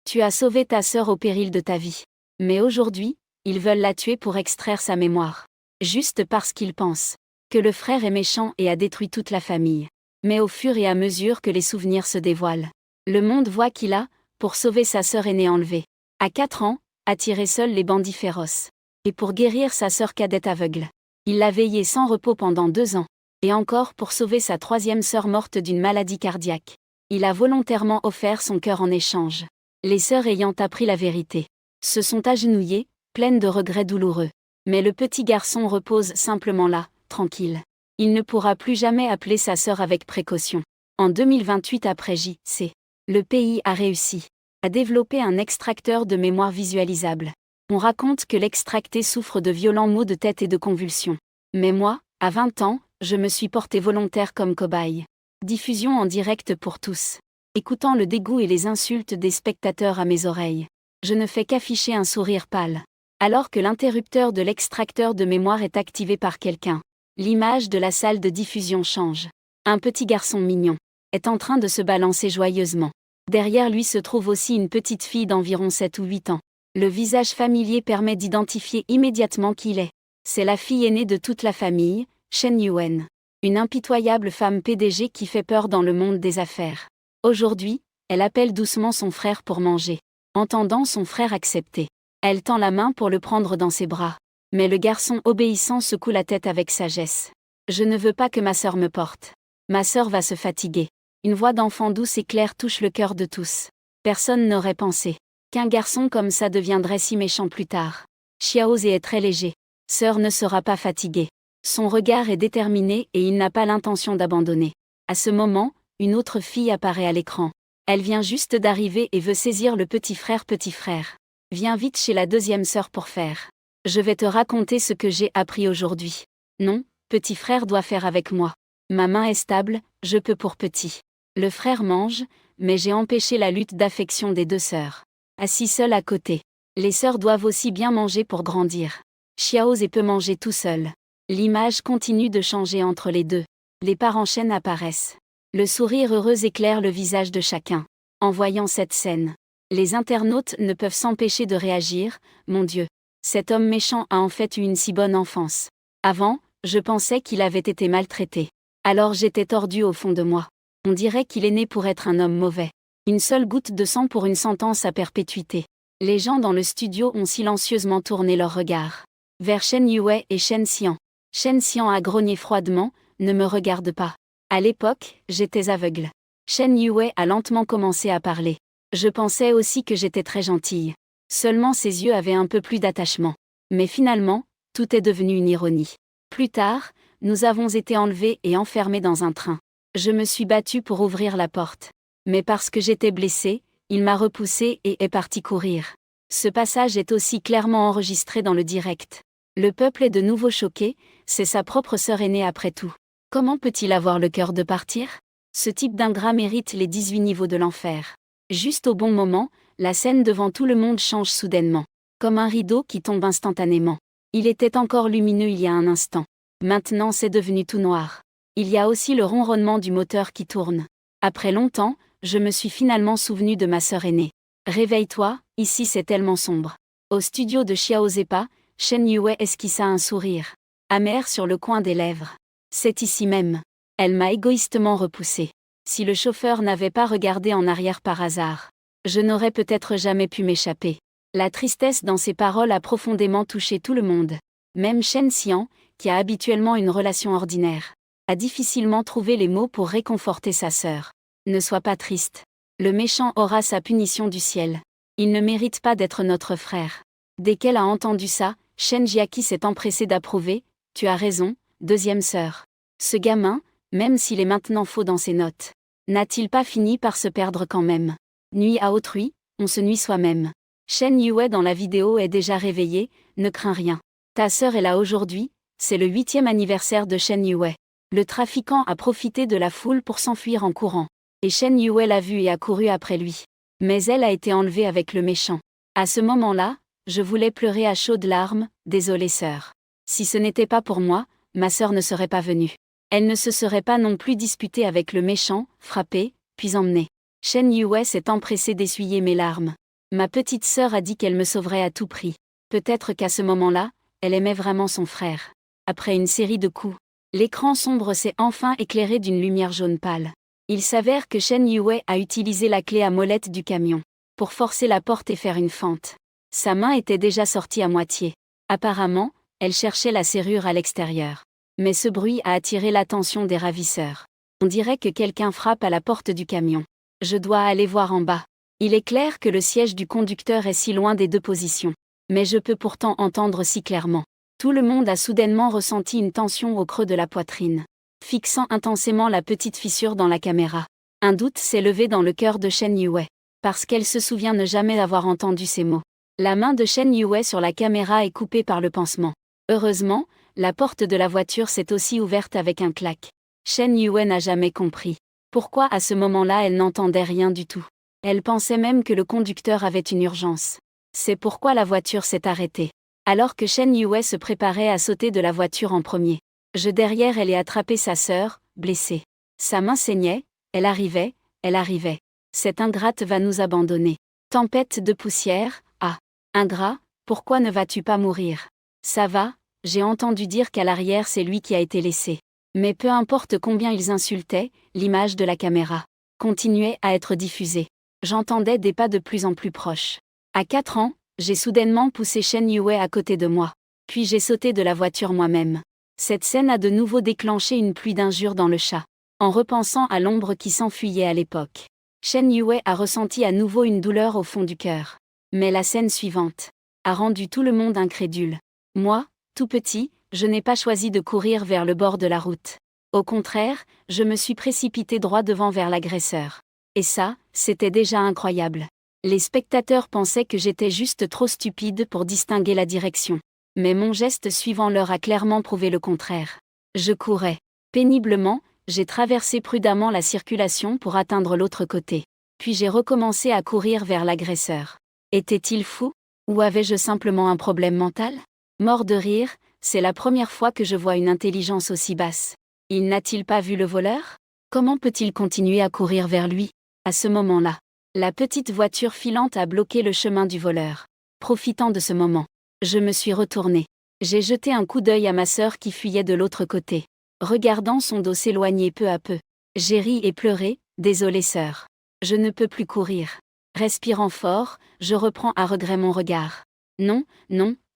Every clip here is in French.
Tu as sauvé ta sœur au péril de ta vie. Mais aujourd'hui, ils veulent la tuer pour extraire sa mémoire. Juste parce qu'ils pensent que le frère est méchant et a détruit toute la famille. Mais au fur et à mesure que les souvenirs se dévoilent, le monde voit qu'il a, pour sauver sa sœur aînée enlevée, à 4 ans, attiré seul les bandits féroces. Et pour guérir sa sœur cadette aveugle, il l'a veillée sans repos pendant 2 ans. Et encore pour sauver sa 3e sœur morte d'une maladie cardiaque. Il a volontairement offert son cœur en échange. Les sœurs ayant appris la vérité se sont agenouillées, pleines de regrets douloureux. Mais le petit garçon repose simplement là, tranquille. Il ne pourra plus jamais appeler sa sœur avec précaution. En 2028 après J.C., le pays a réussi à développer un extracteur de mémoire visualisable. On raconte que l'extracté souffre de violents maux de tête et de convulsions. Mais moi, à 20 ans, je me suis porté volontaire comme cobaye. Diffusion en direct pour tous. Écoutant le dégoût et les insultes des spectateurs à mes oreilles, je ne fais qu'afficher un sourire pâle. Alors que l'interrupteur de l'extracteur de mémoire est activé par quelqu'un, l'image de la salle de diffusion change. Un petit garçon mignon est en train de se balancer joyeusement. Derrière lui se trouve aussi une petite fille d'environ 7 ou 8 ans. Le visage familier permet d'identifier immédiatement qui il est. C'est la fille aînée de toute la famille, Shen Yuen. Une impitoyable femme PDG qui fait peur dans le monde des affaires. Aujourd'hui, elle appelle doucement son frère pour manger. Entendant son frère accepter, elle tend la main pour le prendre dans ses bras. Mais le garçon obéissant secoue la tête avec sagesse. Je ne veux pas que ma sœur me porte. Ma sœur va se fatiguer. Une voix d'enfant douce et claire touche le cœur de tous. Personne n'aurait pensé qu'un garçon comme ça deviendrait si méchant plus tard. Xiaoze est très léger. Sœur ne sera pas fatiguée. Son regard est déterminé et il n'a pas l'intention d'abandonner. À ce moment, une autre fille apparaît à l'écran. Elle vient juste d'arriver et veut saisir le petit frère. Petit frère, viens vite chez la 2e sœur pour faire. Je vais te raconter ce que j'ai appris aujourd'hui. Non, petit frère doit faire avec moi. Ma main est stable, je peux pour petit. Le frère mange, mais j'ai empêché la lutte d'affection des 2 sœurs. Assis seul à côté. Les sœurs doivent aussi bien manger pour grandir. Xiaoze peut manger tout seul. L'image continue de changer entre les deux. Les parents Shen apparaissent. Le sourire heureux éclaire le visage de chacun. En voyant cette scène, les internautes ne peuvent s'empêcher de réagir. Mon Dieu, cet homme méchant a en fait eu une si bonne enfance. Avant, je pensais qu'il avait été maltraité. Alors j'étais tordu au fond de moi. On dirait qu'il est né pour être un homme mauvais. Une seule goutte de sang pour une sentence à perpétuité. Les gens dans le studio ont silencieusement tourné leur regard vers Shen Yue et Shen Xian. Shen Xian a grogné froidement, ne me regarde pas. À l'époque, j'étais aveugle. Shen Yue a lentement commencé à parler. Je pensais aussi que j'étais très gentille. Seulement ses yeux avaient un peu plus d'attachement. Mais finalement, tout est devenu une ironie. Plus tard, nous avons été enlevés et enfermés dans un train. Je me suis battue pour ouvrir la porte. Mais parce que j'étais blessée, il m'a repoussée et est parti courir. Ce passage est aussi clairement enregistré dans le direct. Le peuple est de nouveau choqué, c'est sa propre sœur aînée après tout. Comment peut-il avoir le cœur de partir ? Ce type d'ingrat mérite les 18 niveaux de l'enfer. Juste au bon moment, la scène devant tout le monde change soudainement. Comme un rideau qui tombe instantanément. Il était encore lumineux il y a un instant. Maintenant c'est devenu tout noir. Il y a aussi le ronronnement du moteur qui tourne. Après longtemps, je me suis finalement souvenu de ma sœur aînée. Réveille-toi, ici c'est tellement sombre. Au studio de Xiaozepa, Shen Yue esquissa un sourire amer sur le coin des lèvres. C'est ici même. Elle m'a égoïstement repoussé. Si le chauffeur n'avait pas regardé en arrière par hasard, je n'aurais peut-être jamais pu m'échapper. La tristesse dans ses paroles a profondément touché tout le monde. Même Shen Xian, qui a habituellement une relation ordinaire, a difficilement trouvé les mots pour réconforter sa sœur. Ne sois pas triste. Le méchant aura sa punition du ciel. Il ne mérite pas d'être notre frère. Dès qu'elle a entendu ça, Shen Jiaqi s'est empressé d'approuver. Tu as raison, 2e sœur. Ce gamin, même s'il est maintenant faux dans ses notes, n'a-t-il pas fini par se perdre quand même ? Nuit à autrui, on se nuit soi-même. Shen Yue dans la vidéo est déjà réveillée, ne crains rien. Ta sœur est là aujourd'hui, c'est le 8e anniversaire de Shen Yue. Le trafiquant a profité de la foule pour s'enfuir en courant. Et Shen Yue l'a vu et a couru après lui. Mais elle a été enlevée avec le méchant. À ce moment-là, je voulais pleurer à chaudes larmes, désolée sœur. Si ce n'était pas pour moi, ma sœur ne serait pas venue. Elle ne se serait pas non plus disputée avec le méchant, frappé, puis emmenée. Shen Yue s'est empressé d'essuyer mes larmes. Ma petite sœur a dit qu'elle me sauverait à tout prix. Peut-être qu'à ce moment-là, elle aimait vraiment son frère. Après une série de coups, l'écran sombre s'est enfin éclairé d'une lumière jaune pâle. Il s'avère que Shen Yue a utilisé la clé à molette du camion pour forcer la porte et faire une fente. Sa main était déjà sortie à moitié. Apparemment, elle cherchait la serrure à l'extérieur. Mais ce bruit a attiré l'attention des ravisseurs. On dirait que quelqu'un frappe à la porte du camion. Je dois aller voir en bas. Il est clair que le siège du conducteur est si loin des deux positions. Mais je peux pourtant entendre si clairement. Tout le monde a soudainement ressenti une tension au creux de la poitrine, fixant intensément la petite fissure dans la caméra. Un doute s'est levé dans le cœur de Shen Yue, parce qu'elle se souvient ne jamais avoir entendu ces mots. La main de Shen Yue sur la caméra est coupée par le pansement. Heureusement, la porte de la voiture s'est aussi ouverte avec un clac. Shen Yue n'a jamais compris pourquoi à ce moment-là elle n'entendait rien du tout. Elle pensait même que le conducteur avait une urgence. C'est pourquoi la voiture s'est arrêtée. Alors que Shen Yue se préparait à sauter de la voiture en premier. Derrière elle et attrapé sa sœur, blessée. Sa main saignait, elle arrivait. Cette ingrate va nous abandonner. Tempête de poussière, ah. Ingrat, pourquoi ne vas-tu pas mourir? Ça va, j'ai entendu dire qu'à l'arrière c'est lui qui a été laissé. Mais peu importe combien ils insultaient, l'image de la caméra continuait à être diffusée. J'entendais des pas de plus en plus proches. À 4 ans, j'ai soudainement poussé Shen Yue à côté de moi. Puis j'ai sauté de la voiture moi-même. Cette scène a de nouveau déclenché une pluie d'injures dans le chat. En repensant à l'ombre qui s'enfuyait à l'époque, Shen Yue a ressenti à nouveau une douleur au fond du cœur. Mais la scène suivante a rendu tout le monde incrédule. Moi, tout petit, je n'ai pas choisi de courir vers le bord de la route. Au contraire, je me suis précipité droit devant vers l'agresseur. Et ça, c'était déjà incroyable. Les spectateurs pensaient que j'étais juste trop stupide pour distinguer la direction. Mais mon geste suivant leur a clairement prouvé le contraire. Je courais. Péniblement, j'ai traversé prudemment la circulation pour atteindre l'autre côté. Puis j'ai recommencé à courir vers l'agresseur. Était-il fou? Ou avais-je simplement un problème mental? Mort de rire, c'est la première fois que je vois une intelligence aussi basse. Il n'a-t-il pas vu le voleur? Comment peut-il continuer à courir vers lui? À ce moment-là, la petite voiture filante a bloqué le chemin du voleur. Profitant de ce moment, je me suis retournée. J'ai jeté un coup d'œil à ma sœur qui fuyait de l'autre côté. Regardant son dos s'éloigner peu à peu, j'ai ri et pleuré, désolée sœur. Je ne peux plus courir. Respirant fort, je reprends à regret mon regard. Non,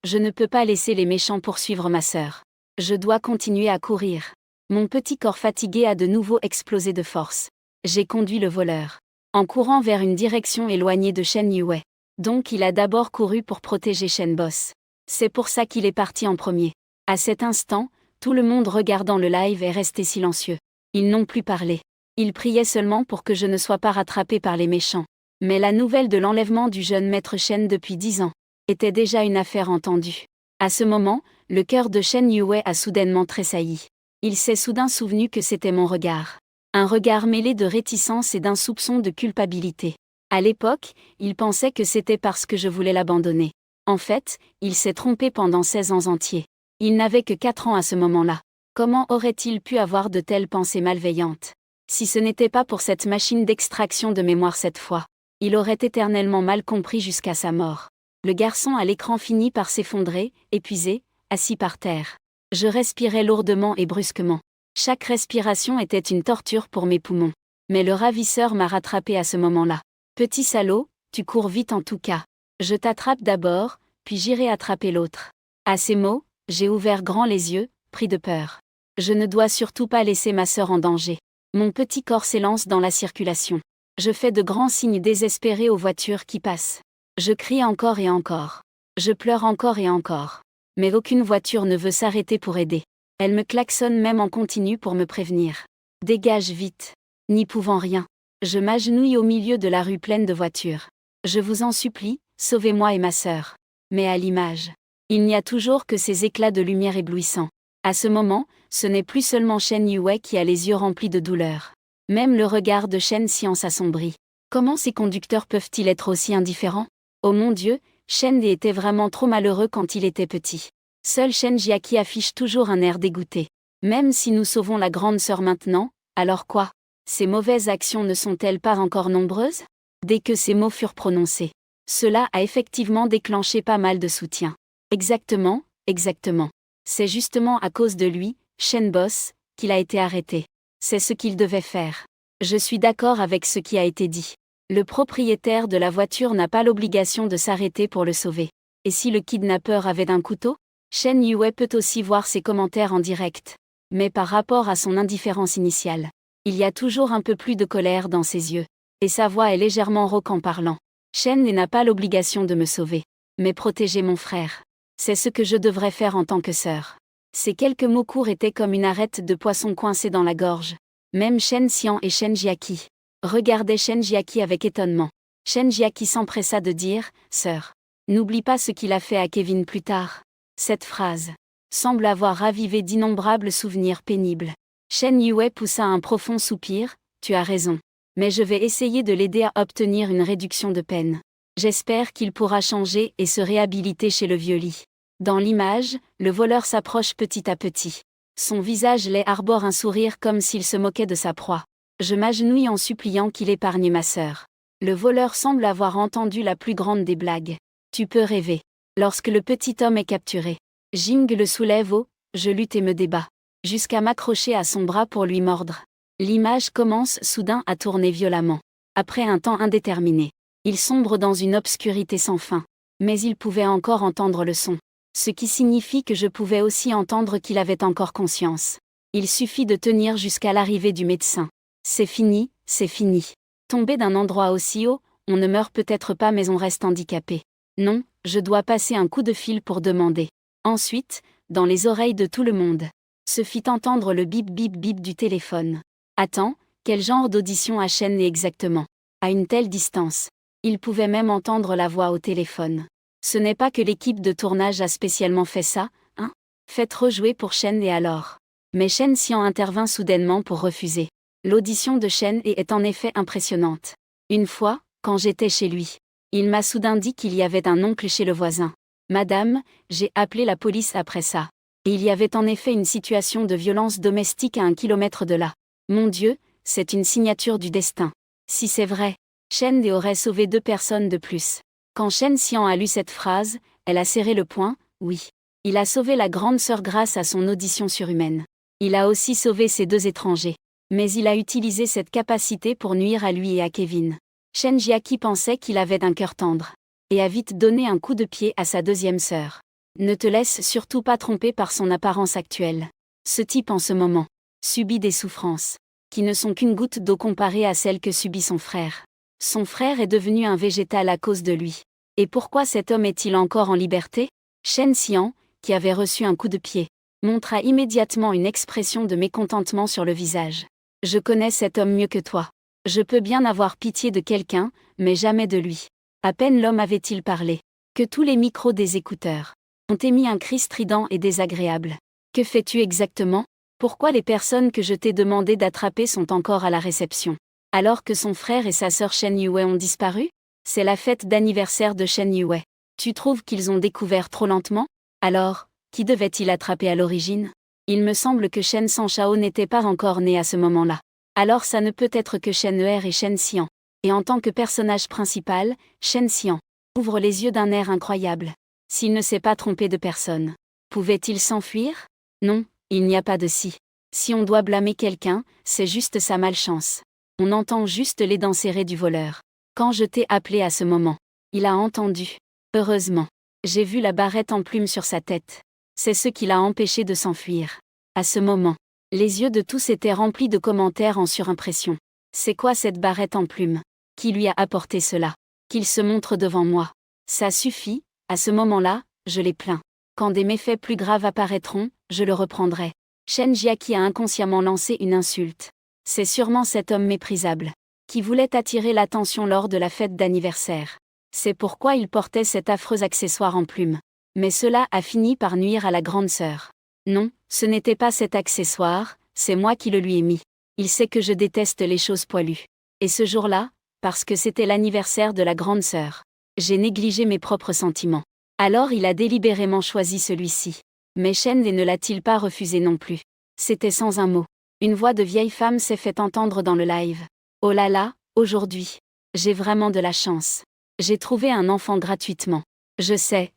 je ne peux pas laisser les méchants poursuivre ma sœur. Je dois continuer à courir. Mon petit corps fatigué a de nouveau explosé de force. J'ai conduit le voleur en courant vers une direction éloignée de Shen Yue. Donc il a d'abord couru pour protéger Shen Boss. C'est pour ça qu'il est parti en premier. À cet instant, tout le monde regardant le live est resté silencieux. Ils n'ont plus parlé. Ils priaient seulement pour que je ne sois pas rattrapé par les méchants. Mais la nouvelle de l'enlèvement du jeune maître Shen depuis 10 ans était déjà une affaire entendue. À ce moment, le cœur de Shen Yue a soudainement tressailli. Il s'est soudain souvenu que c'était mon regard. Un regard mêlé de réticence et d'un soupçon de culpabilité. À l'époque, il pensait que c'était parce que je voulais l'abandonner. En fait, il s'est trompé pendant 16 ans entiers. Il n'avait que 4 ans à ce moment-là. Comment aurait-il pu avoir de telles pensées malveillantes? Si ce n'était pas pour cette machine d'extraction de mémoire cette fois, il aurait éternellement mal compris jusqu'à sa mort. Le garçon à l'écran finit par s'effondrer, épuisé, assis par terre. Je respirais lourdement et brusquement. Chaque respiration était une torture pour mes poumons. Mais le ravisseur m'a rattrapé à ce moment-là. Petit salaud, tu cours vite en tout cas. Je t'attrape d'abord, puis j'irai attraper l'autre. À ces mots, j'ai ouvert grand les yeux, pris de peur. Je ne dois surtout pas laisser ma sœur en danger. Mon petit corps s'élance dans la circulation. Je fais de grands signes désespérés aux voitures qui passent. Je crie encore et encore. Je pleure encore et encore. Mais aucune voiture ne veut s'arrêter pour aider. Elle me klaxonne même en continu pour me prévenir. Dégage vite. N'y pouvant rien, je m'agenouille au milieu de la rue pleine de voitures. Je vous en supplie, sauvez-moi et ma sœur. Mais à l'image, il n'y a toujours que ces éclats de lumière éblouissants. À ce moment, ce n'est plus seulement Shen Yue qui a les yeux remplis de douleur. Même le regard de Shen Xian s'assombrit. Comment ces conducteurs peuvent-ils être aussi indifférents? Oh mon Dieu, Shen Li était vraiment trop malheureux quand il était petit. Seul Shen Jiaqi affiche toujours un air dégoûté. Même si nous sauvons la grande sœur maintenant, alors quoi? Ces mauvaises actions ne sont-elles pas encore nombreuses? Dès que ces mots furent prononcés, Cela a effectivement déclenché pas mal de soutien. Exactement, exactement. C'est justement à cause de lui, Shen Boss, qu'il a été arrêté. C'est ce qu'il devait faire. Je suis d'accord avec ce qui a été dit. Le propriétaire de la voiture n'a pas l'obligation de s'arrêter pour le sauver. Et si le kidnappeur avait un couteau? Shen Yue peut aussi voir ses commentaires en direct. Mais par rapport à son indifférence initiale, il y a toujours un peu plus de colère dans ses yeux. Et sa voix est légèrement rauque en parlant. Shen n'a pas l'obligation de me sauver, mais protéger mon frère. C'est ce que je devrais faire en tant que sœur. Ces quelques mots courts étaient comme une arête de poisson coincée dans la gorge. Même Shen Xian et Shen Jiaqi regardaient Shen Jiaqi avec étonnement. Shen Jiaqi s'empressa de dire « Sœur, n'oublie pas ce qu'il a fait à Kevin plus tard. » Cette phrase semble avoir ravivé d'innombrables souvenirs pénibles. Shen Yue poussa un profond soupir. « Tu as raison. Mais je vais essayer de l'aider à obtenir une réduction de peine. J'espère qu'il pourra changer et se réhabiliter chez le vieux lit. » Dans l'image, le voleur s'approche petit à petit. Son visage laid arbore un sourire comme s'il se moquait de sa proie. Je m'agenouille en suppliant qu'il épargne ma sœur. Le voleur semble avoir entendu la plus grande des blagues. Tu peux rêver. Lorsque le petit homme est capturé, Jing le soulève je lutte et me débat, jusqu'à m'accrocher à son bras pour lui mordre. L'image commence soudain à tourner violemment. Après un temps indéterminé, il sombre dans une obscurité sans fin. Mais il pouvait encore entendre le son. Ce qui signifie que je pouvais aussi entendre qu'il avait encore conscience. Il suffit de tenir jusqu'à l'arrivée du médecin. C'est fini, c'est fini. Tomber d'un endroit aussi haut, on ne meurt peut-être pas mais on reste handicapé. Non, je dois passer un coup de fil pour demander. Ensuite, dans les oreilles de tout le monde, se fit entendre le bip bip bip du téléphone. Attends, quel genre d'audition a Shen exactement? À une telle distance. Il pouvait même entendre la voix au téléphone. Ce n'est pas que l'équipe de tournage a spécialement fait ça, hein? Faites rejouer pour Shen et alors. Mais Shen Xian intervint soudainement pour refuser. L'audition de Shen est en effet impressionnante. Une fois, quand j'étais chez lui, il m'a soudain dit qu'il y avait un oncle chez le voisin. Madame, j'ai appelé la police après ça. Et il y avait en effet une situation de violence domestique à 1 kilomètre de là. Mon Dieu, c'est une signature du destin. Si c'est vrai, Shen aurait sauvé 2 personnes de plus. Quand Shen Xian a lu cette phrase, elle a serré le poing. Oui. Il a sauvé la grande sœur grâce à son audition surhumaine. Il a aussi sauvé ces 2 étrangers. Mais il a utilisé cette capacité pour nuire à lui et à Kevin. Shen Jiaqi pensait qu'il avait un cœur tendre. Et a vite donné un coup de pied à sa 2e sœur. Ne te laisse surtout pas tromper par son apparence actuelle. Ce type en ce moment subit des souffrances qui ne sont qu'une goutte d'eau comparée à celle que subit son frère. Son frère est devenu un végétal à cause de lui. Et pourquoi cet homme est-il encore en liberté? Shen Xian, qui avait reçu un coup de pied, montra immédiatement une expression de mécontentement sur le visage. Je connais cet homme mieux que toi. Je peux bien avoir pitié de quelqu'un, mais jamais de lui. À peine l'homme avait-il parlé, que tous les micros des écouteurs ont émis un cri strident et désagréable. Que fais-tu exactement? Pourquoi les personnes que je t'ai demandé d'attraper sont encore à la réception? Alors que son frère et sa sœur Shen Yue ont disparu? C'est la fête d'anniversaire de Shen Yue. Tu trouves qu'ils ont découvert trop lentement? Alors, qui devait-il attraper à l'origine? Il me semble que Shen Sanchao n'était pas encore né à ce moment-là. Alors ça ne peut être que Shen Er et Shen Xian. Et en tant que personnage principal, Shen Xian ouvre les yeux d'un air incroyable. S'il ne s'est pas trompé de personne, pouvait-il s'enfuir? Non, il n'y a pas de si. Si on doit blâmer quelqu'un, c'est juste sa malchance. On entend juste les dents serrées du voleur. Quand je t'ai appelé à ce moment, il a entendu. Heureusement. J'ai vu la barrette en plume sur sa tête. C'est ce qui l'a empêché de s'enfuir. À ce moment, les yeux de tous étaient remplis de commentaires en surimpression. C'est quoi cette barrette en plume? Qui lui a apporté cela? Qu'il se montre devant moi. Ça suffit, à ce moment-là, je l'ai plaint. Quand des méfaits plus graves apparaîtront, je le reprendrai. Shen Jiaqi a inconsciemment lancé une insulte. C'est sûrement cet homme méprisable, qui voulait attirer l'attention lors de la fête d'anniversaire. C'est pourquoi il portait cet affreux accessoire en plume. Mais cela a fini par nuire à la grande sœur. Non, ce n'était pas cet accessoire, c'est moi qui le lui ai mis. Il sait que je déteste les choses poilues. Et ce jour-là, parce que c'était l'anniversaire de la grande sœur, j'ai négligé mes propres sentiments. Alors il a délibérément choisi celui-ci. Mais Shen ne l'a-t-il pas refusé non plus? C'était sans un mot. Une voix de vieille femme s'est fait entendre dans le live. Oh là là, aujourd'hui, j'ai vraiment de la chance. J'ai trouvé un enfant gratuitement. Je sais.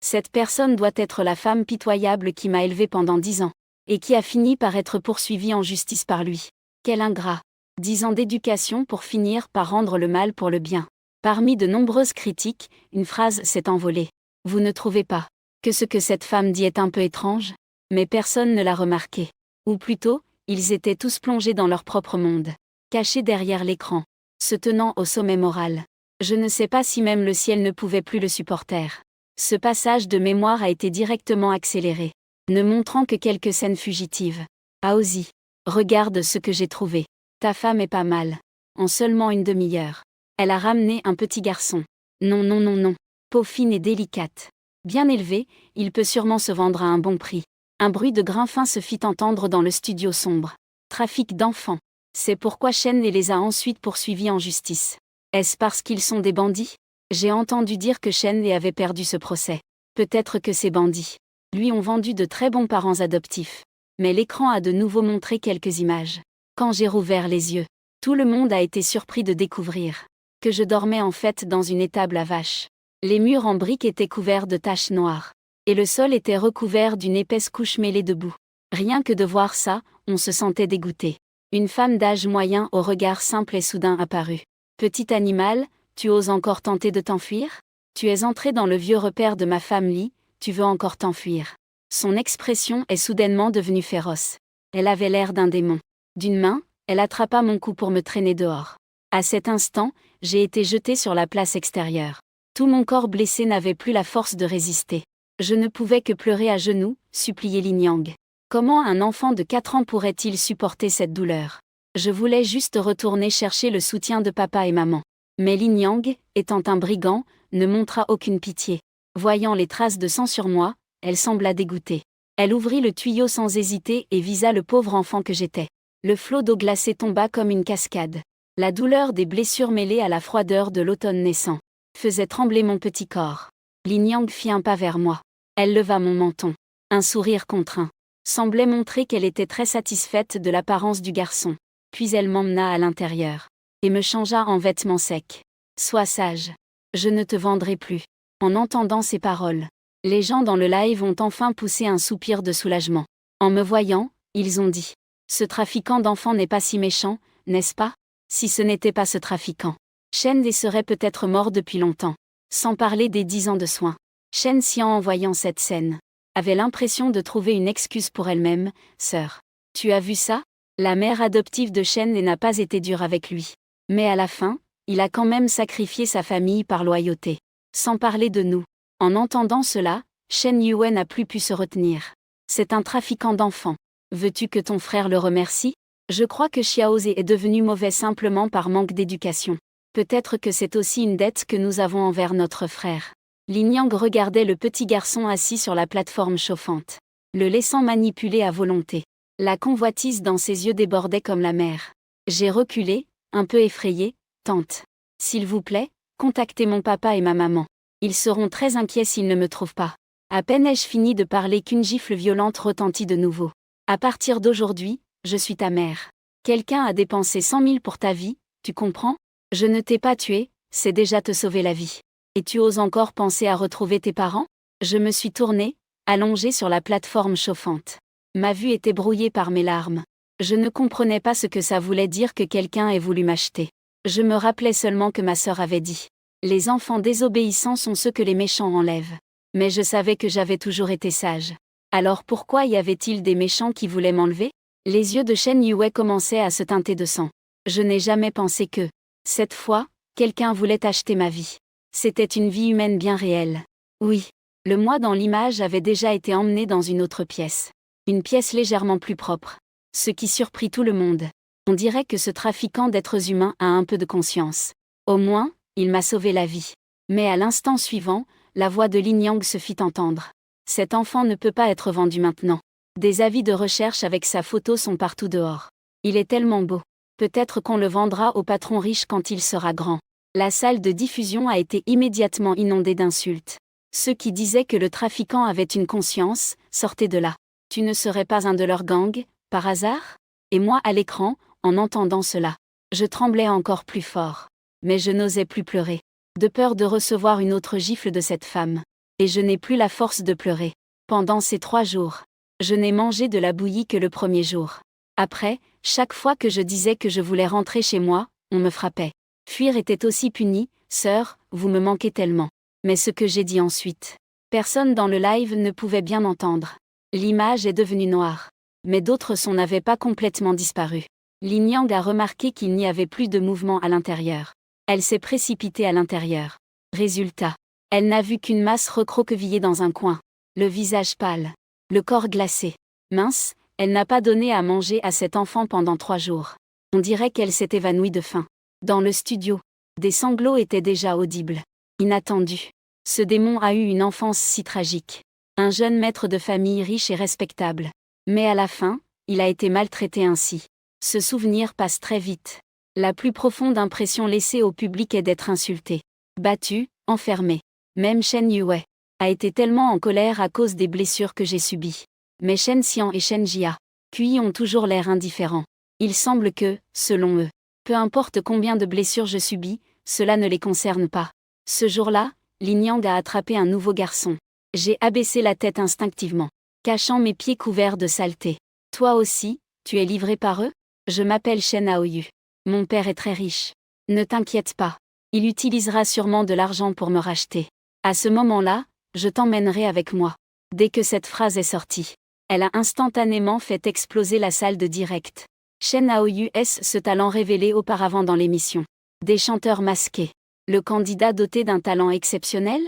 Cette personne doit être la femme pitoyable qui m'a élevée pendant 10 ans. Et qui a fini par être poursuivie en justice par lui. Quel ingrat. 10 ans d'éducation pour finir par rendre le mal pour le bien. Parmi de nombreuses critiques, une phrase s'est envolée. Vous ne trouvez pas que ce que cette femme dit est un peu étrange? Mais personne ne l'a remarqué. Ou plutôt, ils étaient tous plongés dans leur propre monde. Cachés derrière l'écran. Se tenant au sommet moral. Je ne sais pas si même le ciel ne pouvait plus le supporter. Ce passage de mémoire a été directement accéléré, ne montrant que quelques scènes fugitives. Aozi, regarde ce que j'ai trouvé. Ta femme est pas mal. En seulement une demi-heure. Elle a ramené un petit garçon. Non. Peau fine et délicate. Bien élevé, il peut sûrement se vendre à un bon prix. Un bruit de grain fin se fit entendre dans le studio sombre. Trafic d'enfants. C'est pourquoi Shen les a ensuite poursuivis en justice. Est-ce parce qu'ils sont des bandits? J'ai entendu dire que Shen avait perdu ce procès. Peut-être que ces bandits lui ont vendu de très bons parents adoptifs. Mais l'écran a de nouveau montré quelques images. Quand j'ai rouvert les yeux, tout le monde a été surpris de découvrir que je dormais en fait dans une étable à vaches. Les murs en briques étaient couverts de taches noires. Et le sol était recouvert d'une épaisse couche mêlée de boue. Rien que de voir ça, on se sentait dégoûté. Une femme d'âge moyen au regard simple est soudain apparue. Petit animal, tu oses encore tenter de t'enfuir? Tu es entré dans le vieux repère de ma femme Lee, tu veux encore t'enfuir. Son expression est soudainement devenue féroce. Elle avait l'air d'un démon. D'une main, elle attrapa mon cou pour me traîner dehors. À cet instant, j'ai été jeté sur la place extérieure. Tout mon corps blessé n'avait plus la force de résister. Je ne pouvais que pleurer à genoux, supplier Lin Yang. Comment un enfant de 4 ans pourrait-il supporter cette douleur? Je voulais juste retourner chercher le soutien de papa et maman. Mais Lin Yang, étant un brigand, ne montra aucune pitié. Voyant les traces de sang sur moi, elle sembla dégoûtée. Elle ouvrit le tuyau sans hésiter et visa le pauvre enfant que j'étais. Le flot d'eau glacée tomba comme une cascade. La douleur des blessures mêlée à la froideur de l'automne naissant faisait trembler mon petit corps. Lin Yang fit un pas vers moi. Elle leva mon menton. Un sourire contraint semblait montrer qu'elle était très satisfaite de l'apparence du garçon. Puis elle m'emmena à l'intérieur et me changea en vêtements secs. Sois sage. Je ne te vendrai plus. En entendant ces paroles, les gens dans le live ont enfin poussé un soupir de soulagement. En me voyant, ils ont dit: ce trafiquant d'enfants n'est pas si méchant, n'est-ce pas? Si ce n'était pas ce trafiquant, Shen serait peut-être mort depuis longtemps. Sans parler des 10 ans de soins. Shen Xian, en voyant cette scène, avait l'impression de trouver une excuse pour elle-même. Sœur, tu as vu ça? La mère adoptive de Shen n'a pas été dure avec lui. Mais à la fin, il a quand même sacrifié sa famille par loyauté. Sans parler de nous. En entendant cela, Shen Yue n'a plus pu se retenir. C'est un trafiquant d'enfants. Veux-tu que ton frère le remercie? Je crois que Xiaozi est devenu mauvais simplement par manque d'éducation. Peut-être que c'est aussi une dette que nous avons envers notre frère. Lin Yang regardait le petit garçon assis sur la plateforme chauffante, le laissant manipuler à volonté. La convoitise dans ses yeux débordait comme la mer. J'ai reculé, un peu effrayé. Tante, s'il vous plaît, contactez mon papa et ma maman. Ils seront très inquiets s'ils ne me trouvent pas. À peine ai-je fini de parler qu'une gifle violente retentit de nouveau. À partir d'aujourd'hui, je suis ta mère. Quelqu'un a dépensé 100 000 pour ta vie, tu comprends? Je ne t'ai pas tué, c'est déjà te sauver la vie. Et tu oses encore penser à retrouver tes parents? Je me suis tournée, allongée sur la plateforme chauffante. Ma vue était brouillée par mes larmes. Je ne comprenais pas ce que ça voulait dire que quelqu'un ait voulu m'acheter. Je me rappelais seulement que ma sœur avait dit: les enfants désobéissants sont ceux que les méchants enlèvent. Mais je savais que j'avais toujours été sage. Alors pourquoi y avait-il des méchants qui voulaient m'enlever? Les yeux de Shen Yue commençaient à se teinter de sang. Je n'ai jamais pensé que, cette fois, quelqu'un voulait acheter ma vie. C'était une vie humaine bien réelle. Oui, le moi dans l'image avait déjà été emmené dans une autre pièce. Une pièce légèrement plus propre. Ce qui surprit tout le monde. On dirait que ce trafiquant d'êtres humains a un peu de conscience. Au moins, il m'a sauvé la vie. Mais à l'instant suivant, la voix de Lin Yang se fit entendre. Cet enfant ne peut pas être vendu maintenant. Des avis de recherche avec sa photo sont partout dehors. Il est tellement beau. Peut-être qu'on le vendra au patron riche quand il sera grand. La salle de diffusion a été immédiatement inondée d'insultes. Ceux qui disaient que le trafiquant avait une conscience, sortaient de là. Tu ne serais pas un de leurs gangs, par hasard? Et moi à l'écran, en entendant cela, je tremblais encore plus fort. Mais je n'osais plus pleurer. de peur de recevoir une autre gifle de cette femme. Et je n'ai plus la force de pleurer. Pendant ces 3 jours, je n'ai mangé de la bouillie que le premier jour. Après, chaque fois que je disais que je voulais rentrer chez moi, on me frappait. Fuir était aussi puni. Sœur, vous me manquez tellement. Mais ce que j'ai dit ensuite, personne dans le live ne pouvait bien entendre. L'image est devenue noire. Mais d'autres sons n'avaient pas complètement disparu. Lin Yang a remarqué qu'il n'y avait plus de mouvement à l'intérieur. Elle s'est précipitée à l'intérieur. Résultat, elle n'a vu qu'une masse recroquevillée dans un coin. Le visage pâle. Le corps glacé. Mince, elle n'a pas donné à manger à cet enfant pendant 3 jours. On dirait qu'elle s'est évanouie de faim. Dans le studio, des sanglots étaient déjà audibles. Inattendu. Ce démon a eu une enfance si tragique. Un jeune maître de famille riche et respectable. Mais à la fin, il a été maltraité ainsi. Ce souvenir passe très vite. La plus profonde impression laissée au public est d'être insulté, battu, enfermé. Même Shen Yue a été tellement en colère à cause des blessures que j'ai subies. Mais Shen Xian et Shen Jia, Kui ont toujours l'air indifférents. Il semble que, selon eux, peu importe combien de blessures je subis, cela ne les concerne pas. Ce jour-là, Lin Yang a attrapé un nouveau garçon. J'ai abaissé la tête instinctivement, cachant mes pieds couverts de saleté. Toi aussi, tu es livré par eux? Je m'appelle Shen Aoyu. Mon père est très riche. Ne t'inquiète pas. Il utilisera sûrement de l'argent pour me racheter. À ce moment-là, je t'emmènerai avec moi. Dès que cette phrase est sortie, elle a instantanément fait exploser la salle de direct. Shen Aoyu est ce talent révélé auparavant dans l'émission. Des chanteurs masqués. Le candidat doté d'un talent exceptionnel?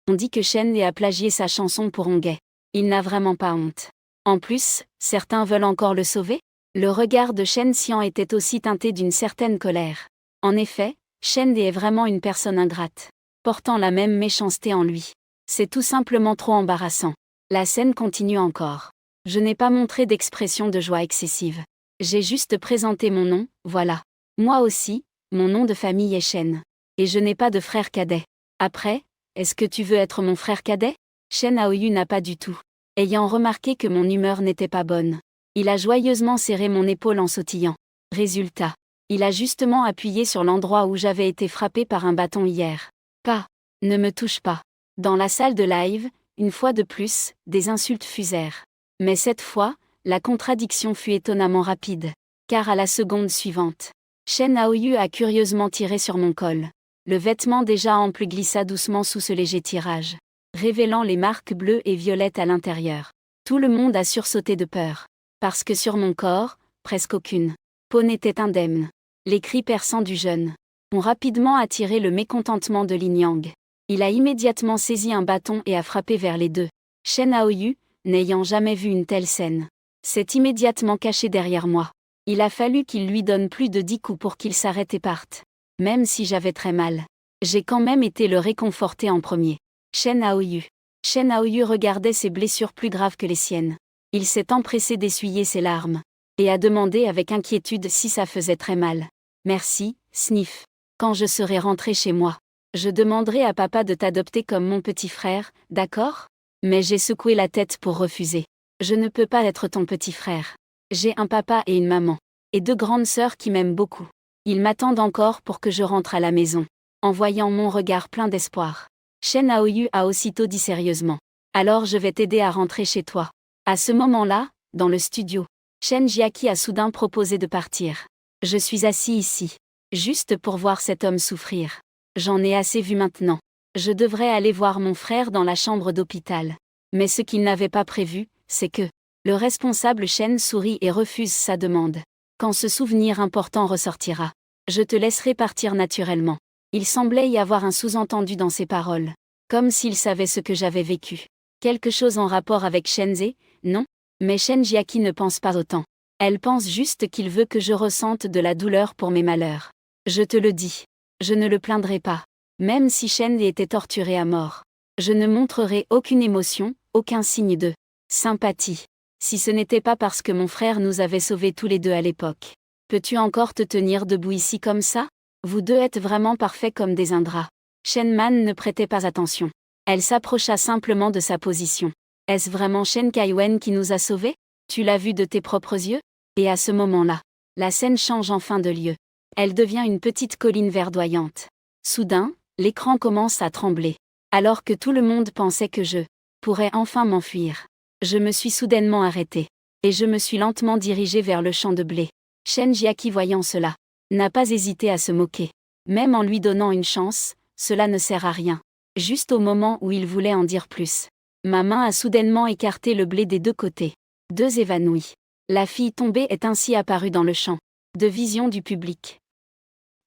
On dit que Shen a plagié sa chanson pour Hongay. Il n'a vraiment pas honte. En plus, certains veulent encore le sauver? Le regard de Shen Xian était aussi teinté d'une certaine colère. En effet, Shen est vraiment une personne ingrate, portant la même méchanceté en lui. C'est tout simplement trop embarrassant. La scène continue encore. Je n'ai pas montré d'expression de joie excessive. J'ai juste présenté mon nom, voilà. Moi aussi, mon nom de famille est Shen. Et je n'ai pas de frère cadet. Après, est-ce que tu veux être mon frère cadet? Shen Aoyu n'a pas du tout. Ayant remarqué que mon humeur n'était pas bonne, il a joyeusement serré mon épaule en sautillant. Résultat, il a justement appuyé sur l'endroit où j'avais été frappé par un bâton hier. Pas. Ne me touche pas. Dans la salle de live, une fois de plus, des insultes fusèrent. Mais cette fois, la contradiction fut étonnamment rapide. Car à la seconde suivante, Shen Aoyu a curieusement tiré sur mon col. Le vêtement déjà ample glissa doucement sous ce léger tirage, révélant les marques bleues et violettes à l'intérieur. Tout le monde a sursauté de peur. Parce que sur mon corps, presque aucune peau n'était indemne. Les cris perçants du jeune ont rapidement attiré le mécontentement de Lin Yang. Il a immédiatement saisi un bâton et a frappé vers les deux. Shen Aoyu, n'ayant jamais vu une telle scène, s'est immédiatement caché derrière moi. Il a fallu qu'il lui donne plus de 10 coups pour qu'il s'arrête et parte. Même si j'avais très mal, j'ai quand même été le réconforter en premier. Shen Aoyu. Shen Aoyu regardait ses blessures plus graves que les siennes. Il s'est empressé d'essuyer ses larmes, et a demandé avec inquiétude si ça faisait très mal. Merci, Sniff. Quand je serai rentré chez moi, je demanderai à papa de t'adopter comme mon petit frère, d'accord? Mais j'ai secoué la tête pour refuser. Je ne peux pas être ton petit frère. J'ai un papa et une maman, et 2 grandes sœurs qui m'aiment beaucoup. Ils m'attendent encore pour que je rentre à la maison. En voyant mon regard plein d'espoir, Shen Aoyu a aussitôt dit sérieusement. Alors je vais t'aider à rentrer chez toi. À ce moment-là, dans le studio, Shen Jiaqi a soudain proposé de partir. Je suis assis ici, juste pour voir cet homme souffrir. J'en ai assez vu maintenant. Je devrais aller voir mon frère dans la chambre d'hôpital. Mais ce qu'il n'avait pas prévu, c'est que le responsable Shen sourit et refuse sa demande. Quand ce souvenir important ressortira, je te laisserai partir naturellement. Il semblait y avoir un sous-entendu dans ses paroles. Comme s'il savait ce que j'avais vécu. Quelque chose en rapport avec Shenze, non? Mais Shen Jiaqi ne pense pas autant. Elle pense juste qu'il veut que je ressente de la douleur pour mes malheurs. Je te le dis. Je ne le plaindrai pas. Même si Shen était torturé à mort. Je ne montrerai aucune émotion, aucun signe de sympathie. Si ce n'était pas parce que mon frère nous avait sauvés tous les deux à l'époque. Peux-tu encore te tenir debout ici comme ça? Vous deux êtes vraiment parfaits comme des ingrats. Shen Man ne prêtait pas attention. Elle s'approcha simplement de sa position. Est-ce vraiment Shen Kaiwen qui nous a sauvés? Tu l'as vu de tes propres yeux? Et à ce moment-là, la scène change enfin de lieu. Elle devient une petite colline verdoyante. Soudain, L'écran commence à trembler. Alors que tout le monde pensait que je pourrais enfin m'enfuir. Je me suis soudainement arrêté. Et je me suis lentement dirigé vers le champ de blé. Shen Jiaqi, voyant cela, n'a pas hésité à se moquer. Même en lui donnant une chance, cela ne sert à rien. Juste au moment où il voulait en dire plus, ma main a soudainement écarté le blé des deux côtés. Deux évanouis. La fille tombée est ainsi apparue dans le champ de vision du public.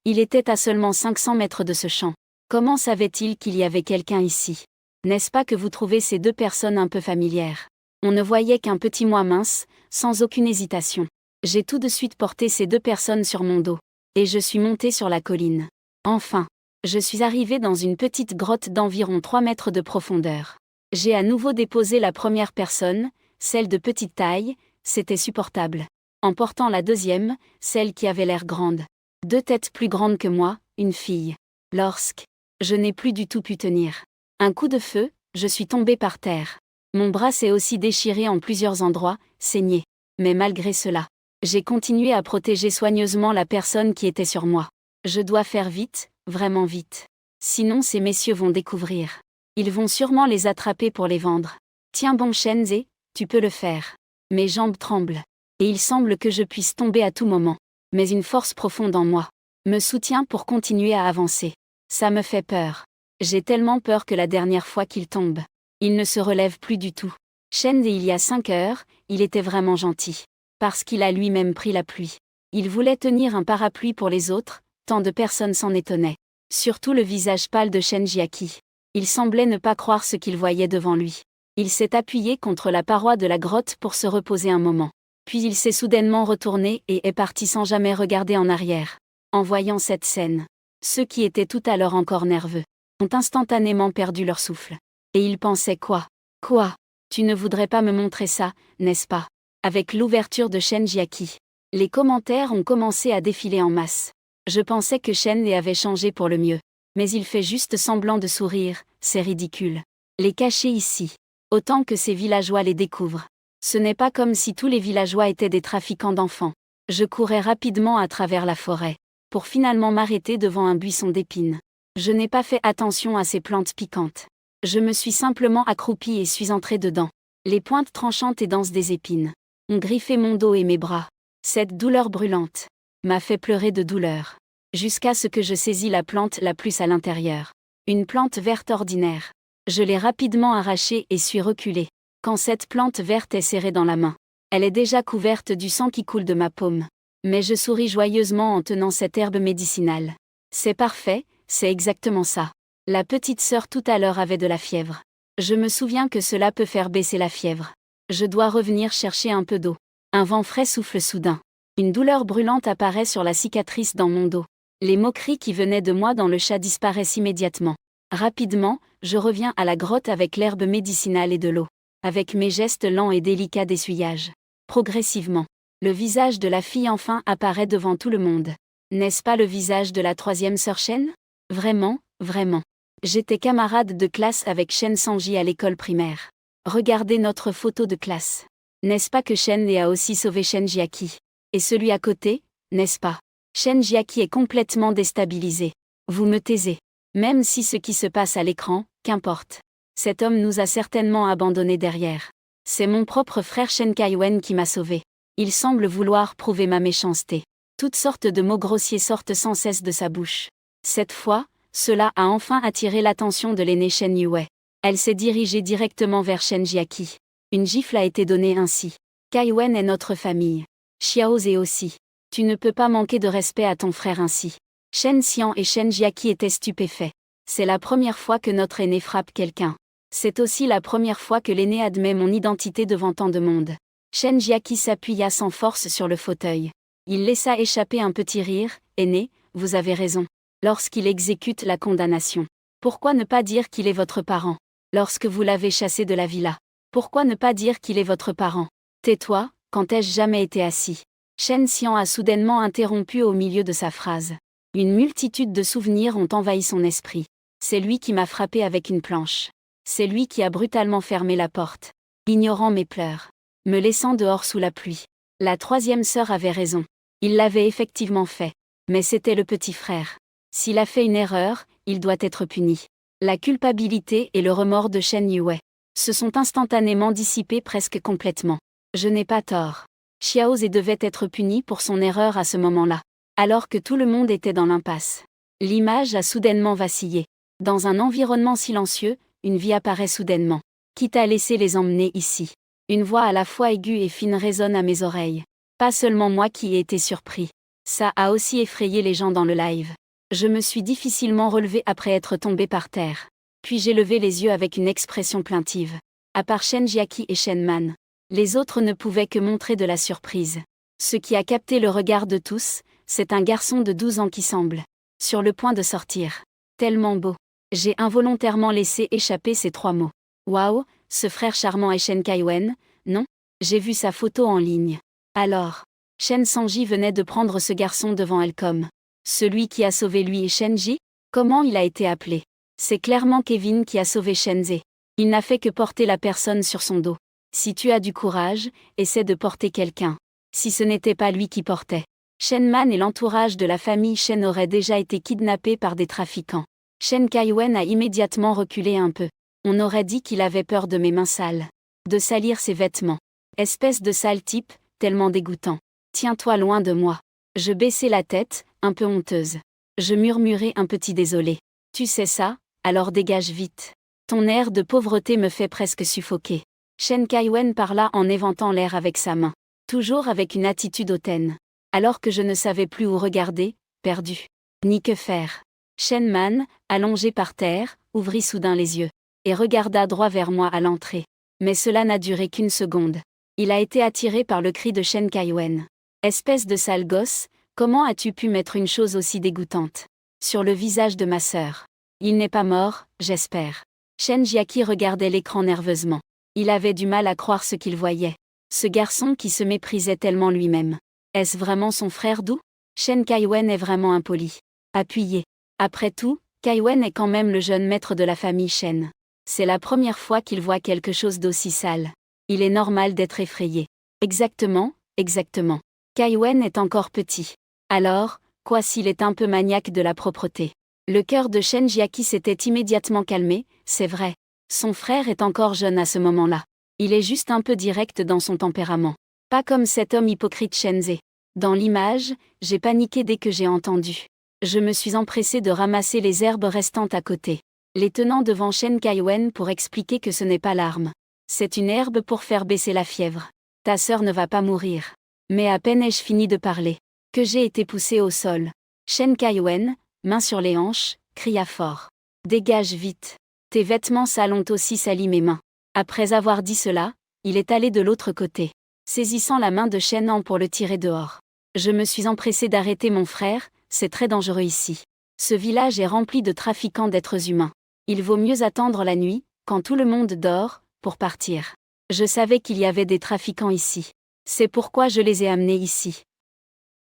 Il était à seulement 500 mètres de ce champ. Comment savait-il qu'il y avait quelqu'un ici? N'est-ce pas que vous trouvez ces deux personnes un peu familières? On ne voyait qu'un petit moi mince, sans aucune hésitation. J'ai tout de suite porté ces deux personnes sur mon dos. Et je suis monté sur la colline. Enfin, je suis arrivé dans une petite grotte d'environ 3 mètres de profondeur. J'ai à nouveau déposé la première personne, celle de petite taille, c'était supportable. En portant la deuxième, celle qui avait l'air grande. 2 têtes plus grandes que moi, une fille. Lorsque je n'ai plus du tout pu tenir un coup de feu, je suis tombé par terre. Mon bras s'est aussi déchiré en plusieurs endroits, saigné. Mais malgré cela, j'ai continué à protéger soigneusement la personne qui était sur moi. Je dois faire vite, vraiment vite. Sinon ces messieurs vont découvrir. Ils vont sûrement les attraper pour les vendre. Tiens bon Shenzhe, tu peux le faire. Mes jambes tremblent. Et il semble que je puisse tomber à tout moment. Mais une force profonde en moi me soutient pour continuer à avancer. Ça me fait peur. J'ai tellement peur que la dernière fois qu'il tombe, il ne se relève plus du tout. Shenzhe, il y a 5 heures, il était vraiment gentil. Parce qu'il a lui-même pris la pluie. Il voulait tenir un parapluie pour les autres, tant de personnes s'en étonnaient. Surtout le visage pâle de Shen Jiaqi. Il semblait ne pas croire ce qu'il voyait devant lui. Il s'est appuyé contre la paroi de la grotte pour se reposer un moment. Puis il s'est soudainement retourné et est parti sans jamais regarder en arrière. En voyant cette scène, ceux qui étaient tout à l'heure encore nerveux ont instantanément perdu leur souffle. Et ils pensaient quoi? Quoi? Tu ne voudrais pas me montrer ça, n'est-ce pas? Avec l'ouverture de Shen Jiaqi, les commentaires ont commencé à défiler en masse. Je pensais que Shen avait changé pour le mieux. Mais il fait juste semblant de sourire, c'est ridicule. Les cacher ici, autant que ces villageois les découvrent. Ce n'est pas comme si tous les villageois étaient des trafiquants d'enfants. Je courais rapidement à travers la forêt, pour finalement m'arrêter devant un buisson d'épines. Je n'ai pas fait attention à ces plantes piquantes. Je me suis simplement accroupi et suis entré dedans. Les pointes tranchantes et denses des épines ont griffé mon dos et mes bras. Cette douleur brûlante m'a fait pleurer de douleur. Jusqu'à ce que je saisis la plante la plus à l'intérieur. Une plante verte ordinaire. Je l'ai rapidement arrachée et suis reculé. Quand cette plante verte est serrée dans la main, elle est déjà couverte du sang qui coule de ma paume. Mais je souris joyeusement en tenant cette herbe médicinale. C'est parfait, c'est exactement ça. La petite sœur tout à l'heure avait de la fièvre. Je me souviens que cela peut faire baisser la fièvre. Je dois revenir chercher un peu d'eau. Un vent frais souffle soudain. Une douleur brûlante apparaît sur la cicatrice dans mon dos. Les moqueries qui venaient de moi dans le chat disparaissent immédiatement. Rapidement, je reviens à la grotte avec l'herbe médicinale et de l'eau. Avec mes gestes lents et délicats d'essuyage. Progressivement, le visage de la fille enfin apparaît devant tout le monde. N'est-ce pas le visage de la troisième sœur Shen? Vraiment, vraiment. J'étais camarade de classe avec Shen Sanji à l'école primaire. Regardez notre photo de classe. N'est-ce pas que Shen a aussi sauvé Shen Jiaqi? Et celui à côté, n'est-ce pas? Shen Jiaqi est complètement déstabilisé. Vous me taisez. Même si ce qui se passe à l'écran, qu'importe. Cet homme nous a certainement abandonnés derrière. C'est mon propre frère Shen Kaiwen qui m'a sauvé. Il semble vouloir prouver ma méchanceté. Toutes sortes de mots grossiers sortent sans cesse de sa bouche. Cette fois, cela a enfin attiré l'attention de l'aînée Shen Yue. Elle s'est dirigée directement vers Shen Jiaqi. Une gifle a été donnée ainsi. Kaiwen est notre famille. Xiaoze aussi. Tu ne peux pas manquer de respect à ton frère ainsi. Shen Xian et Shen Jiaqi étaient stupéfaits. C'est la première fois que notre aîné frappe quelqu'un. C'est aussi la première fois que l'aîné admet mon identité devant tant de monde. Shen Jiaqi s'appuya sans force sur le fauteuil. Il laissa échapper un petit rire. Aîné, vous avez raison. Lorsqu'il exécute la condamnation. Pourquoi ne pas dire qu'il est votre parent? Lorsque vous l'avez chassé de la villa. Pourquoi ne pas dire qu'il est votre parent? Tais-toi, quand ai-je jamais été assis? Shen Xian a soudainement interrompu au milieu de sa phrase. Une multitude de souvenirs ont envahi son esprit. C'est lui qui m'a frappé avec une planche. C'est lui qui a brutalement fermé la porte, ignorant mes pleurs, me laissant dehors sous la pluie. La troisième sœur avait raison. Il l'avait effectivement fait. Mais c'était le petit frère. S'il a fait une erreur, il doit être puni. La culpabilité et le remords de Shen Yue se sont instantanément dissipés presque complètement. Je n'ai pas tort. Xiaoze devait être puni pour son erreur à ce moment-là, alors que tout le monde était dans l'impasse. L'image a soudainement vacillé. Dans un environnement silencieux, une vie apparaît soudainement. Quitte à laisser les emmener ici. Une voix à la fois aiguë et fine résonne à mes oreilles. Pas seulement moi qui ai été surpris. Ça a aussi effrayé les gens dans le live. Je me suis difficilement relevé après être tombé par terre. Puis j'ai levé les yeux avec une expression plaintive. À part Shen Jiaqi et Shen Man, les autres ne pouvaient que montrer de la surprise. Ce qui a capté le regard de tous, c'est un garçon de 12 ans qui semble sur le point de sortir. Tellement beau. J'ai involontairement laissé échapper ces 3 mots. Waouh, ce frère charmant est Shen Kaiwen, non? J'ai vu sa photo en ligne. Alors, Shen Sanji venait de prendre ce garçon devant elle comme celui qui a sauvé lui et Shenji? Comment il a été appelé? C'est clairement Kevin qui a sauvé Shenze. Il n'a fait que porter la personne sur son dos. Si tu as du courage, essaie de porter quelqu'un. Si ce n'était pas lui qui portait, Shenman et l'entourage de la famille Shen auraient déjà été kidnappés par des trafiquants. Shen Kaiwen a immédiatement reculé un peu. On aurait dit qu'il avait peur de mes mains sales. De salir ses vêtements. Espèce de sale type, tellement dégoûtant. Tiens-toi loin de moi. Je baissai la tête, un peu honteuse. Je murmurai un petit désolé. Tu sais ça, alors dégage vite. Ton air de pauvreté me fait presque suffoquer. Shen Kaiwen parla en éventant l'air avec sa main. Toujours avec une attitude hautaine. Alors que je ne savais plus où regarder, perdu. Ni que faire. Shen Man, allongé par terre, ouvrit soudain les yeux. Et regarda droit vers moi à l'entrée. Mais cela n'a duré qu'une seconde. Il a été attiré par le cri de Shen Kaiwen. Espèce de sale gosse, comment as-tu pu mettre une chose aussi dégoûtante sur le visage de ma sœur? Il n'est pas mort, j'espère. Shen Jiaqi regardait l'écran nerveusement. Il avait du mal à croire ce qu'il voyait. Ce garçon qui se méprisait tellement lui-même. Est-ce vraiment son frère d'où? Shen Kaiwen est vraiment impoli. Appuyé. Après tout, Kaiwen est quand même le jeune maître de la famille Shen. C'est la première fois qu'il voit quelque chose d'aussi sale. Il est normal d'être effrayé. Exactement, exactement. Kaiwen est encore petit. Alors, quoi s'il est un peu maniaque de la propreté? Le cœur de Shen Jiaqi s'était immédiatement calmé, c'est vrai. Son frère est encore jeune à ce moment-là. Il est juste un peu direct dans son tempérament. Pas comme cet homme hypocrite Shenze. Dans l'image, j'ai paniqué dès que j'ai entendu. Je me suis empressé de ramasser les herbes restantes à côté, les tenant devant Shen Kaiwen pour expliquer que ce n'est pas l'arme. C'est une herbe pour faire baisser la fièvre. Ta sœur ne va pas mourir. Mais à peine ai-je fini de parler, que j'ai été poussé au sol. Shen Kaiwen, main sur les hanches, cria fort. Dégage vite. Tes vêtements sales ont aussi sali mes mains. Après avoir dit cela, il est allé de l'autre côté, saisissant la main de Shen An pour le tirer dehors. Je me suis empressé d'arrêter mon frère, c'est très dangereux ici. Ce village est rempli de trafiquants d'êtres humains. Il vaut mieux attendre la nuit, quand tout le monde dort, pour partir. Je savais qu'il y avait des trafiquants ici. C'est pourquoi je les ai amenés ici.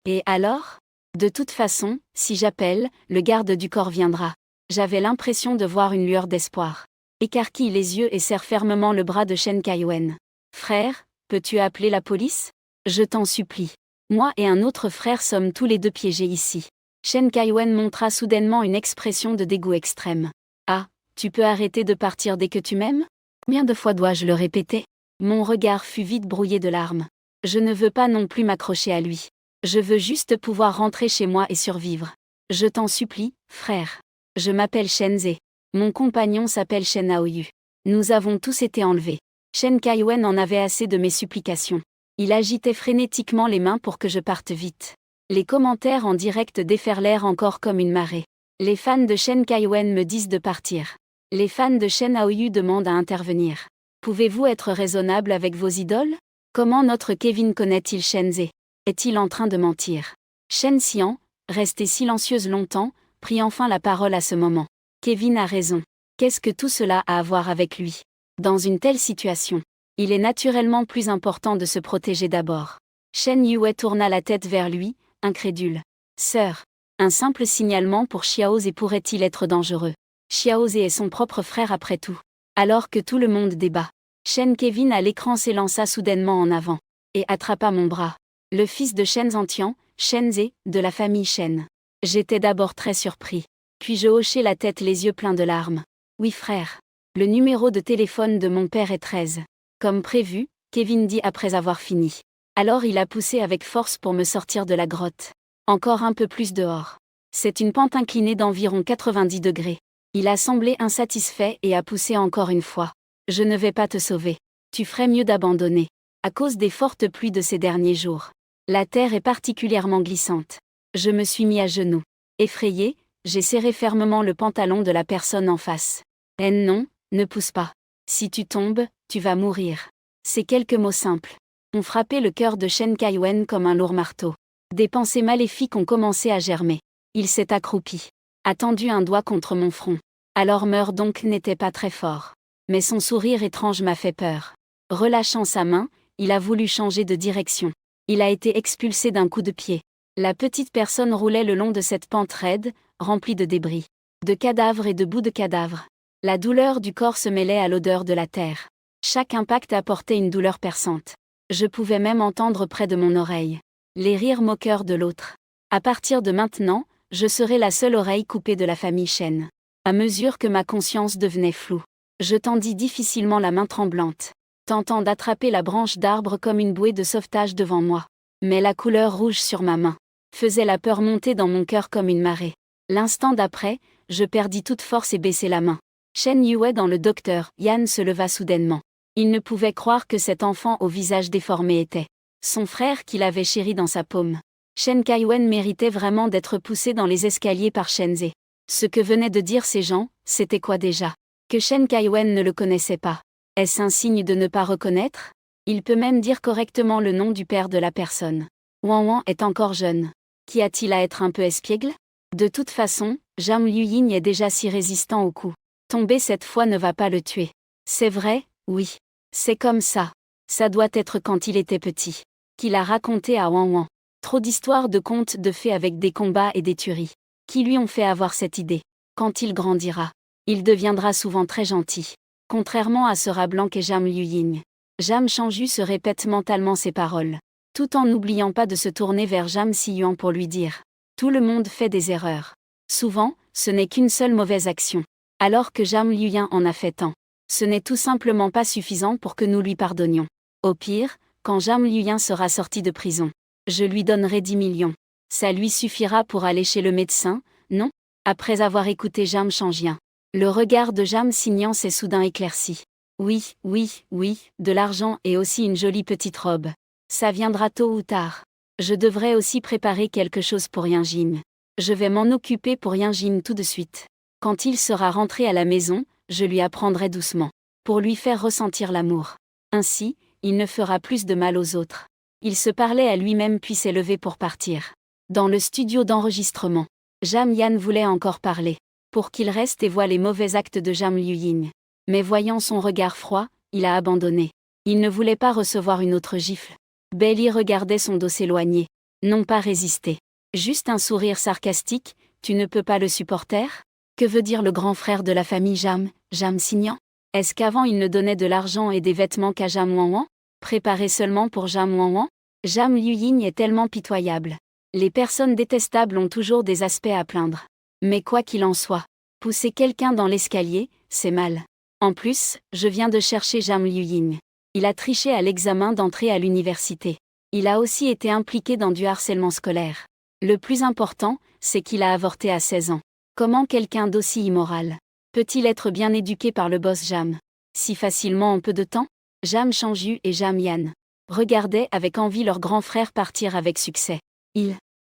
Et alors? De toute façon, si j'appelle, le garde du corps viendra. J'avais l'impression de voir une lueur d'espoir. Écarquille les yeux et serre fermement le bras de Shen Kaiwen. Frère, peux-tu appeler la police? Je t'en supplie. Moi et un autre frère sommes tous les deux piégés ici. Shen Kaiwen montra soudainement une expression de dégoût extrême. Ah, tu peux arrêter de partir dès que tu m'aimes? Combien de fois dois-je le répéter? Mon regard fut vite brouillé de larmes. Je ne veux pas non plus m'accrocher à lui. Je veux juste pouvoir rentrer chez moi et survivre. Je t'en supplie, frère. Je m'appelle Shenze. Mon compagnon s'appelle Shen Aoyu. Nous avons tous été enlevés. Shen Kaiwen en avait assez de mes supplications. Il agitait frénétiquement les mains pour que je parte vite. Les commentaires en direct déferlèrent encore comme une marée. Les fans de Shen Kaiwen me disent de partir. Les fans de Shen Aoyu demandent à intervenir. Pouvez-vous être raisonnable avec vos idoles? Comment notre Kevin connaît-il Shenze? Est-il en train de mentir? Shen Xian, restée silencieuse longtemps, prit enfin la parole à ce moment. Kevin a raison. Qu'est-ce que tout cela a à voir avec lui? Dans une telle situation, il est naturellement plus important de se protéger d'abord. Shen Yue tourna la tête vers lui, incrédule. Sœur, un simple signalement pour Xiaoze pourrait-il être dangereux? Xiaoze est son propre frère après tout. Alors que tout le monde débat, Shen Kevin à l'écran s'élança soudainement en avant et attrapa mon bras. Le fils de Shen Zantian, Shenze, de la famille Shen. J'étais d'abord très surpris. Puis je hochai la tête les yeux pleins de larmes. Oui frère. Le numéro de téléphone de mon père est 13. Comme prévu, Kevin dit après avoir fini. Alors il a poussé avec force pour me sortir de la grotte. Encore un peu plus dehors. C'est une pente inclinée d'environ 90 degrés. Il a semblé insatisfait et a poussé encore une fois. Je ne vais pas te sauver. Tu ferais mieux d'abandonner. À cause des fortes pluies de ces derniers jours. La terre est particulièrement glissante. Je me suis mis à genoux. Effrayé, j'ai serré fermement le pantalon de la personne en face. Non, ne pousse pas. Si tu tombes, tu vas mourir. Ces quelques mots simples ont frappé le cœur de Chen Kaiwen comme un lourd marteau. Des pensées maléfiques ont commencé à germer. Il s'est accroupi. A tendu un doigt contre mon front. Alors meurs donc n'était pas très fort. Mais son sourire étrange m'a fait peur. Relâchant sa main, il a voulu changer de direction. Il a été expulsé d'un coup de pied. La petite personne roulait le long de cette pente raide, remplie de débris, de cadavres et de bouts de cadavres. La douleur du corps se mêlait à l'odeur de la terre. Chaque impact apportait une douleur perçante. Je pouvais même entendre près de mon oreille les rires moqueurs de l'autre. À partir de maintenant, je serai la seule oreille coupée de la famille Chen. À mesure que ma conscience devenait floue, je tendis difficilement la main tremblante, tentant d'attraper la branche d'arbre comme une bouée de sauvetage devant moi. Mais la couleur rouge sur ma main faisait la peur monter dans mon cœur comme une marée. L'instant d'après, je perdis toute force et baissai la main. Shen Yue dans le docteur Yan se leva soudainement. Il ne pouvait croire que cet enfant au visage déformé était son frère qu'il avait chéri dans sa paume. Chen Kaiwen méritait vraiment d'être poussé dans les escaliers par Shenze. Ce que venaient de dire ces gens, c'était quoi déjà? Que Chen Kaiwen ne le connaissait pas. Est-ce un signe de ne pas reconnaître? Il peut même dire correctement le nom du père de la personne. Wang Wang est encore jeune. Qu'y a-t-il à être un peu espiègle? De toute façon, Zhang Liying est déjà si résistant au coup. Tomber cette fois ne va pas le tuer. C'est vrai, oui. C'est comme ça. Ça doit être quand il était petit. Qu'il a raconté à Wang Wang. Trop d'histoires de contes de fées avec des combats et des tueries. Qui lui ont fait avoir cette idée. Quand il grandira, il deviendra souvent très gentil. Contrairement à ce rat blanc qu'est Zhang Liying. Zhang Shanju se répète mentalement ses paroles. Tout en n'oubliant pas de se tourner vers Zhang Siyuan pour lui dire. Tout le monde fait des erreurs. Souvent, ce n'est qu'une seule mauvaise action. Alors que Zhang Liying en a fait tant. Ce n'est tout simplement pas suffisant pour que nous lui pardonnions. Au pire, quand Zhang Liying sera sorti de prison, je lui donnerai 10 millions. Ça lui suffira pour aller chez le médecin, non? Après avoir écouté Zhang Shanjian. Le regard de Zhang Xinyan s'est soudain éclairci. Oui, oui, oui, de l'argent et aussi une jolie petite robe. Ça viendra tôt ou tard. Je devrais aussi préparer quelque chose pour Yanjin. Je vais m'en occuper pour Yanjin tout de suite. Quand il sera rentré à la maison, je lui apprendrai doucement. Pour lui faire ressentir l'amour. Ainsi, il ne fera plus de mal aux autres. Il se parlait à lui-même puis s'est levé pour partir. Dans le studio d'enregistrement, Zhang Yan voulait encore parler. Pour qu'il reste et voie les mauvais actes de Zhang Liying. Mais voyant son regard froid, il a abandonné. Il ne voulait pas recevoir une autre gifle. Bailey regardait son dos s'éloigner. Non pas résister. Juste un sourire sarcastique, tu ne peux pas le supporter? Que veut dire le grand frère de la famille Zhang Xinyan? Est-ce qu'avant il ne donnait de l'argent et des vêtements qu'à Zhang Wanwan? Préparé seulement pour Zhang Wanwan? Zhang Liying est tellement pitoyable. Les personnes détestables ont toujours des aspects à plaindre. Mais quoi qu'il en soit, pousser quelqu'un dans l'escalier, c'est mal. En plus, je viens de chercher Zhang Liying. Il a triché à l'examen d'entrée à l'université. Il a aussi été impliqué dans du harcèlement scolaire. Le plus important, c'est qu'il a avorté à 16 ans. Comment quelqu'un d'aussi immoral peut-il être bien éduqué par le boss Jam si facilement en peu de temps? Zhang Shanju et Zhang Yan regardaient avec envie leur grand frère partir avec succès.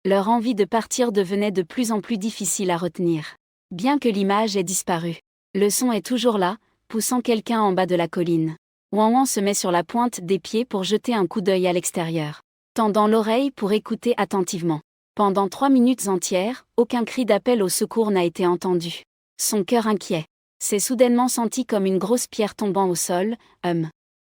Leur envie de partir devenait de plus en plus difficile à retenir. Bien que l'image ait disparu, le son est toujours là, poussant quelqu'un en bas de la colline. Wang Wang se met sur la pointe des pieds pour jeter un coup d'œil à l'extérieur, tendant l'oreille pour écouter attentivement. Pendant 3 minutes entières, aucun cri d'appel au secours n'a été entendu. Son cœur inquiet s'est soudainement senti comme une grosse pierre tombant au sol.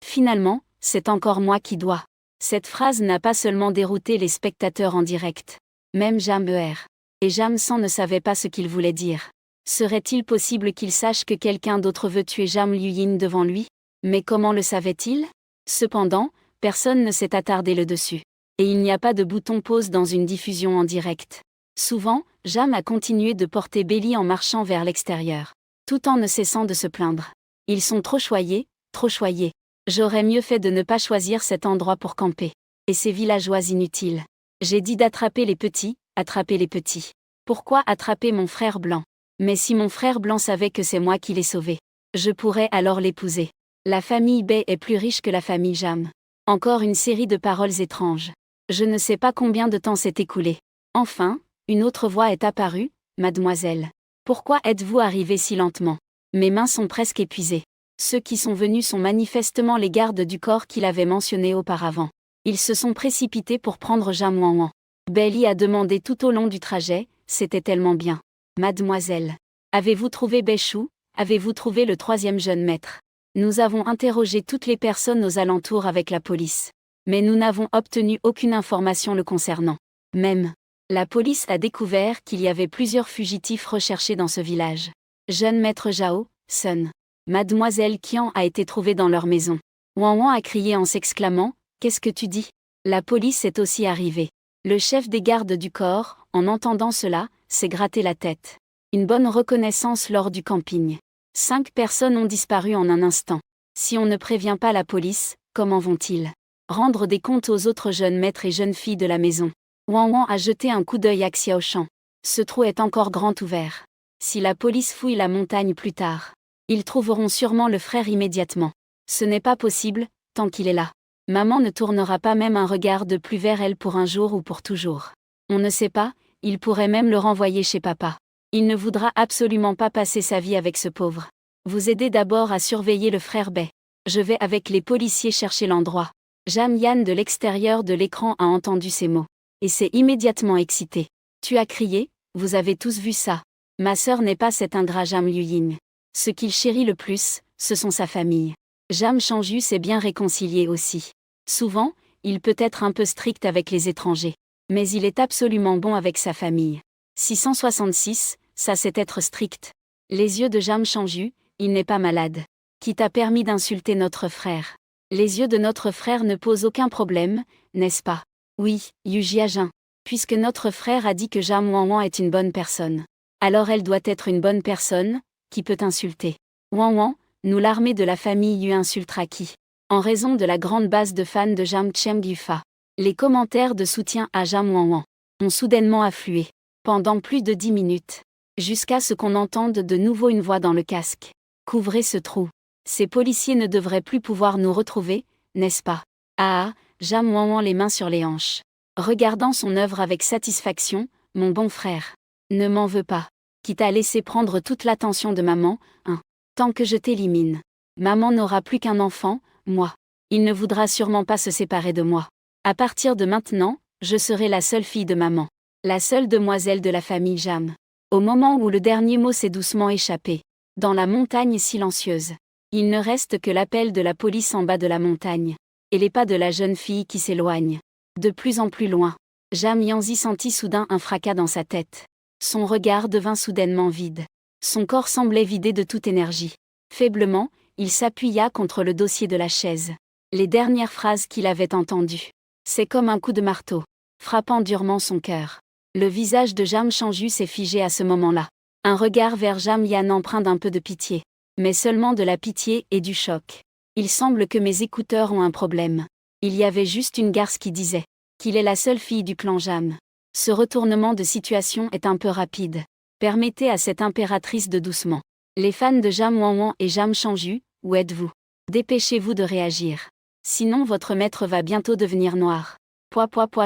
Finalement, c'est encore moi qui dois. Cette phrase n'a pas seulement dérouté les spectateurs en direct. Même Jam et Jam San ne savaient pas ce qu'il voulait dire. Serait-il possible qu'il sache que quelqu'un d'autre veut tuer Zhang Liying devant lui? Mais comment le savait-il? Cependant, personne ne s'est attardé le dessus. Et il n'y a pas de bouton pause dans une diffusion en direct. Souvent, Jam a continué de porter Belly en marchant vers l'extérieur, tout en ne cessant de se plaindre. Ils sont trop choyés, trop choyés. J'aurais mieux fait de ne pas choisir cet endroit pour camper. Et ces villageois inutiles. J'ai dit d'attraper les petits, attraper les petits. Pourquoi attraper mon frère blanc? Mais si mon frère blanc savait que c'est moi qui l'ai sauvé, je pourrais alors l'épouser. La famille Bay est plus riche que la famille Jam. Encore une série de paroles étranges. Je ne sais pas combien de temps s'est écoulé. Enfin, une autre voix est apparue. Mademoiselle. Pourquoi êtes-vous arrivée si lentement? Mes mains sont presque épuisées. Ceux qui sont venus sont manifestement les gardes du corps qu'il avait mentionnés auparavant. Ils se sont précipités pour prendre Jam Wanwan. Belly a demandé tout au long du trajet, c'était tellement bien. Mademoiselle. Avez-vous trouvé Béchou? Avez-vous trouvé le troisième jeune maître? Nous avons interrogé toutes les personnes aux alentours avec la police. Mais nous n'avons obtenu aucune information le concernant. Même. La police a découvert qu'il y avait plusieurs fugitifs recherchés dans ce village. Jeune maître Jao, Sun. Mademoiselle Qian a été trouvée dans leur maison. Wanwan a crié en s'exclamant, « Qu'est-ce que tu dis ?» La police est aussi arrivée. Le chef des gardes du corps, en entendant cela, s'est gratté la tête. Une bonne reconnaissance lors du camping. 5 personnes ont disparu en un instant. Si on ne prévient pas la police, comment vont-ils rendre des comptes aux autres jeunes maîtres et jeunes filles de la maison? Wanwan a jeté un coup d'œil à Xiaoshan. Ce trou est encore grand ouvert. Si la police fouille la montagne plus tard, ils trouveront sûrement le frère immédiatement. Ce n'est pas possible, tant qu'il est là. Maman ne tournera pas même un regard de plus vers elle pour un jour ou pour toujours. On ne sait pas, il pourrait même le renvoyer chez papa. Il ne voudra absolument pas passer sa vie avec ce pauvre. Vous aidez d'abord à surveiller le frère Bay. Je vais avec les policiers chercher l'endroit. Jam Yan de l'extérieur de l'écran a entendu ces mots. Et s'est immédiatement excité. Tu as crié, vous avez tous vu ça. Ma sœur n'est pas cet ingrat Jam Luying. Ce qu'il chérit le plus, ce sont sa famille. Jam Chanju s'est bien réconcilié aussi. Souvent, il peut être un peu strict avec les étrangers. Mais il est absolument bon avec sa famille. 666, ça c'est être strict. Les yeux de Jam Chanju, il n'est pas malade. Qui t'a permis d'insulter notre frère? Les yeux de notre frère ne posent aucun problème, n'est-ce pas? Oui, Yu Jiajin. Puisque notre frère a dit que Jam Wanwan est une bonne personne. Alors elle doit être une bonne personne, qui peut insulter. Wanwan, nous l'armée de la famille Yu insultera qui? En raison de la grande base de fans de Jam Cheng Yufa. Les commentaires de soutien à Jam Wanwan ont soudainement afflué. Pendant plus de 10 minutes. Jusqu'à ce qu'on entende de nouveau une voix dans le casque. Couvrez ce trou. Ces policiers ne devraient plus pouvoir nous retrouver, n'est-ce pas? Ah, Jam Wanwan les mains sur les hanches. Regardant son œuvre avec satisfaction, mon bon frère. Ne m'en veux pas. Qui t'a laissé prendre toute l'attention de maman, hein. Tant que je t'élimine. Maman n'aura plus qu'un enfant, moi. Il ne voudra sûrement pas se séparer de moi. À partir de maintenant, je serai la seule fille de maman. La seule demoiselle de la famille Jam. Au moment où le dernier mot s'est doucement échappé. Dans la montagne silencieuse. Il ne reste que l'appel de la police en bas de la montagne. Et les pas de la jeune fille qui s'éloigne. De plus en plus loin. Jam Yanzi sentit soudain un fracas dans sa tête. Son regard devint soudainement vide. Son corps semblait vidé de toute énergie. Faiblement, il s'appuya contre le dossier de la chaise. Les dernières phrases qu'il avait entendues. C'est comme un coup de marteau. Frappant durement son cœur. Le visage de Jam Chanju s'est figé à ce moment-là. Un regard vers Jam Yan empreint d'un peu de pitié. Mais seulement de la pitié et du choc. Il semble que mes écouteurs ont un problème. Il y avait juste une garce qui disait qu'il est la seule fille du clan Jam. Ce retournement de situation est un peu rapide. Permettez à cette impératrice de doucement. Les fans de Jam Wanwan et Jam Chanju, où êtes-vous? Dépêchez-vous de réagir. Sinon votre maître va bientôt devenir noir.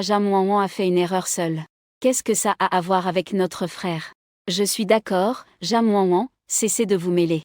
Jam Wanwan a fait une erreur seule. Qu'est-ce que ça a à voir avec notre frère? Je suis d'accord, Jam Wanwan, cessez de vous mêler.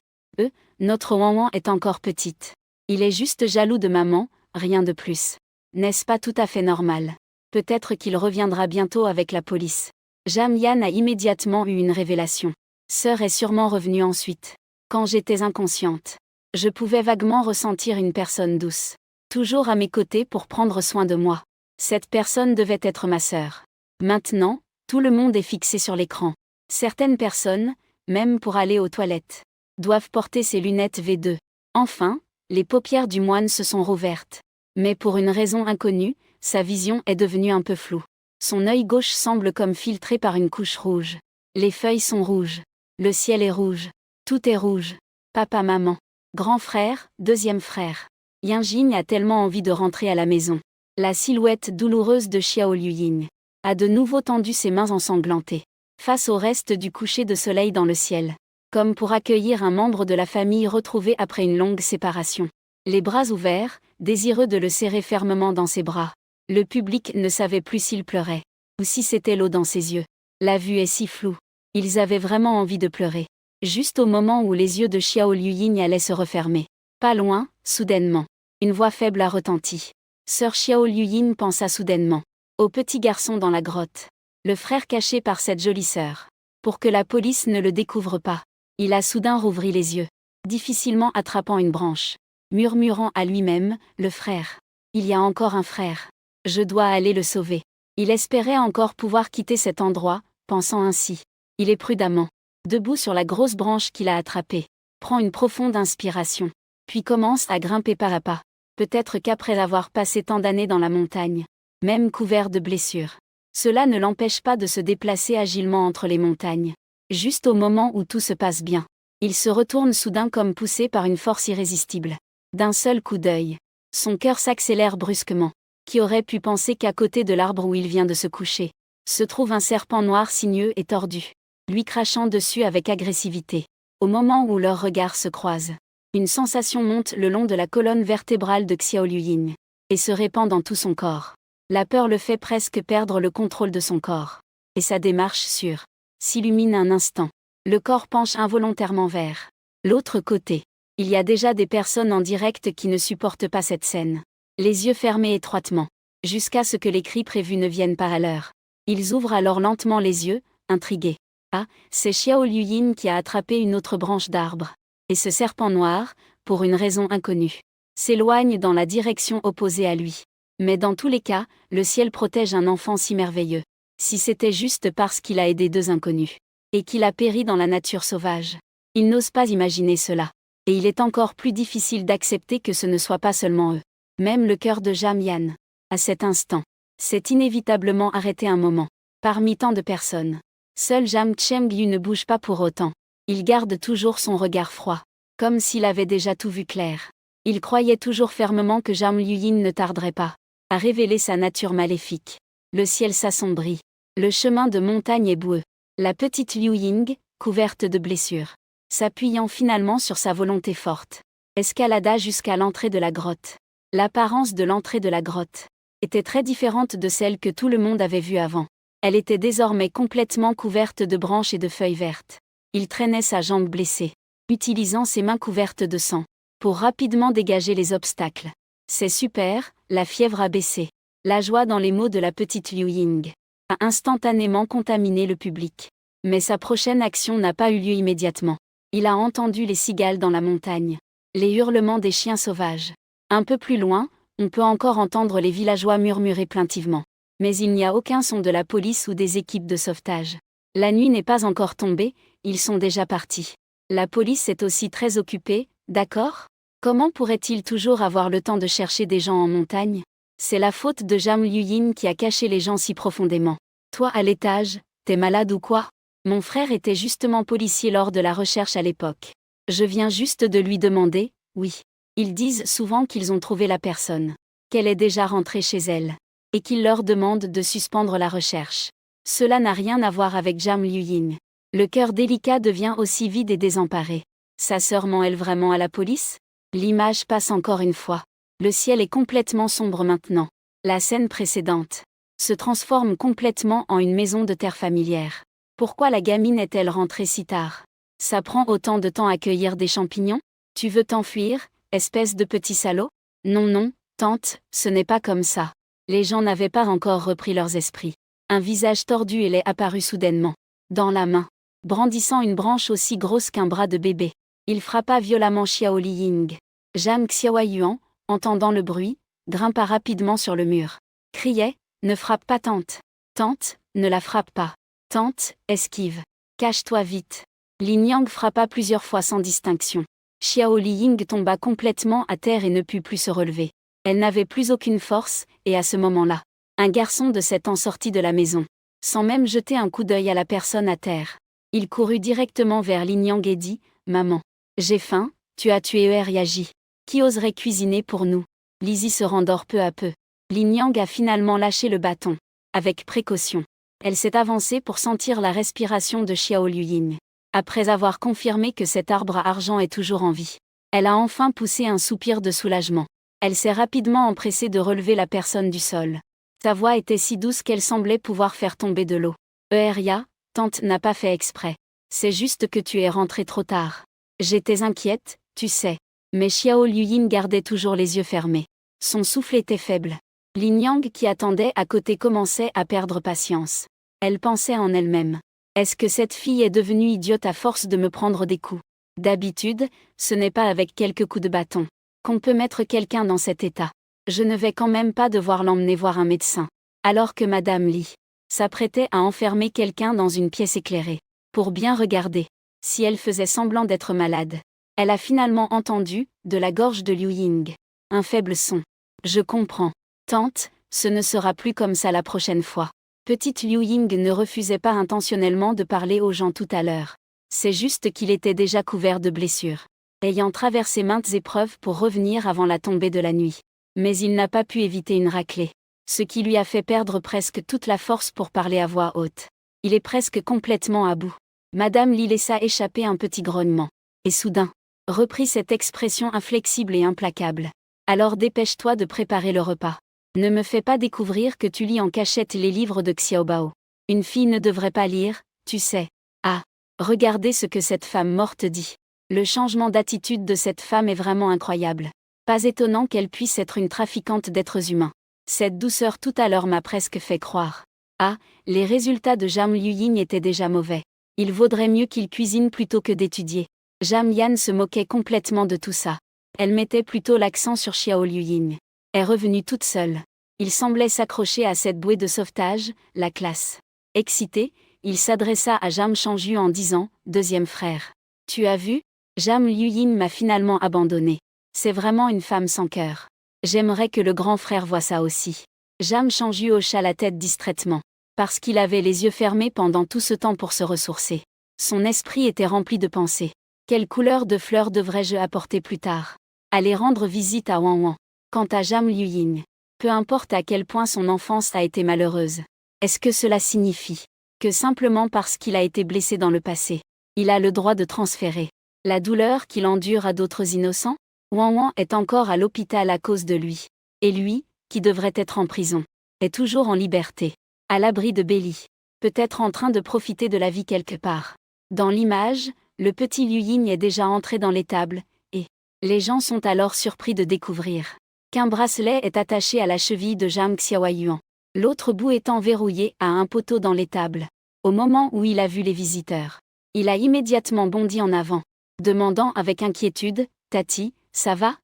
Notre Wanwan est encore petite. Il est juste jaloux de maman, rien de plus. N'est-ce pas tout à fait normal? Peut-être qu'il reviendra bientôt avec la police. Jam Yan a immédiatement eu une révélation. Sœur est sûrement revenue ensuite. Quand j'étais inconsciente, je pouvais vaguement ressentir une personne douce. Toujours à mes côtés pour prendre soin de moi. Cette personne devait être ma sœur. Maintenant, tout le monde est fixé sur l'écran. Certaines personnes, même pour aller aux toilettes, doivent porter ses lunettes V2. Enfin, les paupières du moine se sont rouvertes. Mais pour une raison inconnue, sa vision est devenue un peu floue. Son œil gauche semble comme filtré par une couche rouge. Les feuilles sont rouges. Le ciel est rouge. Tout est rouge. Papa, maman. Grand frère, deuxième frère. Yinjing a tellement envie de rentrer à la maison. La silhouette douloureuse de Xiao Luying a de nouveau tendu ses mains ensanglantées, face au reste du coucher de soleil dans le ciel, comme pour accueillir un membre de la famille retrouvé après une longue séparation. Les bras ouverts, désireux de le serrer fermement dans ses bras. Le public ne savait plus s'il pleurait, ou si c'était l'eau dans ses yeux. La vue est si floue. Ils avaient vraiment envie de pleurer. Juste au moment où les yeux de Xiao Luying allaient se refermer. Pas loin, soudainement. Une voix faible a retenti. Sœur Xiao Luying pensa soudainement au petit garçon dans la grotte. Le frère caché par cette jolie sœur. Pour que la police ne le découvre pas. Il a soudain rouvri les yeux, difficilement attrapant une branche, murmurant à lui-même, le frère. Il y a encore un frère. Je dois aller le sauver. Il espérait encore pouvoir quitter cet endroit, pensant ainsi. Il est prudemment debout sur la grosse branche qu'il a attrapée, prend une profonde inspiration, puis commence à grimper pas à pas. Peut-être qu'après avoir passé tant d'années dans la montagne, même couvert de blessures, cela ne l'empêche pas de se déplacer agilement entre les montagnes. Juste au moment où tout se passe bien, il se retourne soudain comme poussé par une force irrésistible. D'un seul coup d'œil, son cœur s'accélère brusquement. Qui aurait pu penser qu'à côté de l'arbre où il vient de se coucher, se trouve un serpent noir sinueux et tordu, lui crachant dessus avec agressivité. Au moment où leurs regards se croisent, une sensation monte le long de la colonne vertébrale de Xiao Luying, et se répand dans tout son corps. La peur le fait presque perdre le contrôle de son corps, et sa démarche sûre s'illumine un instant. Le corps penche involontairement vers l'autre côté. Il y a déjà des personnes en direct qui ne supportent pas cette scène. Les yeux fermés étroitement, jusqu'à ce que les cris prévus ne viennent pas à l'heure. Ils ouvrent alors lentement les yeux, intrigués. Ah, c'est Xiao Luying qui a attrapé une autre branche d'arbre. Et ce serpent noir, pour une raison inconnue, s'éloigne dans la direction opposée à lui. Mais dans tous les cas, le ciel protège un enfant si merveilleux. Si c'était juste parce qu'il a aidé deux inconnus, et qu'il a péri dans la nature sauvage. Il n'ose pas imaginer cela. Et il est encore plus difficile d'accepter que ce ne soit pas seulement eux. Même le cœur de Jam Yan, à cet instant, s'est inévitablement arrêté un moment. Parmi tant de personnes, seul Jam Cheng-Yu ne bouge pas pour autant. Il garde toujours son regard froid, comme s'il avait déjà tout vu clair. Il croyait toujours fermement que Jam Luying ne tarderait pas à révéler sa nature maléfique. Le ciel s'assombrit. Le chemin de montagne est boueux. La petite Luying, couverte de blessures, s'appuyant finalement sur sa volonté forte, escalada jusqu'à l'entrée de la grotte. L'apparence de l'entrée de la grotte était très différente de celle que tout le monde avait vue avant. Elle était désormais complètement couverte de branches et de feuilles vertes. Il traînait sa jambe blessée, utilisant ses mains couvertes de sang, pour rapidement dégager les obstacles. C'est super, la fièvre a baissé. La joie dans les mots de la petite Luying a instantanément contaminé le public. Mais sa prochaine action n'a pas eu lieu immédiatement. Il a entendu les cigales dans la montagne, les hurlements des chiens sauvages. Un peu plus loin, on peut encore entendre les villageois murmurer plaintivement. Mais il n'y a aucun son de la police ou des équipes de sauvetage. La nuit n'est pas encore tombée, ils sont déjà partis. La police est aussi très occupée, d'accord ? Comment pourrait-il toujours avoir le temps de chercher des gens en montagne ? C'est la faute de Jam Luying qui a caché les gens si profondément. Toi à l'étage, t'es malade ou quoi ? Mon frère était justement policier lors de la recherche à l'époque. Je viens juste de lui demander, oui. Ils disent souvent qu'ils ont trouvé la personne, qu'elle est déjà rentrée chez elle, et qu'ils leur demandent de suspendre la recherche. Cela n'a rien à voir avec Jam Luying. Le cœur délicat devient aussi vide et désemparé. Sa sœur ment-elle vraiment à la police ? L'image passe encore une fois. Le ciel est complètement sombre maintenant. La scène précédente se transforme complètement en une maison de terre familière. Pourquoi la gamine est-elle rentrée si tard ? Ça prend autant de temps à cueillir des champignons ? Tu veux t'enfuir ? Espèce de petit salaud ? Non non, tante, ce n'est pas comme ça. Les gens n'avaient pas encore repris leurs esprits. Un visage tordu et laid apparut soudainement. Dans la main, brandissant une branche aussi grosse qu'un bras de bébé, il frappa violemment Xiao Liying. Jam Xiaoyuan, entendant le bruit, grimpa rapidement sur le mur. Criait, ne frappe pas tante. Tante, ne la frappe pas. Tante, esquive. Cache-toi vite. Lin Yang frappa plusieurs fois sans distinction. Xiao Liying tomba complètement à terre et ne put plus se relever. Elle n'avait plus aucune force, et à ce moment-là, Un garçon de 7 ans sortit de la maison. Sans même jeter un coup d'œil à la personne à terre. Il courut directement vers Lin Yang et dit « Maman, j'ai faim, tu as tué Yaji. Qui oserait cuisiner pour nous ?» Lizzie se rendort peu à peu. Lin Yang a finalement lâché le bâton. Avec précaution. Elle s'est avancée pour sentir la respiration de Xiao Luying. Après avoir confirmé que cet arbre à argent est toujours en vie. Elle a enfin poussé un soupir de soulagement. Elle s'est rapidement empressée de relever la personne du sol. Sa voix était si douce qu'elle semblait pouvoir faire tomber de l'eau. Ria, tante n'a pas fait exprès. C'est juste que tu es rentrée trop tard. J'étais inquiète, tu sais. Mais Xiao Luying gardait toujours les yeux fermés. Son souffle était faible. Lin Yang qui attendait à côté commençait à perdre patience. Elle pensait en elle-même. Est-ce que cette fille est devenue idiote à force de me prendre des coups? D'habitude, ce n'est pas avec quelques coups de bâton qu'on peut mettre quelqu'un dans cet état. Je ne vais quand même pas devoir l'emmener voir un médecin. Alors que Madame Li s'apprêtait à enfermer quelqu'un dans une pièce éclairée. Pour bien regarder. Si elle faisait semblant d'être malade. Elle a finalement entendu, de la gorge de Liu Ying, un faible son. Je comprends. Tante, ce ne sera plus comme ça la prochaine fois. Petite Liu Ying ne refusait pas intentionnellement de parler aux gens tout à l'heure. C'est juste qu'il était déjà couvert de blessures. Ayant traversé maintes épreuves pour revenir avant la tombée de la nuit. Mais il n'a pas pu éviter une raclée. Ce qui lui a fait perdre presque toute la force pour parler à voix haute. Il est presque complètement à bout. Madame Li laissa échapper un petit grognement. Et soudain, reprit cette expression inflexible et implacable. Alors dépêche-toi de préparer le repas. Ne me fais pas découvrir que tu lis en cachette les livres de Xiaobao. Une fille ne devrait pas lire, tu sais. Ah, regardez ce que cette femme morte dit. Le changement d'attitude de cette femme est vraiment incroyable. Pas étonnant qu'elle puisse être une trafiquante d'êtres humains. Cette douceur tout à l'heure m'a presque fait croire. Ah, les résultats de Zhang Luying étaient déjà mauvais. Il vaudrait mieux qu'il cuisine plutôt que d'étudier. Zhang Yan se moquait complètement de tout ça. Elle mettait plutôt l'accent sur Xiao Luying. Est revenue toute seule. Il semblait s'accrocher à cette bouée de sauvetage, la classe. Excité, il s'adressa à Zhang Changju en disant « Deuxième frère. Tu as vu? Zhang Luying m'a finalement abandonné. C'est vraiment une femme sans cœur. J'aimerais que le grand frère voie ça aussi. » Zhang Changju hocha la tête distraitement. Parce qu'il avait les yeux fermés pendant tout ce temps pour se ressourcer. Son esprit était rempli de pensées. Quelle couleur de fleurs devrais-je apporter plus tard? Aller rendre visite à Wang Wang. Quant à Zhang Luying, peu importe à quel point son enfance a été malheureuse. Est-ce que cela signifie que simplement parce qu'il a été blessé dans le passé, il a le droit de transférer la douleur qu'il endure à d'autres innocents? Wang Wang est encore à l'hôpital à cause de lui. Et lui, qui devrait être en prison, est toujours en liberté, à l'abri de Belly. Peut-être en train de profiter de la vie quelque part. Dans l'image, le petit Liu Ying est déjà entré dans l'étable, et les gens sont alors surpris de découvrir qu'un bracelet est attaché à la cheville de Zhang Xiaoyuan, l'autre bout étant verrouillé à un poteau dans l'étable. Au moment où il a vu les visiteurs, il a immédiatement bondi en avant, demandant avec inquiétude « Tati, ça va?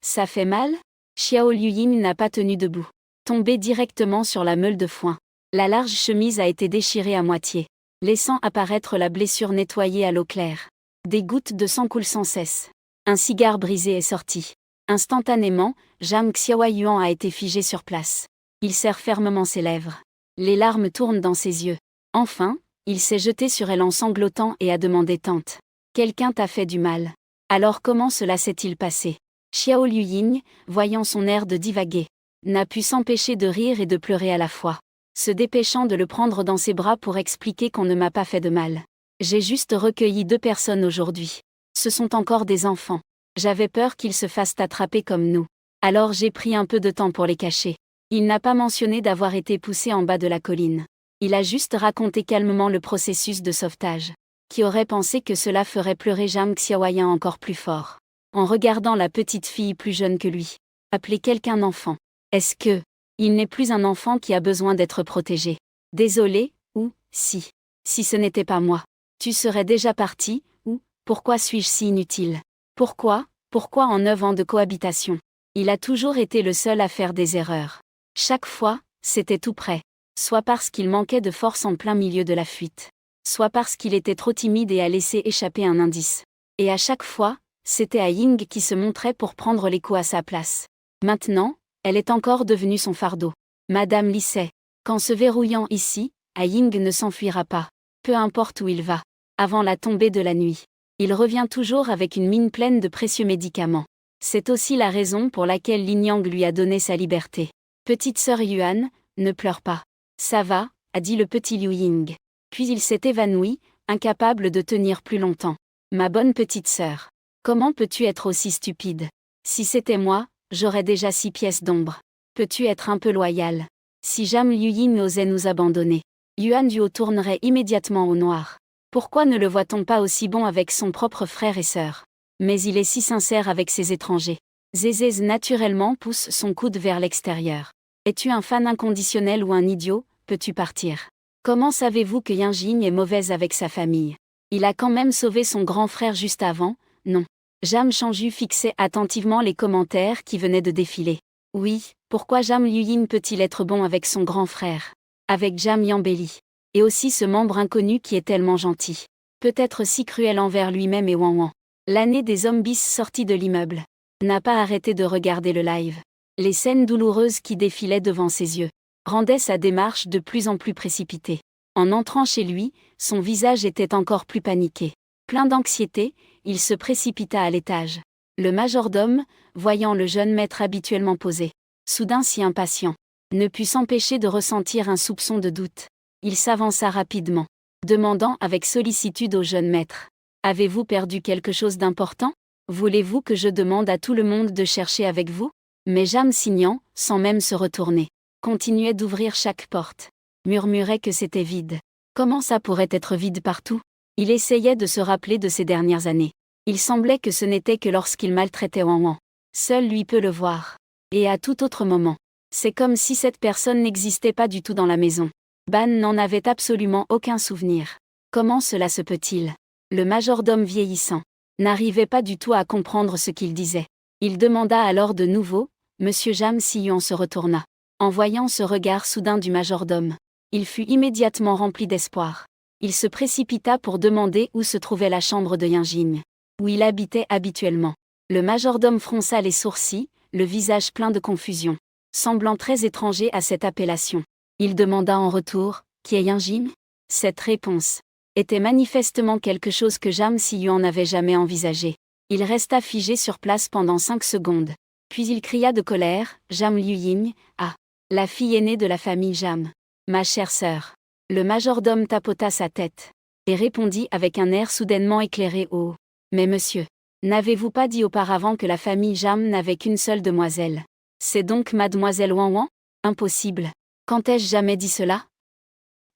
Ça fait mal ?» Xiao Luying n'a pas tenu debout. Tombé directement sur la meule de foin. La large chemise a été déchirée à moitié, laissant apparaître la blessure nettoyée à l'eau claire. Des gouttes de sang coulent sans cesse. Un cigare brisé est sorti. Instantanément, Zhang Xiaoyuan a été figé sur place. Il serre fermement ses lèvres. Les larmes tournent dans ses yeux. Enfin, il s'est jeté sur elle en sanglotant et a demandé « Tante, quelqu'un t'a fait du mal. Alors comment cela s'est-il passé ?» Xiao Luying, voyant son air de divaguer, n'a pu s'empêcher de rire et de pleurer à la fois, se dépêchant de le prendre dans ses bras pour expliquer qu'on ne m'a pas fait de mal. J'ai juste recueilli 2 personnes aujourd'hui. Ce sont encore des enfants. J'avais peur qu'ils se fassent attraper comme nous. Alors j'ai pris un peu de temps pour les cacher. Il n'a pas mentionné d'avoir été poussé en bas de la colline. Il a juste raconté calmement le processus de sauvetage. Qui aurait pensé que cela ferait pleurer Zhang Xiaoyan encore plus fort? En regardant la petite fille plus jeune que lui. Appeler quelqu'un enfant. Est-ce que il n'est plus un enfant qui a besoin d'être protégé? Désolé, ou, si ce n'était pas moi, tu serais déjà parti, ou, pourquoi suis-je si inutile? Pourquoi en 9 ans de cohabitation? Il a toujours été le seul à faire des erreurs. Chaque fois, c'était tout près. Soit parce qu'il manquait de force en plein milieu de la fuite. Soit parce qu'il était trop timide et a laissé échapper un indice. Et à chaque fois, c'était à Ying qui se montrait pour prendre les coups à sa place. Maintenant, elle est encore devenue son fardeau. Madame Lisset. Qu'en se verrouillant ici, Ying ne s'enfuira pas. Peu importe où il va. Avant la tombée de la nuit. Il revient toujours avec une mine pleine de précieux médicaments. C'est aussi la raison pour laquelle Lin Yang lui a donné sa liberté. Petite sœur Yuan, ne pleure pas. Ça va, a dit le petit Liu Ying. Puis il s'est évanoui, incapable de tenir plus longtemps. Ma bonne petite sœur. Comment peux-tu être aussi stupide? Si c'était moi, j'aurais déjà 6 pièces d'ombre. Peux-tu être un peu loyal? Si Jam Liying osait nous abandonner, Yuan Duo tournerait immédiatement au noir. Pourquoi ne le voit-on pas aussi bon avec son propre frère et sœur? Mais il est si sincère avec ses étrangers. Zézé naturellement pousse son coude vers l'extérieur. Es-tu un fan inconditionnel ou un idiot? Peux-tu partir? Comment savez-vous que Yinjing est mauvaise avec sa famille? Il a quand même sauvé son grand frère juste avant, non? Jam Chanju fixait attentivement les commentaires qui venaient de défiler. Oui, pourquoi Jam Liying peut-il être bon avec son grand frère? Avec Jam Yambeli. Et aussi ce membre inconnu qui est tellement gentil. Peut-être si cruel envers lui-même et Wan Wan. L'année des zombies sortis de l'immeuble. N'a pas arrêté de regarder le live. Les scènes douloureuses qui défilaient devant ses yeux rendaient sa démarche de plus en plus précipitée. En entrant chez lui, son visage était encore plus paniqué. Plein d'anxiété, il se précipita à l'étage. Le majordome, voyant le jeune maître habituellement posé, soudain si impatient, ne put s'empêcher de ressentir un soupçon de doute. Il s'avança rapidement, demandant avec sollicitude au jeune maître. « Avez-vous perdu quelque chose d'important? Voulez-vous que je demande à tout le monde de chercher avec vous ?» Mais Jam Signan, sans même se retourner, continuait d'ouvrir chaque porte. Murmurait que c'était vide. Comment ça pourrait être vide partout? Il essayait de se rappeler de ces dernières années. Il semblait que ce n'était que lorsqu'il maltraitait Wan Wan. Seul lui peut le voir. Et à tout autre moment. C'est comme si cette personne n'existait pas du tout dans la maison. Ban n'en avait absolument aucun souvenir. Comment cela se peut-il? Le majordome vieillissant n'arrivait pas du tout à comprendre ce qu'il disait. Il demanda alors de nouveau. Monsieur Jam Siyuan se retourna. En voyant ce regard soudain du majordome, il fut immédiatement rempli d'espoir. Il se précipita pour demander où se trouvait la chambre de Yinjing, où il habitait habituellement. Le majordome fronça les sourcils, le visage plein de confusion, semblant très étranger à cette appellation. Il demanda en retour, « Qui est Yinjing ?» Cette réponse était manifestement quelque chose que Jam Siyuan n'avait jamais envisagé. Il resta figé sur place pendant 5 secondes. Puis il cria de colère, « Jam Liying, ah, la fille aînée de la famille Jam. Ma chère sœur. » Le majordome tapota sa tête et répondit avec un air soudainement éclairé, « Oh, mais monsieur, n'avez-vous pas dit auparavant que la famille Jam n'avait qu'une seule demoiselle? C'est donc mademoiselle Wan Wan? Impossible. Quand ai-je jamais dit cela?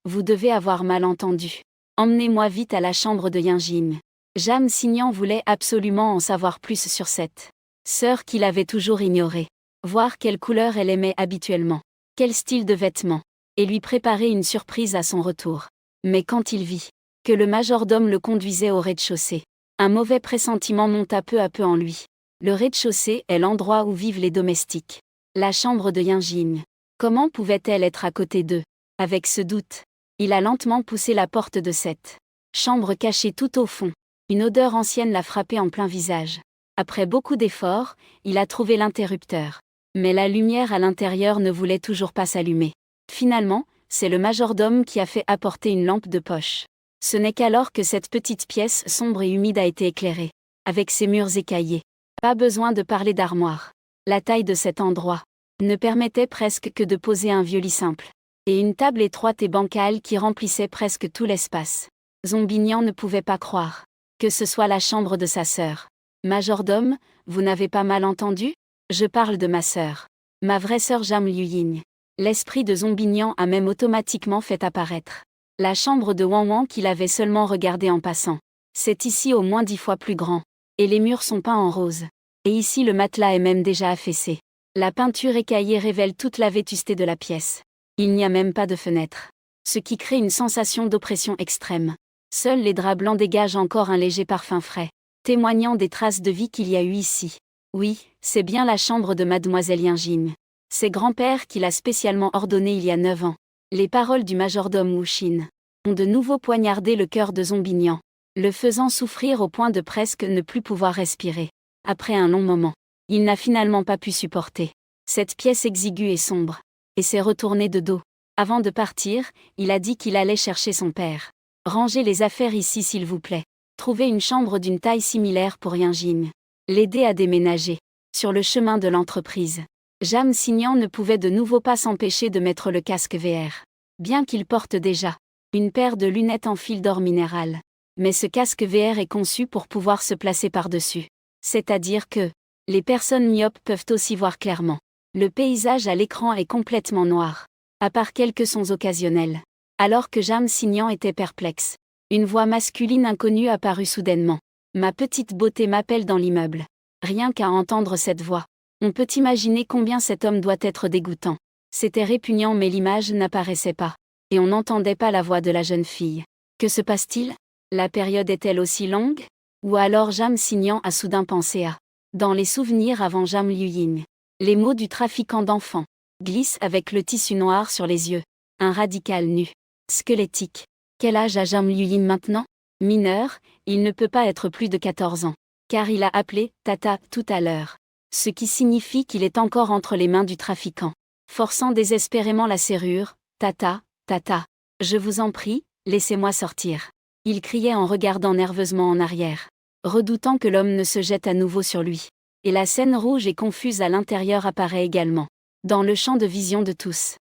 Vous devez avoir mal entendu. Emmenez-moi vite à la chambre de Yinjing. » Jam Signan voulait absolument en savoir plus sur cette sœur qu'il avait toujours ignorée. Voir quelle couleur elle aimait habituellement, quel style de vêtements, et lui préparer une surprise à son retour. Mais quand il vit que le majordome le conduisait au rez-de-chaussée, un mauvais pressentiment monta peu à peu en lui. Le rez-de-chaussée est l'endroit où vivent les domestiques. La chambre de Yinjing. Comment pouvait-elle être à côté d'eux? Avec ce doute, il a lentement poussé la porte de cette chambre cachée tout au fond. Une odeur ancienne l'a frappé en plein visage. Après beaucoup d'efforts, il a trouvé l'interrupteur. Mais la lumière à l'intérieur ne voulait toujours pas s'allumer. Finalement, c'est le majordome qui a fait apporter une lampe de poche. Ce n'est qu'alors que cette petite pièce sombre et humide a été éclairée, avec ses murs écaillés. Pas besoin de parler d'armoire. La taille de cet endroit ne permettait presque que de poser un vieux lit simple, et une table étroite et bancale qui remplissait presque tout l'espace. Zombignan ne pouvait pas croire que ce soit la chambre de sa sœur. Majordome, vous n'avez pas mal entendu? Je parle de ma sœur. Ma vraie sœur Jam Liying. L'esprit de Zombignan a même automatiquement fait apparaître la chambre de Wan Wan qu'il avait seulement regardée en passant. C'est ici au moins 10 fois plus grand. Et les murs sont peints en rose. Et ici le matelas est même déjà affaissé. La peinture écaillée révèle toute la vétusté de la pièce. Il n'y a même pas de fenêtre. Ce qui crée une sensation d'oppression extrême. Seuls les draps blancs dégagent encore un léger parfum frais, témoignant des traces de vie qu'il y a eu ici. Oui, c'est bien la chambre de mademoiselle Yinjing. C'est grand-père qui l'a spécialement ordonné il y a 9 ans. Les paroles du majordome Wu Xin ont de nouveau poignardé le cœur de Zombignan, le faisant souffrir au point de presque ne plus pouvoir respirer. Après un long moment, il n'a finalement pas pu supporter cette pièce exiguë et sombre. et s'est retourné de dos. Avant de partir, il a dit qu'il allait chercher son père. Rangez les affaires ici s'il vous plaît. Trouvez une chambre d'une taille similaire pour Yinjin. L'aider à déménager. Sur le chemin de l'entreprise. Jam Signan ne pouvait de nouveau pas s'empêcher de mettre le casque VR. Bien qu'il porte déjà une paire de lunettes en fil d'or minéral. Mais ce casque VR est conçu pour pouvoir se placer par-dessus. C'est-à-dire que les personnes myopes peuvent aussi voir clairement. Le paysage à l'écran est complètement noir. À part quelques sons occasionnels. Alors que Jam Signan était perplexe. Une voix masculine inconnue apparut soudainement. Ma petite beauté m'appelle dans l'immeuble. Rien qu'à entendre cette voix. On peut imaginer combien cet homme doit être dégoûtant. C'était répugnant mais l'image n'apparaissait pas. Et on n'entendait pas la voix de la jeune fille. Que se passe-t-il? La période est-elle aussi longue? Ou alors Jam Signan a soudain pensé à dans les souvenirs avant Jam Luying. Les mots du trafiquant d'enfants glissent avec le tissu noir sur les yeux. Un radical nu. Squelettique. Quel âge a Jam Luying maintenant? Mineur, il ne peut pas être plus de 14 ans. Car il a appelé « Tata » tout à l'heure. Ce qui signifie qu'il est encore entre les mains du trafiquant. Forçant désespérément la serrure, « Tata, Tata, je vous en prie, laissez-moi sortir. » Il criait en regardant nerveusement en arrière. Redoutant que l'homme ne se jette à nouveau sur lui. Et la scène rouge et confuse à l'intérieur apparaît également. Dans le champ de vision de tous.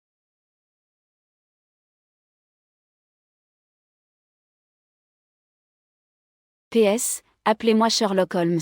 PS, appelez-moi Sherlock Holmes.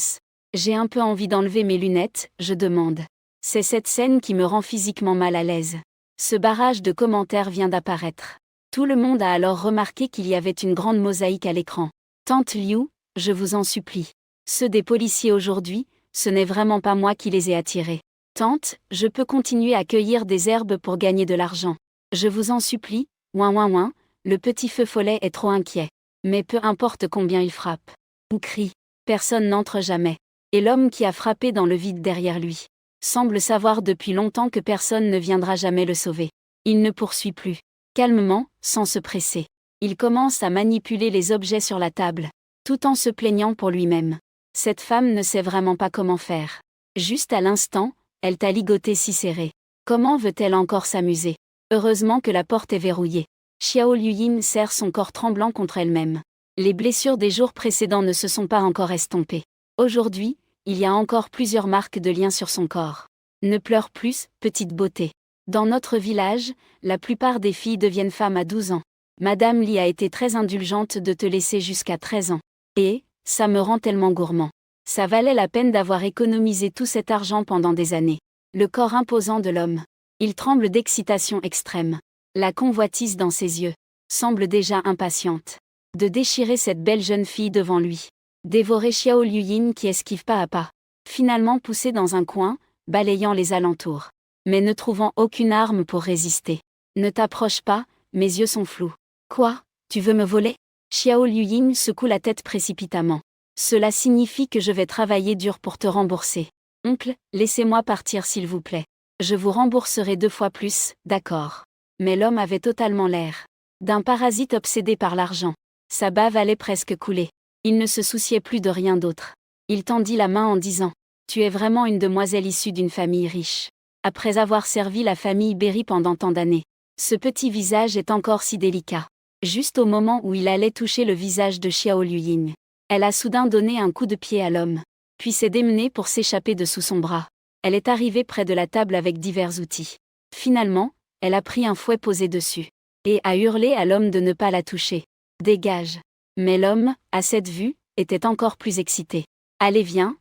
J'ai un peu envie d'enlever mes lunettes, je demande. C'est cette scène qui me rend physiquement mal à l'aise. Ce barrage de commentaires vient d'apparaître. Tout le monde a alors remarqué qu'il y avait une grande mosaïque à l'écran. Tante Liu, je vous en supplie. Ceux des policiers aujourd'hui, ce n'est vraiment pas moi qui les ai attirés. Tante, je peux continuer à cueillir des herbes pour gagner de l'argent. Je vous en supplie, ouin ouin ouin, le petit feu follet est trop inquiet. Mais peu importe combien il frappe. Ou crie. Personne n'entre jamais. Et l'homme qui a frappé dans le vide derrière lui semble savoir depuis longtemps que personne ne viendra jamais le sauver. Il ne poursuit plus. Calmement, sans se presser. Il commence à manipuler les objets sur la table, tout en se plaignant pour lui-même. Cette femme ne sait vraiment pas comment faire. Juste à l'instant, elle t'a ligoté si serré. Comment veut-elle encore s'amuser? Heureusement que la porte est verrouillée. Xiao Luying serre son corps tremblant contre elle-même. Les blessures des jours précédents ne se sont pas encore estompées. Aujourd'hui, il y a encore plusieurs marques de liens sur son corps. Ne pleure plus, petite beauté. Dans notre village, la plupart des filles deviennent femmes à 12 ans. Madame Li a été très indulgente de te laisser jusqu'à 13 ans. Et, ça me rend tellement gourmand. Ça valait la peine d'avoir économisé tout cet argent pendant des années. Le corps imposant de l'homme. Il tremble d'excitation extrême. La convoitise dans ses yeux semble déjà impatiente de déchirer cette belle jeune fille devant lui. Dévorer Xiao Luying qui esquive pas à pas. Finalement poussé dans un coin, balayant les alentours. Mais ne trouvant aucune arme pour résister. Ne t'approche pas, mes yeux sont flous. Quoi, tu veux me voler? Xiao Luying secoue la tête précipitamment. Cela signifie que je vais travailler dur pour te rembourser. Oncle, laissez-moi partir s'il vous plaît. Je vous rembourserai 2 fois plus, d'accord. Mais l'homme avait totalement l'air d'un parasite obsédé par l'argent. Sa bave allait presque couler. Il ne se souciait plus de rien d'autre. Il tendit la main en disant « Tu es vraiment une demoiselle issue d'une famille riche. Après avoir servi la famille Berry pendant tant d'années. Ce petit visage est encore si délicat. » Juste au moment où il allait toucher le visage de Xiao Luying, elle a soudain donné un coup de pied à l'homme, puis s'est démenée pour s'échapper de sous son bras. Elle est arrivée près de la table avec divers outils. Finalement, elle a pris un fouet posé dessus, et a hurlé à l'homme de ne pas la toucher. Dégage. Mais l'homme, à cette vue, était encore plus excité. Allez viens,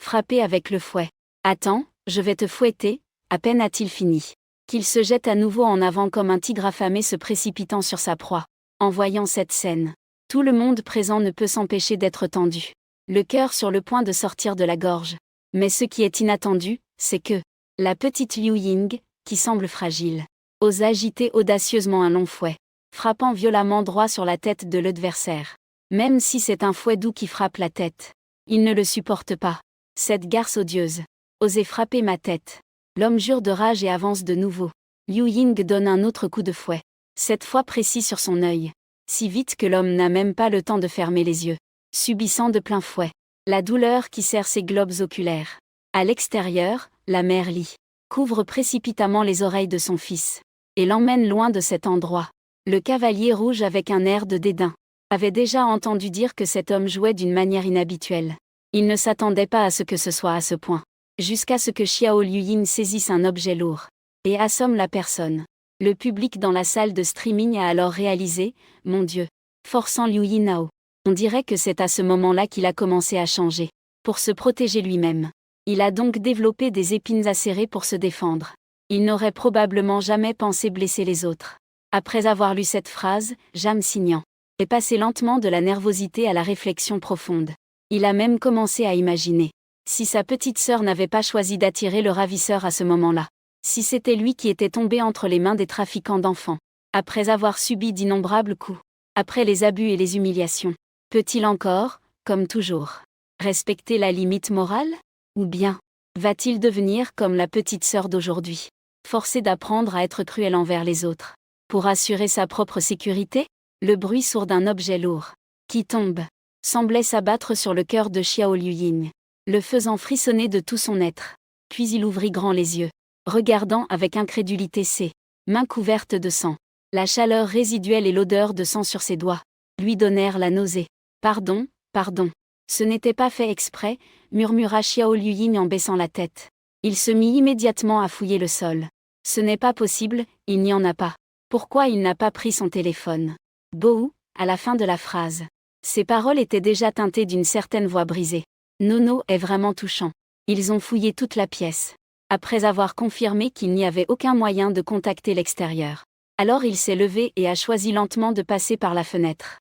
frappez avec le fouet. Attends, je vais te fouetter, à peine a-t-il fini. Qu'il se jette à nouveau en avant comme un tigre affamé se précipitant sur sa proie. En voyant cette scène, tout le monde présent ne peut s'empêcher d'être tendu. Le cœur sur le point de sortir de la gorge. Mais ce qui est inattendu, c'est que la petite Liu Ying, qui semble fragile, ose agiter audacieusement un long fouet, frappant violemment droit sur la tête de l'adversaire. Même si c'est un fouet doux qui frappe la tête, il ne le supporte pas. Cette garce odieuse, osait frapper ma tête. L'homme jure de rage et avance de nouveau. Liu Ying donne un autre coup de fouet, cette fois précis sur son œil. Si vite que l'homme n'a même pas le temps de fermer les yeux, subissant de plein fouet la douleur qui serre ses globes oculaires. À l'extérieur, la mère Li couvre précipitamment les oreilles de son fils, et l'emmène loin de cet endroit. Le cavalier rouge, avec un air de dédain, avait déjà entendu dire que cet homme jouait d'une manière inhabituelle. Il ne s'attendait pas à ce que ce soit à ce point. Jusqu'à ce que Xiao Liuyin saisisse un objet lourd et assomme la personne. Le public dans la salle de streaming a alors réalisé, mon Dieu, forçant Liu Yinao. On dirait que c'est à ce moment-là qu'il a commencé à changer. Pour se protéger lui-même. Il a donc développé des épines acérées pour se défendre. Il n'aurait probablement jamais pensé blesser les autres. Après avoir lu cette phrase, Jam Signan est passé lentement de la nervosité à la réflexion profonde. Il a même commencé à imaginer. Si sa petite sœur n'avait pas choisi d'attirer le ravisseur à ce moment-là. Si c'était lui qui était tombé entre les mains des trafiquants d'enfants. Après avoir subi d'innombrables coups. Après les abus et les humiliations. Peut-il encore, comme toujours, respecter la limite morale? Ou bien, va-t-il devenir comme la petite sœur d'aujourd'hui, forcé d'apprendre à être cruel envers les autres, pour assurer sa propre sécurité? Le bruit sourd d'un objet lourd, qui tombe, semblait s'abattre sur le cœur de Xiao Liuyin, le faisant frissonner de tout son être. Puis il ouvrit grand les yeux, regardant avec incrédulité ses mains couvertes de sang. La chaleur résiduelle et l'odeur de sang sur ses doigts lui donnèrent la nausée. Pardon, pardon. Ce n'était pas fait exprès, murmura Xiao Liuyin en baissant la tête. Il se mit immédiatement à fouiller le sol. Ce n'est pas possible, il n'y en a pas. Pourquoi il n'a pas pris son téléphone? Bohu, à la fin de la phrase. Ces paroles étaient déjà teintées d'une certaine voix brisée. Nono est vraiment touchant. Ils ont fouillé toute la pièce. Après avoir confirmé qu'il n'y avait aucun moyen de contacter l'extérieur. Alors il s'est levé et a choisi lentement de passer par la fenêtre.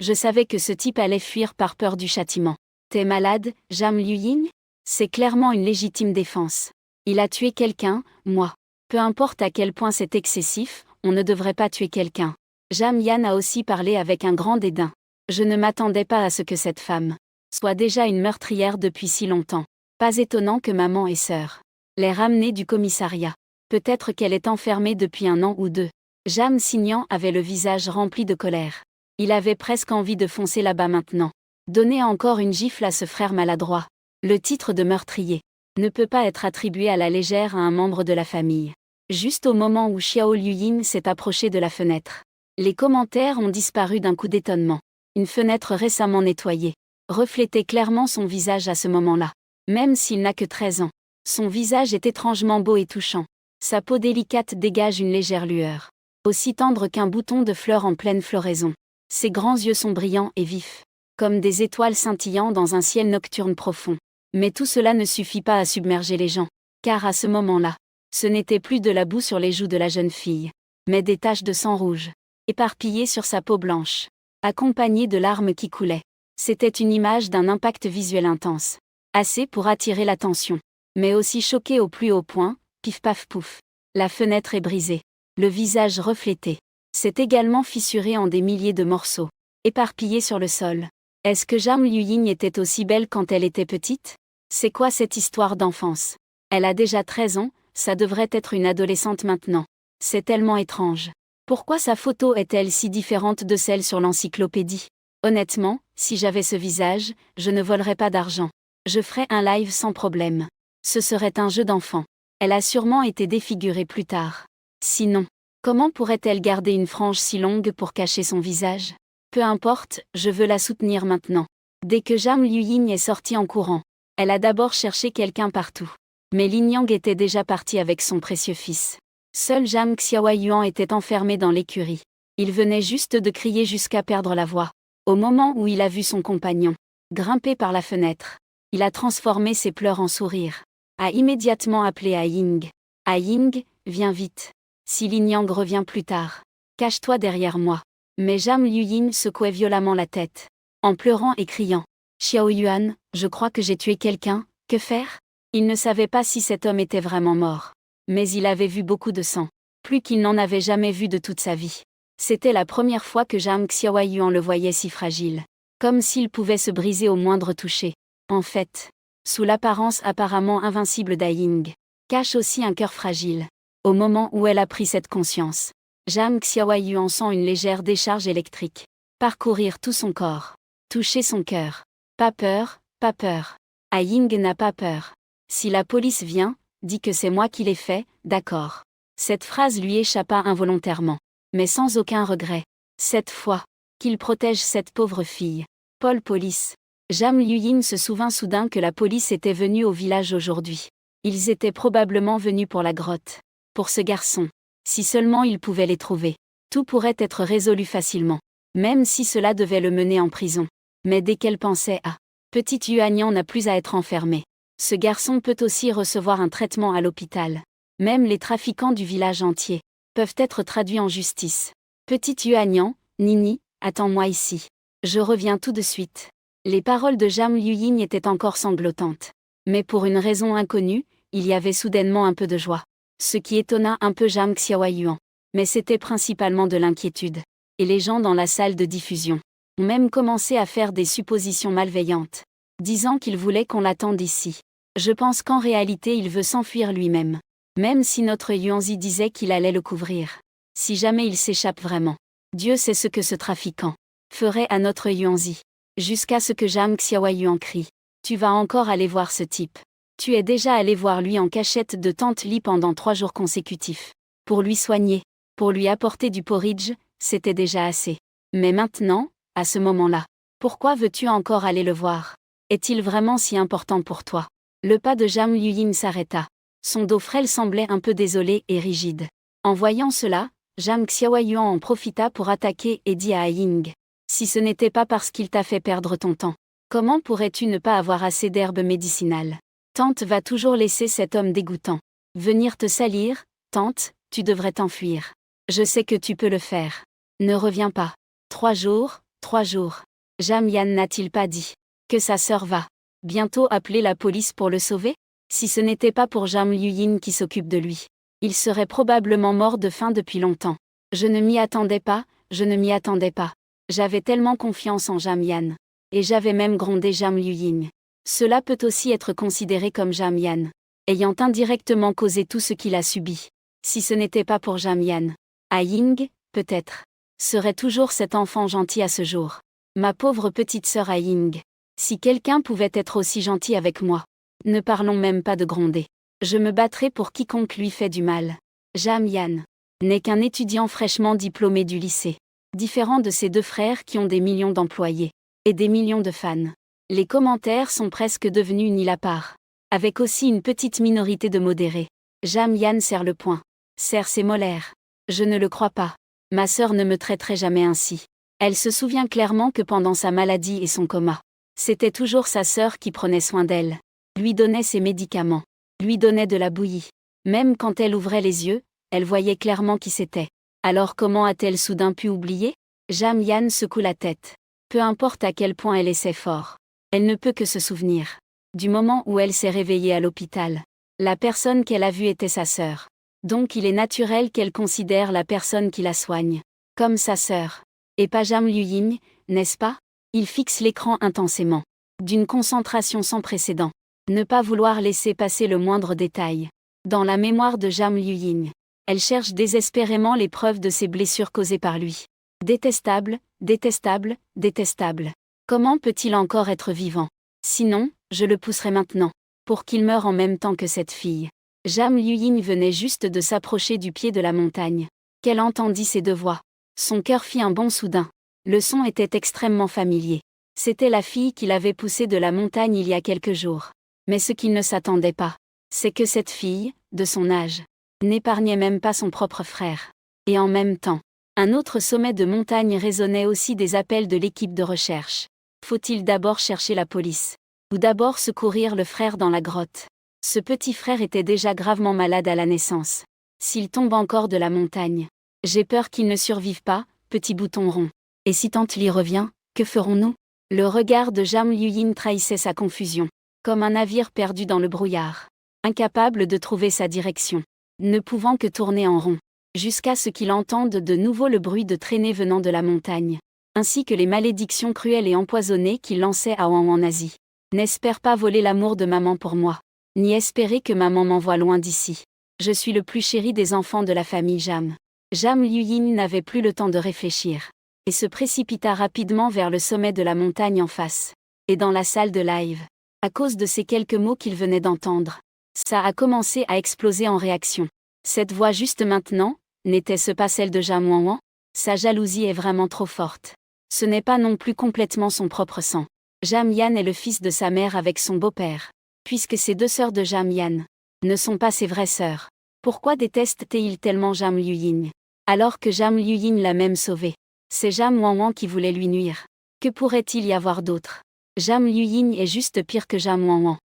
Je savais que ce type allait fuir par peur du châtiment. T'es malade, Jam Liuyin? C'est clairement une légitime défense. Il a tué quelqu'un, moi. Peu importe à quel point c'est excessif, on ne devrait pas tuer quelqu'un. Jam Yan a aussi parlé avec un grand dédain. Je ne m'attendais pas à ce que cette femme soit déjà une meurtrière depuis si longtemps. Pas étonnant que maman et sœur l'aient ramenée du commissariat. Peut-être qu'elle est enfermée depuis 1 an ou 2. Jam Signan avait le visage rempli de colère. Il avait presque envie de foncer là-bas maintenant. Donner encore une gifle à ce frère maladroit. Le titre de meurtrier ne peut pas être attribué à la légère à un membre de la famille. Juste au moment où Xiao Liuyin s'est approché de la fenêtre. Les commentaires ont disparu d'un coup d'étonnement. Une fenêtre récemment nettoyée reflétait clairement son visage à ce moment-là. Même s'il n'a que 13 ans. Son visage est étrangement beau et touchant. Sa peau délicate dégage une légère lueur. Aussi tendre qu'un bouton de fleur en pleine floraison. Ses grands yeux sont brillants et vifs, comme des étoiles scintillant dans un ciel nocturne profond. Mais tout cela ne suffit pas à submerger les gens, car à ce moment-là, ce n'était plus de la boue sur les joues de la jeune fille, mais des taches de sang rouge, éparpillées sur sa peau blanche, accompagnées de larmes qui coulaient. C'était une image d'un impact visuel intense, assez pour attirer l'attention, mais aussi choqué au plus haut point. Pif paf pouf. La fenêtre est brisée, le visage reflété. C'est également fissuré en des milliers de morceaux, éparpillés sur le sol. Est-ce que Jam Liuyin était aussi belle quand elle était petite? C'est quoi cette histoire d'enfance? Elle a déjà 13 ans, ça devrait être une adolescente maintenant. C'est tellement étrange. Pourquoi sa photo est-elle si différente de celle sur l'encyclopédie? Honnêtement, si j'avais ce visage, je ne volerais pas d'argent. Je ferais un live sans problème. Ce serait un jeu d'enfant. Elle a sûrement été défigurée plus tard. Sinon, comment pourrait-elle garder une frange si longue pour cacher son visage? Peu importe, je veux la soutenir maintenant. Dès que Jam Liuyin est sortie en courant, elle a d'abord cherché quelqu'un partout. Mais Lin Yang était déjà parti avec son précieux fils. Seul Jam Xiaoyuan était enfermé dans l'écurie. Il venait juste de crier jusqu'à perdre la voix. Au moment où il a vu son compagnon grimper par la fenêtre, il a transformé ses pleurs en sourires. A immédiatement appelé A Ying. A Ying, viens vite. Si Lin Yang revient plus tard, cache-toi derrière moi. Mais Jam Liuyin secouait violemment la tête, en pleurant et criant. Xiao Yuan, je crois que j'ai tué quelqu'un, que faire? Il ne savait pas si cet homme était vraiment mort. Mais il avait vu beaucoup de sang, plus qu'il n'en avait jamais vu de toute sa vie. C'était la première fois que Jam Xiaoyuan le voyait si fragile, comme s'il pouvait se briser au moindre toucher. En fait, sous l'apparence apparemment invincible d'Aïng, cache aussi un cœur fragile. Au moment où elle a pris cette conscience, Jam Xiaoyuan sent une légère décharge électrique parcourir tout son corps, toucher son cœur. Pas peur, pas peur. Aïng n'a pas peur. Si la police vient, dis que c'est moi qui l'ai fait, d'accord. Cette phrase lui échappa involontairement, mais sans aucun regret. Cette fois, qu'il protège cette pauvre fille. Paul Police. Jam Luying se souvint soudain que la police était venue au village aujourd'hui. Ils étaient probablement venus pour la grotte. Pour ce garçon. Si seulement il pouvait les trouver. Tout pourrait être résolu facilement. Même si cela devait le mener en prison. Mais dès qu'elle pensait à Petit Yuanyan n'a plus à être enfermé. Ce garçon peut aussi recevoir un traitement à l'hôpital. Même les trafiquants du village entier peuvent être traduits en justice. Petit Yuanyan, Nini, attends-moi ici. Je reviens tout de suite. Les paroles de Jam Luying étaient encore sanglotantes. Mais pour une raison inconnue, il y avait soudainement un peu de joie. Ce qui étonna un peu Jam Xiaoyuan. Mais c'était principalement de l'inquiétude. Et les gens dans la salle de diffusion ont même commencé à faire des suppositions malveillantes, disant qu'il voulait qu'on l'attende ici. Je pense qu'en réalité il veut s'enfuir lui-même. Même si notre Yuanzi disait qu'il allait le couvrir. Si jamais il s'échappe vraiment. Dieu sait ce que ce trafiquant ferait à notre Yuanzi. Jusqu'à ce que Jam Xiaoyuan crie. Tu vas encore aller voir ce type. Tu es déjà allé voir lui en cachette de Tante Li pendant 3 jours consécutifs. Pour lui soigner, pour lui apporter du porridge, c'était déjà assez. Mais maintenant, à ce moment-là, pourquoi veux-tu encore aller le voir? Est-il vraiment si important pour toi? Le pas de Jam Luying s'arrêta. Son dos frêle semblait un peu désolé et rigide. En voyant cela, Jam Xiaoyuan en profita pour attaquer et dit à Ying. Si ce n'était pas parce qu'il t'a fait perdre ton temps, comment pourrais-tu ne pas avoir assez d'herbes médicinales? Tante va toujours laisser cet homme dégoûtant venir te salir. Tante, tu devrais t'enfuir. Je sais que tu peux le faire. Ne reviens pas. 3 jours, 3 jours. Jam Yan n'a-t-il pas dit que sa sœur va bientôt appeler la police pour le sauver? Si ce n'était pas pour Jam Luying qui s'occupe de lui, il serait probablement mort de faim depuis longtemps. Je ne m'y attendais pas, je ne m'y attendais pas. J'avais tellement confiance en Jam Yan. Et j'avais même grondé Jam Luying. Cela peut aussi être considéré comme Jam Yan ayant indirectement causé tout ce qu'il a subi. Si ce n'était pas pour Jam Yan, Ying, peut-être, serait toujours cet enfant gentil à ce jour. Ma pauvre petite sœur Ying. Si quelqu'un pouvait être aussi gentil avec moi. Ne parlons même pas de gronder. Je me battrai pour quiconque lui fait du mal. Jam Yan n'est qu'un étudiant fraîchement diplômé du lycée. Différent de ses 2 frères qui ont des millions d'employés. Et des millions de fans. Les commentaires sont presque devenus une île à part. Avec aussi une petite minorité de modérés. Jam Yan serre le poing. Serre ses molaires. Je ne le crois pas. Ma sœur ne me traiterait jamais ainsi. Elle se souvient clairement que pendant sa maladie et son coma, c'était toujours sa sœur qui prenait soin d'elle. Lui donnait ses médicaments. Lui donnait de la bouillie. Même quand elle ouvrait les yeux, elle voyait clairement qui c'était. Alors comment a-t-elle soudain pu oublier? Jam Yan secoue la tête. Peu importe à quel point elle essaie fort. Elle ne peut que se souvenir. Du moment où elle s'est réveillée à l'hôpital. La personne qu'elle a vue était sa sœur. Donc il est naturel qu'elle considère la personne qui la soigne comme sa sœur. Et pas Jam Luying, n'est-ce pas? Il fixe l'écran intensément. D'une concentration sans précédent. Ne pas vouloir laisser passer le moindre détail. Dans la mémoire de Jam Luying, elle cherche désespérément les preuves de ses blessures causées par lui. Détestable, détestable, détestable. Comment peut-il encore être vivant? Sinon, je le pousserai maintenant. Pour qu'il meure en même temps que cette fille. Jam Luying venait juste de s'approcher du pied de la montagne. Qu'elle entendit ces 2 voix. Son cœur fit un bond soudain. Le son était extrêmement familier. C'était la fille qui l'avait poussé de la montagne il y a quelques jours. Mais ce qu'il ne s'attendait pas, c'est que cette fille, de son âge, n'épargnait même pas son propre frère. Et en même temps, un autre sommet de montagne résonnait aussi des appels de l'équipe de recherche. Faut-il d'abord chercher la police? Ou d'abord secourir le frère dans la grotte? Ce petit frère était déjà gravement malade à la naissance. S'il tombe encore de la montagne, j'ai peur qu'il ne survive pas, petit bouton rond. Et si Tante Li revient, que ferons-nous? Le regard de Jam Luying trahissait sa confusion. Comme un navire perdu dans le brouillard. Incapable de trouver sa direction. Ne pouvant que tourner en rond. Jusqu'à ce qu'il entende de nouveau le bruit de traînées venant de la montagne. Ainsi que les malédictions cruelles et empoisonnées qu'il lançait à Oan en Asie. N'espère pas voler l'amour de maman pour moi. Ni espérer que maman m'envoie loin d'ici. Je suis le plus chéri des enfants de la famille Jam. Jam Luying n'avait plus le temps de réfléchir. Et se précipita rapidement vers le sommet de la montagne en face. Et dans la salle de live. À cause de ces quelques mots qu'il venait d'entendre. Ça a commencé à exploser en réaction. Cette voix juste maintenant, n'était-ce pas celle de Jam Wanwan? Sa jalousie est vraiment trop forte. Ce n'est pas non plus complètement son propre sang. Jam Yan est le fils de sa mère avec son beau-père. Puisque ces deux sœurs de Jam Yan ne sont pas ses vraies sœurs, pourquoi déteste-t-il tellement Jam Liying? Alors que Jam Liying l'a même sauvé. C'est Jam Wanwan qui voulait lui nuire. Que pourrait-il y avoir d'autre? Jam Liying est juste pire que Jam Wanwan.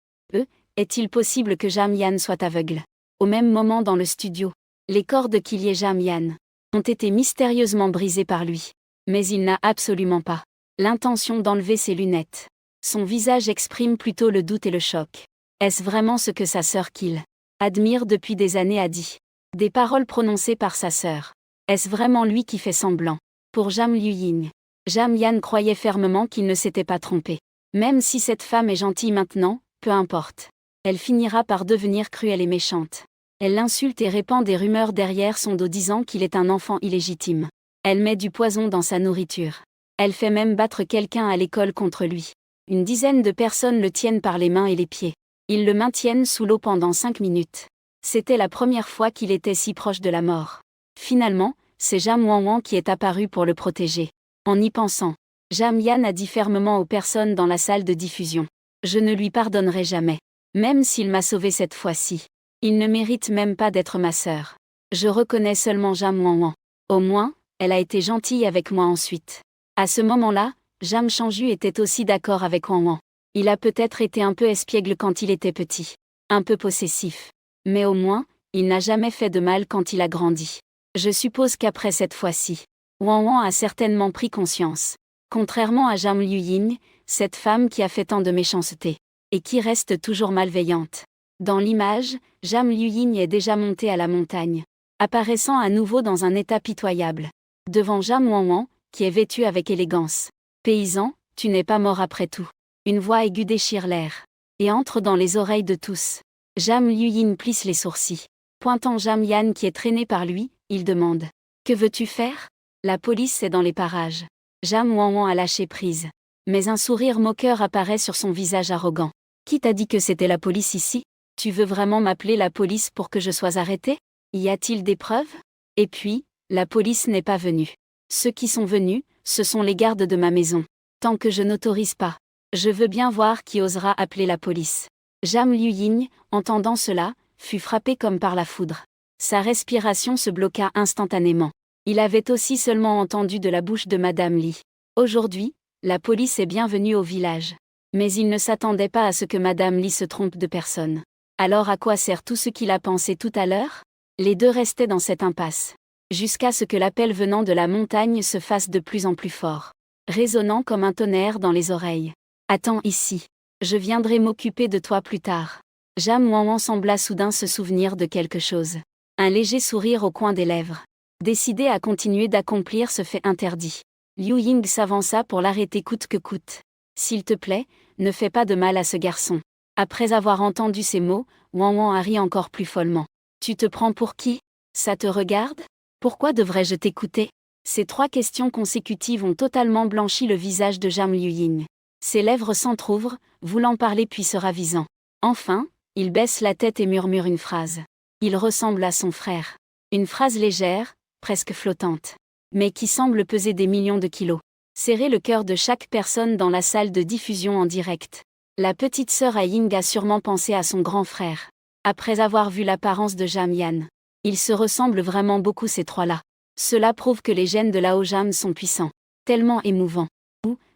Est-il possible que Jam Yan soit aveugle? Au même moment dans le studio, les cordes qui liaient Jam Yan ont été mystérieusement brisées par lui. Mais il n'a absolument pas l'intention d'enlever ses lunettes. Son visage exprime plutôt le doute et le choc. Est-ce vraiment ce que sa sœur qu'il admire depuis des années a dit? Des paroles prononcées par sa sœur. Est-ce vraiment lui qui fait semblant? Pour Jam Liying, Jam Yan croyait fermement qu'il ne s'était pas trompé. Même si cette femme est gentille maintenant, peu importe. Elle finira par devenir cruelle et méchante. Elle l'insulte et répand des rumeurs derrière son dos disant qu'il est un enfant illégitime. Elle met du poison dans sa nourriture. Elle fait même battre quelqu'un à l'école contre lui. Une dizaine de personnes le tiennent par les mains et les pieds. Ils le maintiennent sous l'eau pendant 5 minutes. C'était la première fois qu'il était si proche de la mort. Finalement, c'est Jam Wanwan qui est apparu pour le protéger. En y pensant, Jam Yan a dit fermement aux personnes dans la salle de diffusion: je ne lui pardonnerai jamais. Même s'il m'a sauvé cette fois-ci. Il ne mérite même pas d'être ma sœur. Je reconnais seulement Jam Wanwan. Au moins, elle a été gentille avec moi ensuite. À ce moment-là, Jam Chanju était aussi d'accord avec Wanwan. Il a peut-être été un peu espiègle quand il était petit. Un peu possessif. Mais au moins, il n'a jamais fait de mal quand il a grandi. Je suppose qu'après cette fois-ci, Wanwan a certainement pris conscience. Contrairement à Jam Liying, cette femme qui a fait tant de méchanceté. Et qui reste toujours malveillante. Dans l'image, Jam Liying est déjà monté à la montagne, apparaissant à nouveau dans un état pitoyable. Devant Jam Wanwan, qui est vêtu avec élégance. Paysan, tu n'es pas mort après tout. Une voix aiguë déchire l'air. Et entre dans les oreilles de tous. Jam Liying plisse les sourcils. Pointant Jam Yan qui est traîné par lui, il demande: que veux-tu faire? La police est dans les parages. Jam Wanwan a lâché prise. Mais un sourire moqueur apparaît sur son visage arrogant. Qui t'a dit que c'était la police ici? Tu veux vraiment m'appeler la police pour que je sois arrêté? Y a-t-il des preuves? Et puis, la police n'est pas venue. Ceux qui sont venus, ce sont les gardes de ma maison. Tant que je n'autorise pas, je veux bien voir qui osera appeler la police. Jam Liying, entendant cela, fut frappé comme par la foudre. Sa respiration se bloqua instantanément. Il avait aussi seulement entendu de la bouche de Madame Li. Aujourd'hui, la police est bienvenue au village. Mais il ne s'attendait pas à ce que Madame Li se trompe de personne. Alors à quoi sert tout ce qu'il a pensé tout à l'heure? Les deux restaient dans cette impasse. Jusqu'à ce que l'appel venant de la montagne se fasse de plus en plus fort. Résonnant comme un tonnerre dans les oreilles. Attends ici. Je viendrai m'occuper de toi plus tard. Jam Wanwan sembla soudain se souvenir de quelque chose. Un léger sourire au coin des lèvres. Décidé à continuer d'accomplir ce fait interdit. Liu Ying s'avança pour l'arrêter coûte que coûte. S'il te plaît, ne fais pas de mal à ce garçon. Après avoir entendu ces mots, Wanwan a ri encore plus follement. Tu te prends pour qui? Ça te regarde? Pourquoi devrais-je t'écouter? Ces 3 questions consécutives ont totalement blanchi le visage de Jam Liying. Ses lèvres s'entr'ouvrent, voulant parler puis se ravisant. Enfin, il baisse la tête et murmure une phrase. Il ressemble à son frère. Une phrase légère, presque flottante. Mais qui semble peser des millions de kilos. Serrer le cœur de chaque personne dans la salle de diffusion en direct. La petite sœur Ying a sûrement pensé à son grand frère. Après avoir vu l'apparence de Jam Yan. Ils se ressemblent vraiment beaucoup ces 3-là. Cela prouve que les gènes de Lao Jam sont puissants. Tellement émouvants.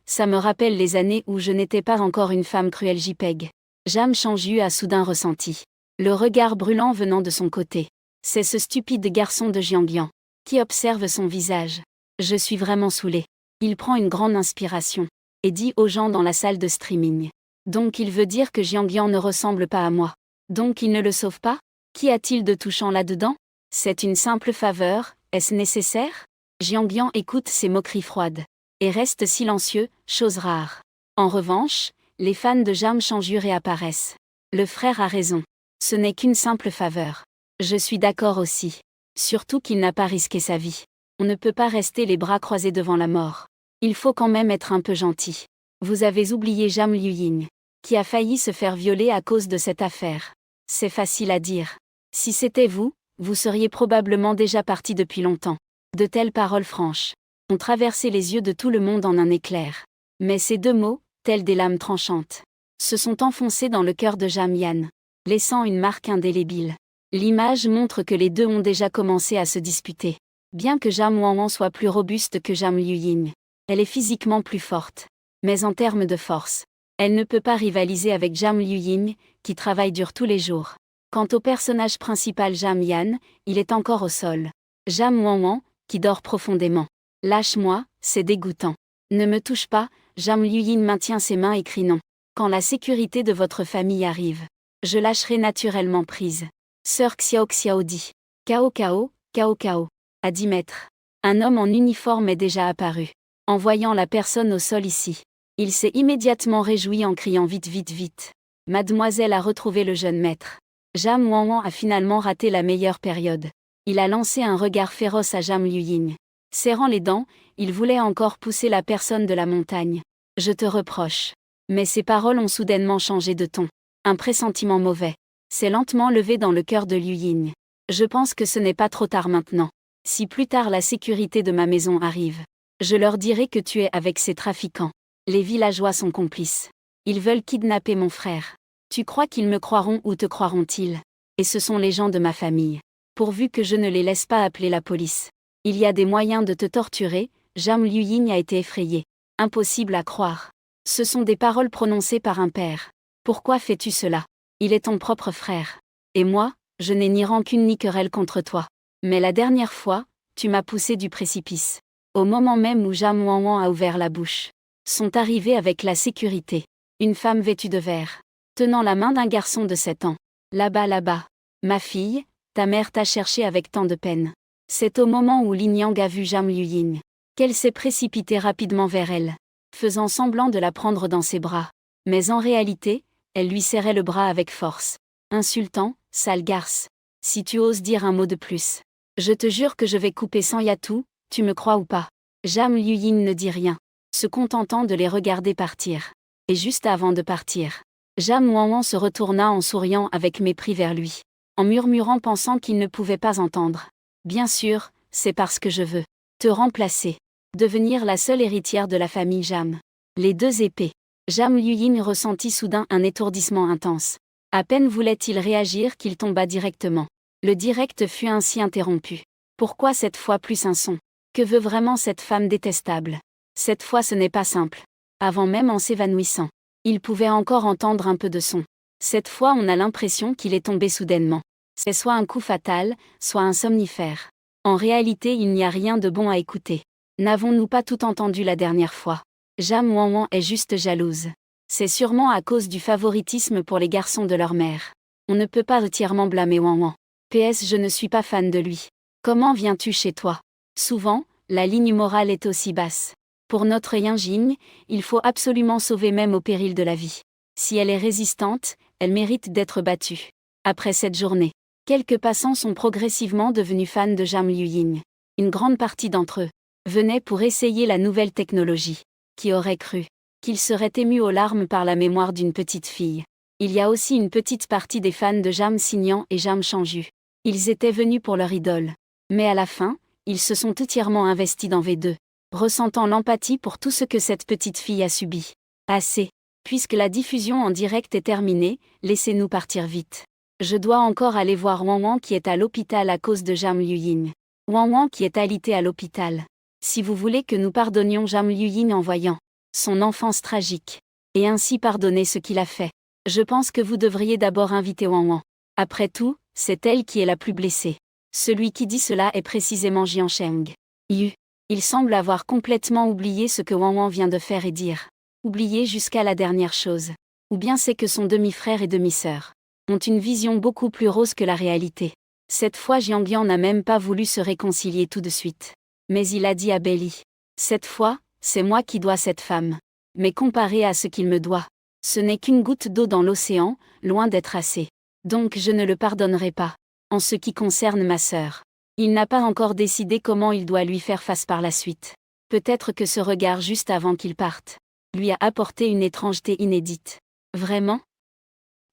Ça me rappelle les années où je n'étais pas encore une femme cruelle JPEG. Jam Chanju a soudain ressenti. Le regard brûlant venant de son côté. C'est ce stupide garçon de Jiangyan. Qui observe son visage. Je suis vraiment saoulé. Il prend une grande inspiration. Et dit aux gens dans la salle de streaming. Donc il veut dire que Jiangyan ne ressemble pas à moi. Donc il ne le sauve pas? Qu'y a-t-il de touchant là-dedans? C'est une simple faveur, est-ce nécessaire? Jiangyan écoute ces moqueries froides. Et reste silencieux, chose rare. En revanche, les fans de Jam Chanju réapparaissent. Le frère a raison. Ce n'est qu'une simple faveur. Je suis d'accord aussi. Surtout qu'il n'a pas risqué sa vie. On ne peut pas rester les bras croisés devant la mort. Il faut quand même être un peu gentil. Vous avez oublié Jam Liying, qui a failli se faire violer à cause de cette affaire. C'est facile à dire. Si c'était vous, vous seriez probablement déjà parti depuis longtemps. De telles paroles franches ont traversé les yeux de tout le monde en un éclair. Mais ces deux mots, tels des lames tranchantes, se sont enfoncés dans le cœur de Jam-Yan, laissant une marque indélébile. L'image montre que les deux ont déjà commencé à se disputer. Bien que Jam Wanwan soit plus robuste que Jam Liying, elle est physiquement plus forte. Mais en termes de force, elle ne peut pas rivaliser avec Jam Liying, qui travaille dur tous les jours. Quant au personnage principal Jam-Yan, il est encore au sol. Jam Wanwan, qui dort profondément. Lâche-moi, c'est dégoûtant. Ne me touche pas, Jam Liying maintient ses mains et crie non. Quand la sécurité de votre famille arrive, je lâcherai naturellement prise. Sœur Xiao Xiao dit. Cao Cao, Cao Cao. À 10 mètres. Un homme en uniforme est déjà apparu. En voyant la personne au sol ici, il s'est immédiatement réjoui en criant vite vite vite. Mademoiselle a retrouvé le jeune maître. Jam Wanwan a finalement raté la meilleure période. Il a lancé un regard féroce à Jam Liying. Serrant les dents, il voulait encore pousser la personne de la montagne. Je te reproche. Mais ses paroles ont soudainement changé de ton. Un pressentiment mauvais s'est lentement levé dans le cœur de Liying. Je pense que ce n'est pas trop tard maintenant. Si plus tard la sécurité de ma maison arrive, je leur dirai que tu es avec ces trafiquants. Les villageois sont complices. Ils veulent kidnapper mon frère. Tu crois qu'ils me croiront ou te croiront-ils? Et ce sont les gens de ma famille. Pourvu que je ne les laisse pas appeler la police. Il y a des moyens de te torturer. Jam Liying a été effrayé. Impossible à croire. Ce sont des paroles prononcées par un père. Pourquoi fais-tu cela? Il est ton propre frère. Et moi, je n'ai ni rancune ni querelle contre toi. Mais la dernière fois, tu m'as poussé du précipice. Au moment même où Jam Wanwan a ouvert la bouche, sont arrivés avec la sécurité. Une femme vêtue de vert, tenant la main d'un garçon de 7 ans. Là-bas, là-bas. Ma fille, ta mère t'a cherché avec tant de peine. C'est au moment où Lin Yang a vu Jam Liying qu'elle s'est précipitée rapidement vers elle, faisant semblant de la prendre dans ses bras. Mais en réalité, elle lui serrait le bras avec force, insultant, sale garce. Si tu oses dire un mot de plus, je te jure que je vais couper sans yatou, tu me crois ou pas? Jam Liying ne dit rien, se contentant de les regarder partir. Et juste avant de partir, Jam Wanwan se retourna en souriant avec mépris vers lui, en murmurant pensant qu'il ne pouvait pas entendre. Bien sûr, c'est parce que je veux te remplacer, devenir la seule héritière de la famille Jam. Les deux épées. Jam Liying ressentit soudain un étourdissement intense. À peine voulait-il réagir qu'il tomba directement. Le direct fut ainsi interrompu. Pourquoi cette fois plus un son? Que veut vraiment cette femme détestable? Cette fois ce n'est pas simple. Avant même en s'évanouissant, il pouvait encore entendre un peu de son. Cette fois on a l'impression qu'il est tombé soudainement. C'est soit un coup fatal, soit un somnifère. En réalité il n'y a rien de bon à écouter. N'avons-nous pas tout entendu la dernière fois? Jam Wanwan est juste jalouse. C'est sûrement à cause du favoritisme pour les garçons de leur mère. On ne peut pas entièrement blâmer Wanwan. PS je ne suis pas fan de lui. Comment viens-tu chez toi? Souvent, la ligne morale est aussi basse. Pour notre Yinjing, il faut absolument sauver même au péril de la vie. Si elle est résistante, elle mérite d'être battue. Après cette journée, quelques passants sont progressivement devenus fans de Jam Liying. Une grande partie d'entre eux venaient pour essayer la nouvelle technologie. Qui aurait cru qu'il serait ému aux larmes par la mémoire d'une petite fille? Il y a aussi une petite partie des fans de Jam Xingnan et Jam Changju. Ils étaient venus pour leur idole. Mais à la fin, ils se sont entièrement investis dans V2, ressentant l'empathie pour tout ce que cette petite fille a subi. Assez. Puisque la diffusion en direct est terminée, laissez-nous partir vite. Je dois encore aller voir Wanwan qui est à l'hôpital à cause de Jam Liying. Wanwan qui est alité à l'hôpital. Si vous voulez que nous pardonnions Jam Liying en voyant son enfance tragique, et ainsi pardonner ce qu'il a fait, je pense que vous devriez d'abord inviter Wanwan. Après tout, c'est elle qui est la plus blessée. Celui qui dit cela est précisément Jiansheng. Il semble avoir complètement oublié ce que Wanwan vient de faire et dire. Oublié jusqu'à la dernière chose. Ou bien c'est que son demi-frère et demi-sœur ont une vision beaucoup plus rose que la réalité. Cette fois Jianglian n'a même pas voulu se réconcilier tout de suite. Mais il a dit à Belly. Cette fois, c'est moi qui dois cette femme. Mais comparé à ce qu'il me doit, ce n'est qu'une goutte d'eau dans l'océan, loin d'être assez. Donc je ne le pardonnerai pas. En ce qui concerne ma sœur, il n'a pas encore décidé comment il doit lui faire face par la suite. Peut-être que ce regard juste avant qu'il parte lui a apporté une étrangeté inédite. Vraiment?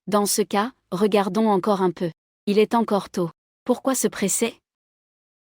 Dans ce cas, regardons encore un peu. Il est encore tôt. Pourquoi se presser?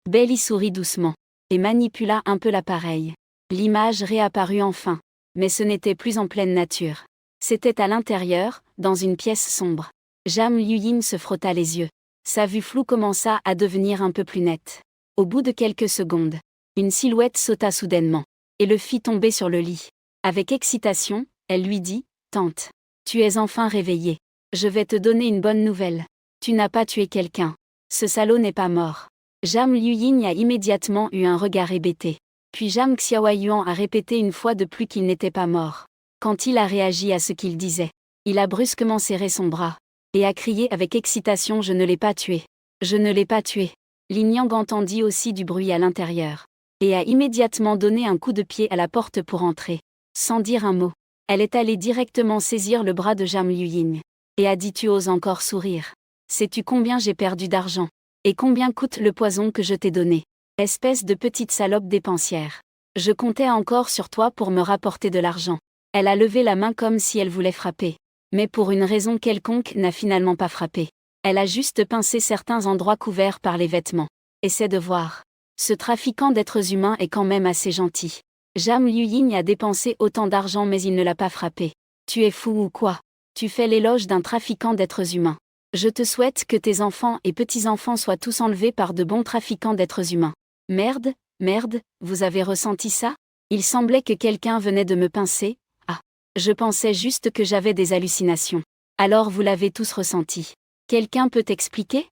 Bailey sourit doucement et manipula un peu l'appareil. L'image réapparut enfin. Mais ce n'était plus en pleine nature. C'était à l'intérieur, dans une pièce sombre. Jam Luying se frotta les yeux. Sa vue floue commença à devenir un peu plus nette. Au bout de quelques secondes, une silhouette sauta soudainement et le fit tomber sur le lit. Avec excitation, elle lui dit « Tante, tu es enfin réveillée. Je vais te donner une bonne nouvelle. Tu n'as pas tué quelqu'un. Ce salaud n'est pas mort. » Jam Luying a immédiatement eu un regard hébété. Puis Jam Xiaoyuan a répété une fois de plus qu'il n'était pas mort. Quand il a réagi à ce qu'il disait, il a brusquement serré son bras et a crié avec excitation « Je ne l'ai pas tué. Je ne l'ai pas tué. » Lin Yang entendit aussi du bruit à l'intérieur et a immédiatement donné un coup de pied à la porte pour entrer. Sans dire un mot, elle est allée directement saisir le bras de Jam Luying et a dit « Tu oses encore sourire. Sais-tu combien j'ai perdu d'argent? Et combien coûte le poison que je t'ai donné? Espèce de petite salope dépensière. Je comptais encore sur toi pour me rapporter de l'argent. » Elle a levé la main comme si elle voulait frapper. Mais pour une raison quelconque n'a finalement pas frappé. Elle a juste pincé certains endroits couverts par les vêtements. Essaie de voir. Ce trafiquant d'êtres humains est quand même assez gentil. Jam Luying a dépensé autant d'argent mais il ne l'a pas frappé. Tu es fou ou quoi? Tu fais l'éloge d'un trafiquant d'êtres humains. Je te souhaite que tes enfants et petits-enfants soient tous enlevés par de bons trafiquants d'êtres humains. Merde, merde, vous avez ressenti ça? Il semblait que quelqu'un venait de me pincer. Ah, je pensais juste que j'avais des hallucinations. Alors vous l'avez tous ressenti. Quelqu'un peut expliquer?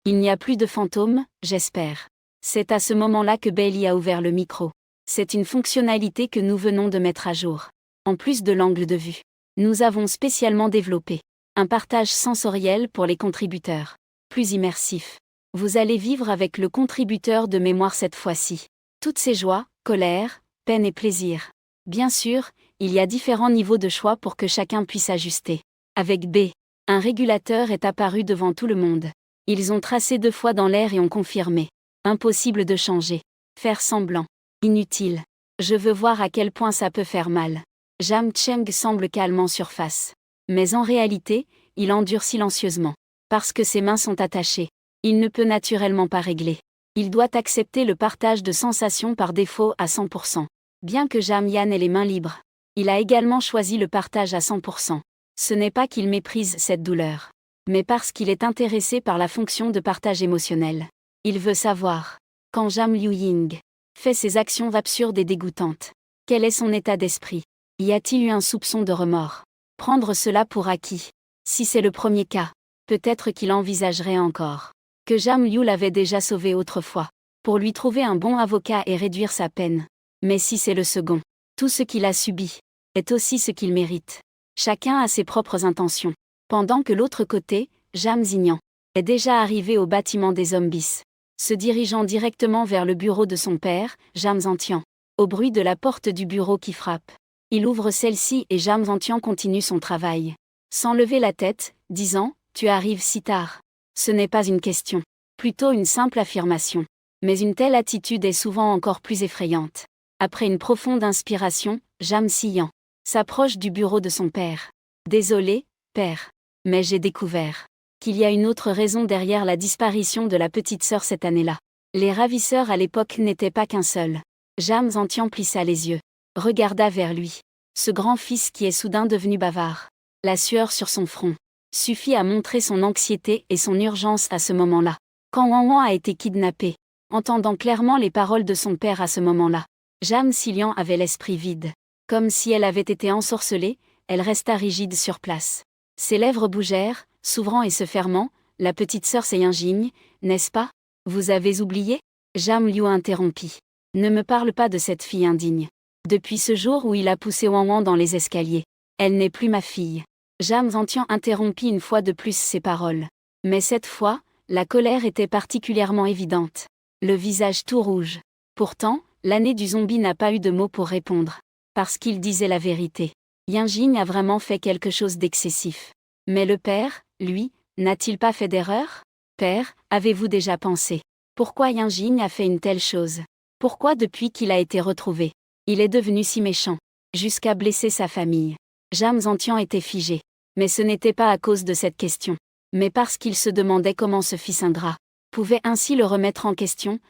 Il n'y a plus de fantômes, j'espère. C'est à ce moment-là que Bailey a ouvert le micro. C'est une fonctionnalité que nous venons de mettre à jour. En plus de l'angle de vue, nous avons spécialement développé un partage sensoriel pour les contributeurs. Plus immersif. Vous allez vivre avec le contributeur de mémoire cette fois-ci. Toutes ces joies, colère, peine et plaisir. Bien sûr, il y a différents niveaux de choix pour que chacun puisse ajuster. Avec B, un régulateur est apparu devant tout le monde. Ils ont tracé 2 fois dans l'air et ont confirmé. Impossible de changer. Faire semblant. Inutile. Je veux voir à quel point ça peut faire mal. Jam Cheng semble calme en surface. Mais en réalité, il endure silencieusement. Parce que ses mains sont attachées. Il ne peut naturellement pas régler. Il doit accepter le partage de sensations par défaut à 100%. Bien que Jam Yan ait les mains libres, il a également choisi le partage à 100%. Ce n'est pas qu'il méprise cette douleur, mais parce qu'il est intéressé par la fonction de partage émotionnel. Il veut savoir. Quand Jam Luying fait ses actions absurdes et dégoûtantes, quel est son état d'esprit? Y a-t-il eu un soupçon de remords? Prendre cela pour acquis. Si c'est le premier cas, peut-être qu'il envisagerait encore que Jam Liu l'avait déjà sauvé autrefois, pour lui trouver un bon avocat et réduire sa peine. Mais si c'est le second, tout ce qu'il a subi est aussi ce qu'il mérite. Chacun a ses propres intentions. Pendant que l'autre côté, Jam Xignan est déjà arrivé au bâtiment des zombies, se dirigeant directement vers le bureau de son père, Jam Zantian. Au bruit de la porte du bureau qui frappe, il ouvre celle-ci et Jam Zantian continue son travail. Sans lever la tête, disant « Tu arrives si tard ». Ce n'est pas une question, plutôt une simple affirmation. Mais une telle attitude est souvent encore plus effrayante. Après une profonde inspiration, Jam Xian s'approche du bureau de son père. « Désolé, père, mais j'ai découvert qu'il y a une autre raison derrière la disparition de la petite sœur cette année-là. Les ravisseurs à l'époque n'étaient pas qu'un seul. » Jam Zantian plissa les yeux, regarda vers lui. Ce grand fils qui est soudain devenu bavard. La sueur sur son front suffit à montrer son anxiété et son urgence à ce moment-là. Quand Wang Wang a été kidnappé, entendant clairement les paroles de son père à ce moment-là, Jam Xilian avait l'esprit vide. Comme si elle avait été ensorcelée, elle resta rigide sur place. Ses lèvres bougèrent, s'ouvrant et se fermant. « La petite sœur Seiyinjing, n'est-ce pas? Vous avez oublié ?» Jam Liu interrompit. « Ne me parle pas de cette fille indigne. Depuis ce jour où il a poussé Wang Wang dans les escaliers, elle n'est plus ma fille. » Jam Zantian interrompit une fois de plus ses paroles. Mais cette fois, la colère était particulièrement évidente. Le visage tout rouge. Pourtant, l'année du zombie n'a pas eu de mots pour répondre. Parce qu'il disait la vérité. Yinjing a vraiment fait quelque chose d'excessif. Mais le père, lui, n'a-t-il pas fait d'erreur? Père, avez-vous déjà pensé? Pourquoi Yinjing a fait une telle chose? Pourquoi depuis qu'il a été retrouvé, il est devenu si méchant, jusqu'à blesser sa famille? Jam Zantian était figé. Mais ce n'était pas à cause de cette question, mais parce qu'il se demandait comment ce fils ingrat pouvait ainsi le remettre en question.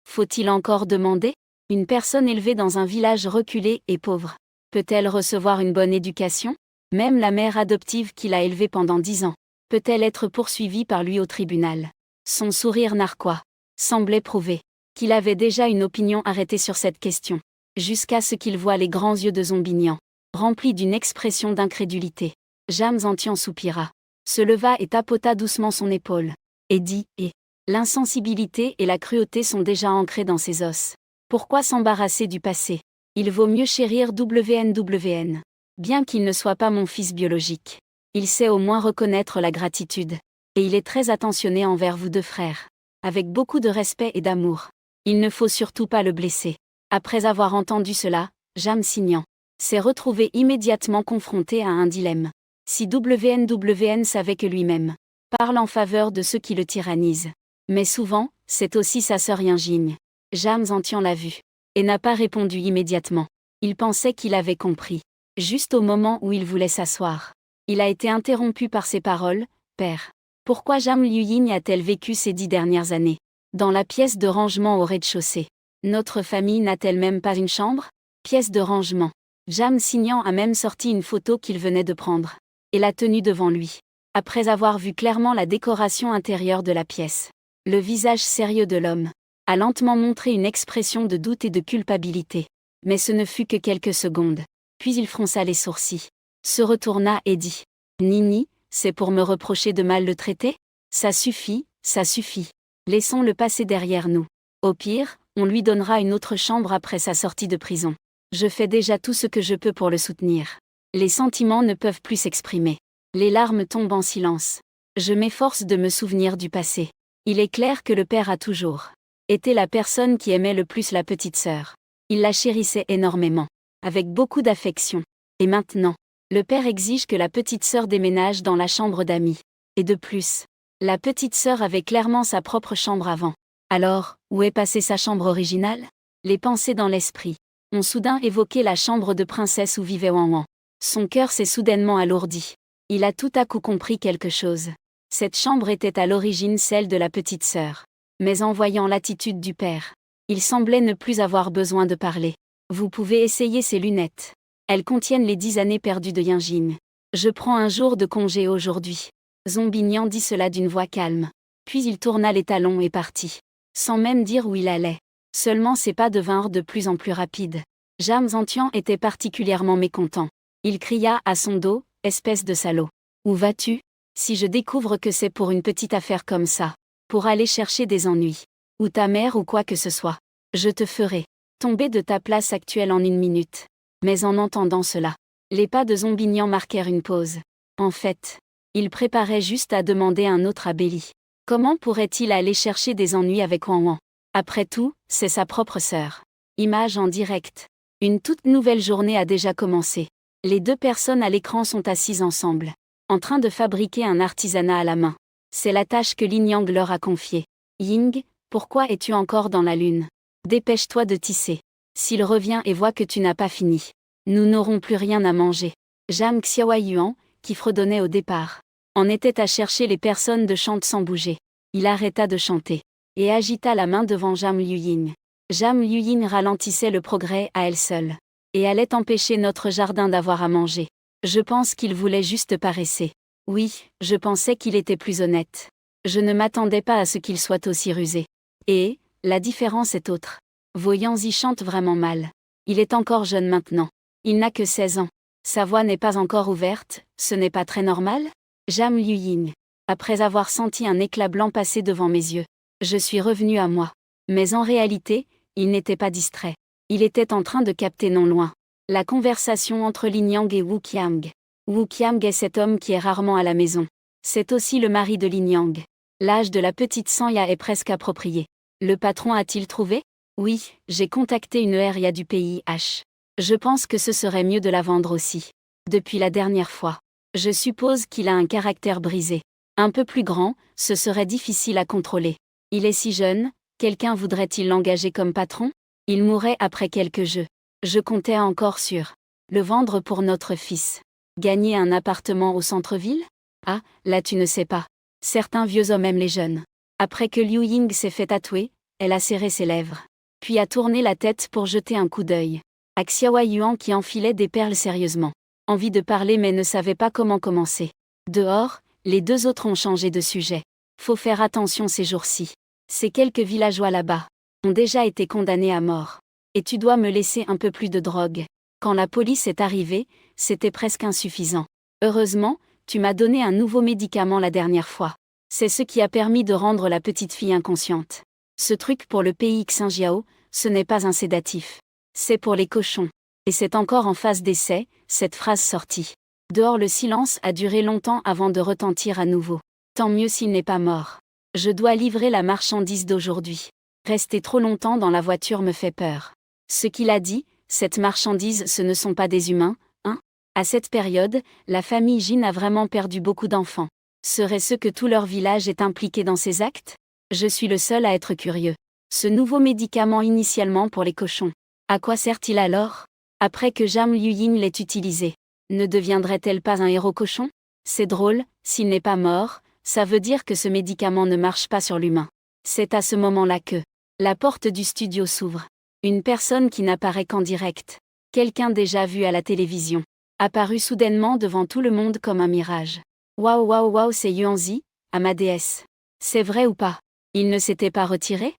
Faut-il encore demander? Une personne élevée dans un village reculé et pauvre, peut-elle recevoir une bonne éducation? Même la mère adoptive qui l'a élevée pendant 10 ans, peut-elle être poursuivie par lui au tribunal? Son sourire narquois semblait prouver qu'il avait déjà une opinion arrêtée sur cette question, jusqu'à ce qu'il voie les grands yeux de Zombignan, remplis d'une expression d'incrédulité. James Antian soupira, se leva et tapota doucement son épaule, et dit « L'insensibilité et la cruauté sont déjà ancrées dans ses os. Pourquoi s'embarrasser du passé? Il vaut mieux chérir WNWN. Bien qu'il ne soit pas mon fils biologique, il sait au moins reconnaître la gratitude. Et il est très attentionné envers vous deux frères. Avec beaucoup de respect et d'amour. Il ne faut surtout pas le blesser. » Après avoir entendu cela, James Signan s'est retrouvé immédiatement confronté à un dilemme. Si WNWN savait que lui-même parle en faveur de ceux qui le tyrannisent. Mais souvent, c'est aussi sa sœur Yinjing. James Antian l'a vu. Et n'a pas répondu immédiatement. Il pensait qu'il avait compris. Juste au moment où il voulait s'asseoir. Il a été interrompu par ces paroles. « Père. Pourquoi James Luying a-t-elle vécu ces 10 dernières années? Dans la pièce de rangement au rez-de-chaussée. Notre famille n'a-t-elle même pas une chambre? Pièce de rangement. » James Signan a même sorti une photo qu'il venait de prendre. Et l'a tenue devant lui. Après avoir vu clairement la décoration intérieure de la pièce. Le visage sérieux de l'homme a lentement montré une expression de doute et de culpabilité. Mais ce ne fut que quelques secondes. Puis il fronça les sourcils, se retourna et dit « Nini, c'est pour me reprocher de mal le traiter? Ça suffit, ça suffit. Laissons-le passer derrière nous. Au pire, on lui donnera une autre chambre après sa sortie de prison. Je fais déjà tout ce que je peux pour le soutenir. » Les sentiments ne peuvent plus s'exprimer. Les larmes tombent en silence. Je m'efforce de me souvenir du passé. Il est clair que le père a toujours été la personne qui aimait le plus la petite sœur. Il la chérissait énormément, avec beaucoup d'affection. Et maintenant, le père exige que la petite sœur déménage dans la chambre d'amis. Et de plus, la petite sœur avait clairement sa propre chambre avant. Alors, où est passée sa chambre originale? Les pensées dans l'esprit ont soudain évoqué la chambre de princesse où vivait Wanwan. Son cœur s'est soudainement alourdi. Il a tout à coup compris quelque chose. Cette chambre était à l'origine celle de la petite sœur. Mais en voyant l'attitude du père, il semblait ne plus avoir besoin de parler. Vous pouvez essayer ces lunettes. Elles contiennent les 10 années perdues de Yinjing. Je prends un jour de congé aujourd'hui. Zombignan dit cela d'une voix calme. Puis il tourna les talons et partit. Sans même dire où il allait. Seulement ses pas devinrent de plus en plus rapides. James Antian était particulièrement mécontent. Il cria à son dos, « Espèce de salaud. Où vas-tu? Si je découvre que c'est pour une petite affaire comme ça, pour aller chercher des ennuis, ou ta mère ou quoi que ce soit, je te ferai tomber de ta place actuelle en 1 minute. » Mais en entendant cela, les pas de Zombignan marquèrent une pause. En fait, il préparait juste à demander un autre à Belly. Comment pourrait-il aller chercher des ennuis avec Wanwan? Après tout, c'est sa propre sœur. Image en direct. Une toute nouvelle journée a déjà commencé. Les 2 personnes à l'écran sont assises ensemble, en train de fabriquer un artisanat à la main. C'est la tâche que Lin Yang leur a confiée. Ying, pourquoi es-tu encore dans la lune? Dépêche-toi de tisser. S'il revient et voit que tu n'as pas fini, nous n'aurons plus rien à manger. Jam Xiaoyuan, qui fredonnait au départ, en était à chercher les personnes de chante sans bouger. Il arrêta de chanter et agita la main devant Jam Luying. Jam Luying ralentissait le progrès à elle seule et allait empêcher notre jardin d'avoir à manger. Je pense qu'il voulait juste paresser. Oui, je pensais qu'il était plus honnête. Je ne m'attendais pas à ce qu'il soit aussi rusé. Et, la différence est autre. Voyons-y chante vraiment mal. Il est encore jeune maintenant. Il n'a que 16 ans. Sa voix n'est pas encore ouverte, ce n'est pas très normal? Jam Luying. Après avoir senti un éclat blanc passer devant mes yeux, je suis revenu à moi. Mais en réalité, il n'était pas distrait. Il était en train de capter non loin la conversation entre Lin Yang et Wu Qiang. Wu Qiang est cet homme qui est rarement à la maison. C'est aussi le mari de Lin Yang. L'âge de la petite Sanya est presque approprié. Le patron a-t-il trouvé? Oui, j'ai contacté une RIA du pays H. Je pense que ce serait mieux de la vendre aussi. Depuis la dernière fois. Je suppose qu'il a un caractère brisé. Un peu plus grand, ce serait difficile à contrôler. Il est si jeune, quelqu'un voudrait-il l'engager comme patron? Il mourrait après quelques jeux. Je comptais encore sur le vendre pour notre fils. Gagner un appartement au centre-ville? Ah, là tu ne sais pas. Certains vieux hommes aiment les jeunes. Après que Liu Ying s'est fait tatouer, elle a serré ses lèvres. Puis a tourné la tête pour jeter un coup d'œil à Xiaowei Yuan qui enfilait des perles sérieusement. Envie de parler mais ne savait pas comment commencer. Dehors, les deux autres ont changé de sujet. Faut faire attention ces jours-ci. Ces quelques villageois là-bas ont déjà été condamnés à mort. Et tu dois me laisser un peu plus de drogue. Quand la police est arrivée, c'était presque insuffisant. Heureusement, tu m'as donné un nouveau médicament la dernière fois. C'est ce qui a permis de rendre la petite fille inconsciente. Ce truc pour le pays Xinjiao, ce n'est pas un sédatif. C'est pour les cochons. Et c'est encore en phase d'essai, cette phrase sortie. Dehors le silence a duré longtemps avant de retentir à nouveau. Tant mieux s'il n'est pas mort. Je dois livrer la marchandise d'aujourd'hui. Rester trop longtemps dans la voiture me fait peur. Ce qu'il a dit, cette marchandise ce ne sont pas des humains, hein? À cette période, la famille Jin a vraiment perdu beaucoup d'enfants. Serait-ce que tout leur village est impliqué dans ces actes? Je suis le seul à être curieux. Ce nouveau médicament initialement pour les cochons. À quoi sert-il alors? Après que Zhang Liying l'ait utilisé, ne deviendrait-elle pas un héros cochon? C'est drôle, s'il n'est pas mort, ça veut dire que ce médicament ne marche pas sur l'humain. C'est à ce moment-là que la porte du studio s'ouvre. Une personne qui n'apparaît qu'en direct. Quelqu'un déjà vu à la télévision. Apparu soudainement devant tout le monde comme un mirage. Waouh waouh waouh, c'est Yuanzi, à ma déesse. C'est vrai ou pas? Il ne s'était pas retiré?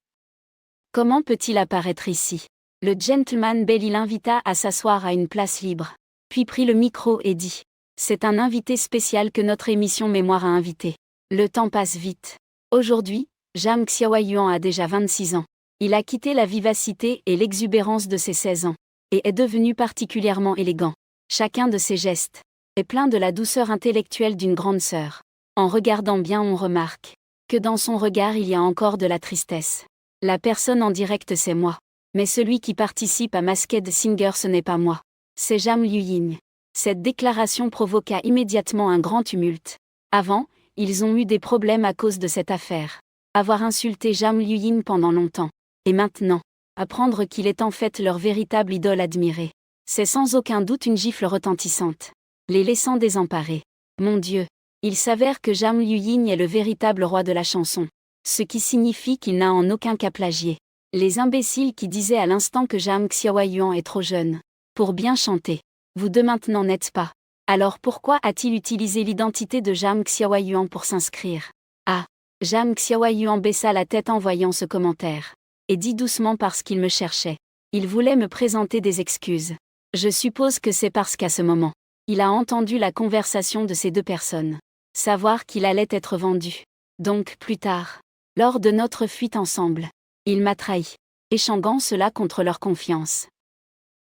Comment peut-il apparaître ici? Le gentleman Belly l'invita à s'asseoir à une place libre. Puis prit le micro et dit. C'est un invité spécial que notre émission Mémoire a invité. Le temps passe vite. Aujourd'hui, Zhang Xiaowei Yuan a déjà 26 ans. Il a quitté la vivacité et l'exubérance de ses 16 ans. Et est devenu particulièrement élégant. Chacun de ses gestes est plein de la douceur intellectuelle d'une grande sœur. En regardant bien on remarque que dans son regard il y a encore de la tristesse. La personne en direct c'est moi. Mais celui qui participe à Masked Singer ce n'est pas moi. C'est Zhang Liying. Cette déclaration provoqua immédiatement un grand tumulte. Avant, ils ont eu des problèmes à cause de cette affaire. Avoir insulté Zhang Liying pendant longtemps. Et maintenant, apprendre qu'il est en fait leur véritable idole admirée. C'est sans aucun doute une gifle retentissante. Les laissant désemparés. Mon Dieu. Il s'avère que Zhang Liying est le véritable roi de la chanson. Ce qui signifie qu'il n'a en aucun cas plagié. Les imbéciles qui disaient à l'instant que Zhang Xiaowei Yuan est trop jeune pour bien chanter. Vous deux maintenant n'êtes pas. Alors pourquoi a-t-il utilisé l'identité de Zhang Xiaowei Yuan pour s'inscrire? Ah. Zhang Xiaowei Yuan baissa la tête en voyant ce commentaire. Et dit doucement parce qu'il me cherchait. Il voulait me présenter des excuses. Je suppose que c'est parce qu'à ce moment, il a entendu la conversation de ces deux personnes. Savoir qu'il allait être vendu. Donc plus tard, lors de notre fuite ensemble, il m'a trahi, échangeant cela contre leur confiance.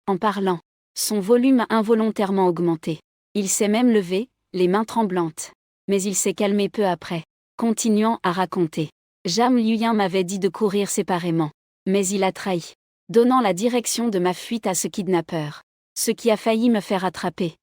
En parlant, son volume a involontairement augmenté. Il s'est même levé, les mains tremblantes. Mais il s'est calmé peu après, continuant à raconter. Zhang Liying m'avait dit de courir séparément. Mais il a trahi, donnant la direction de ma fuite à ce kidnappeur. Ce qui a failli me faire attraper.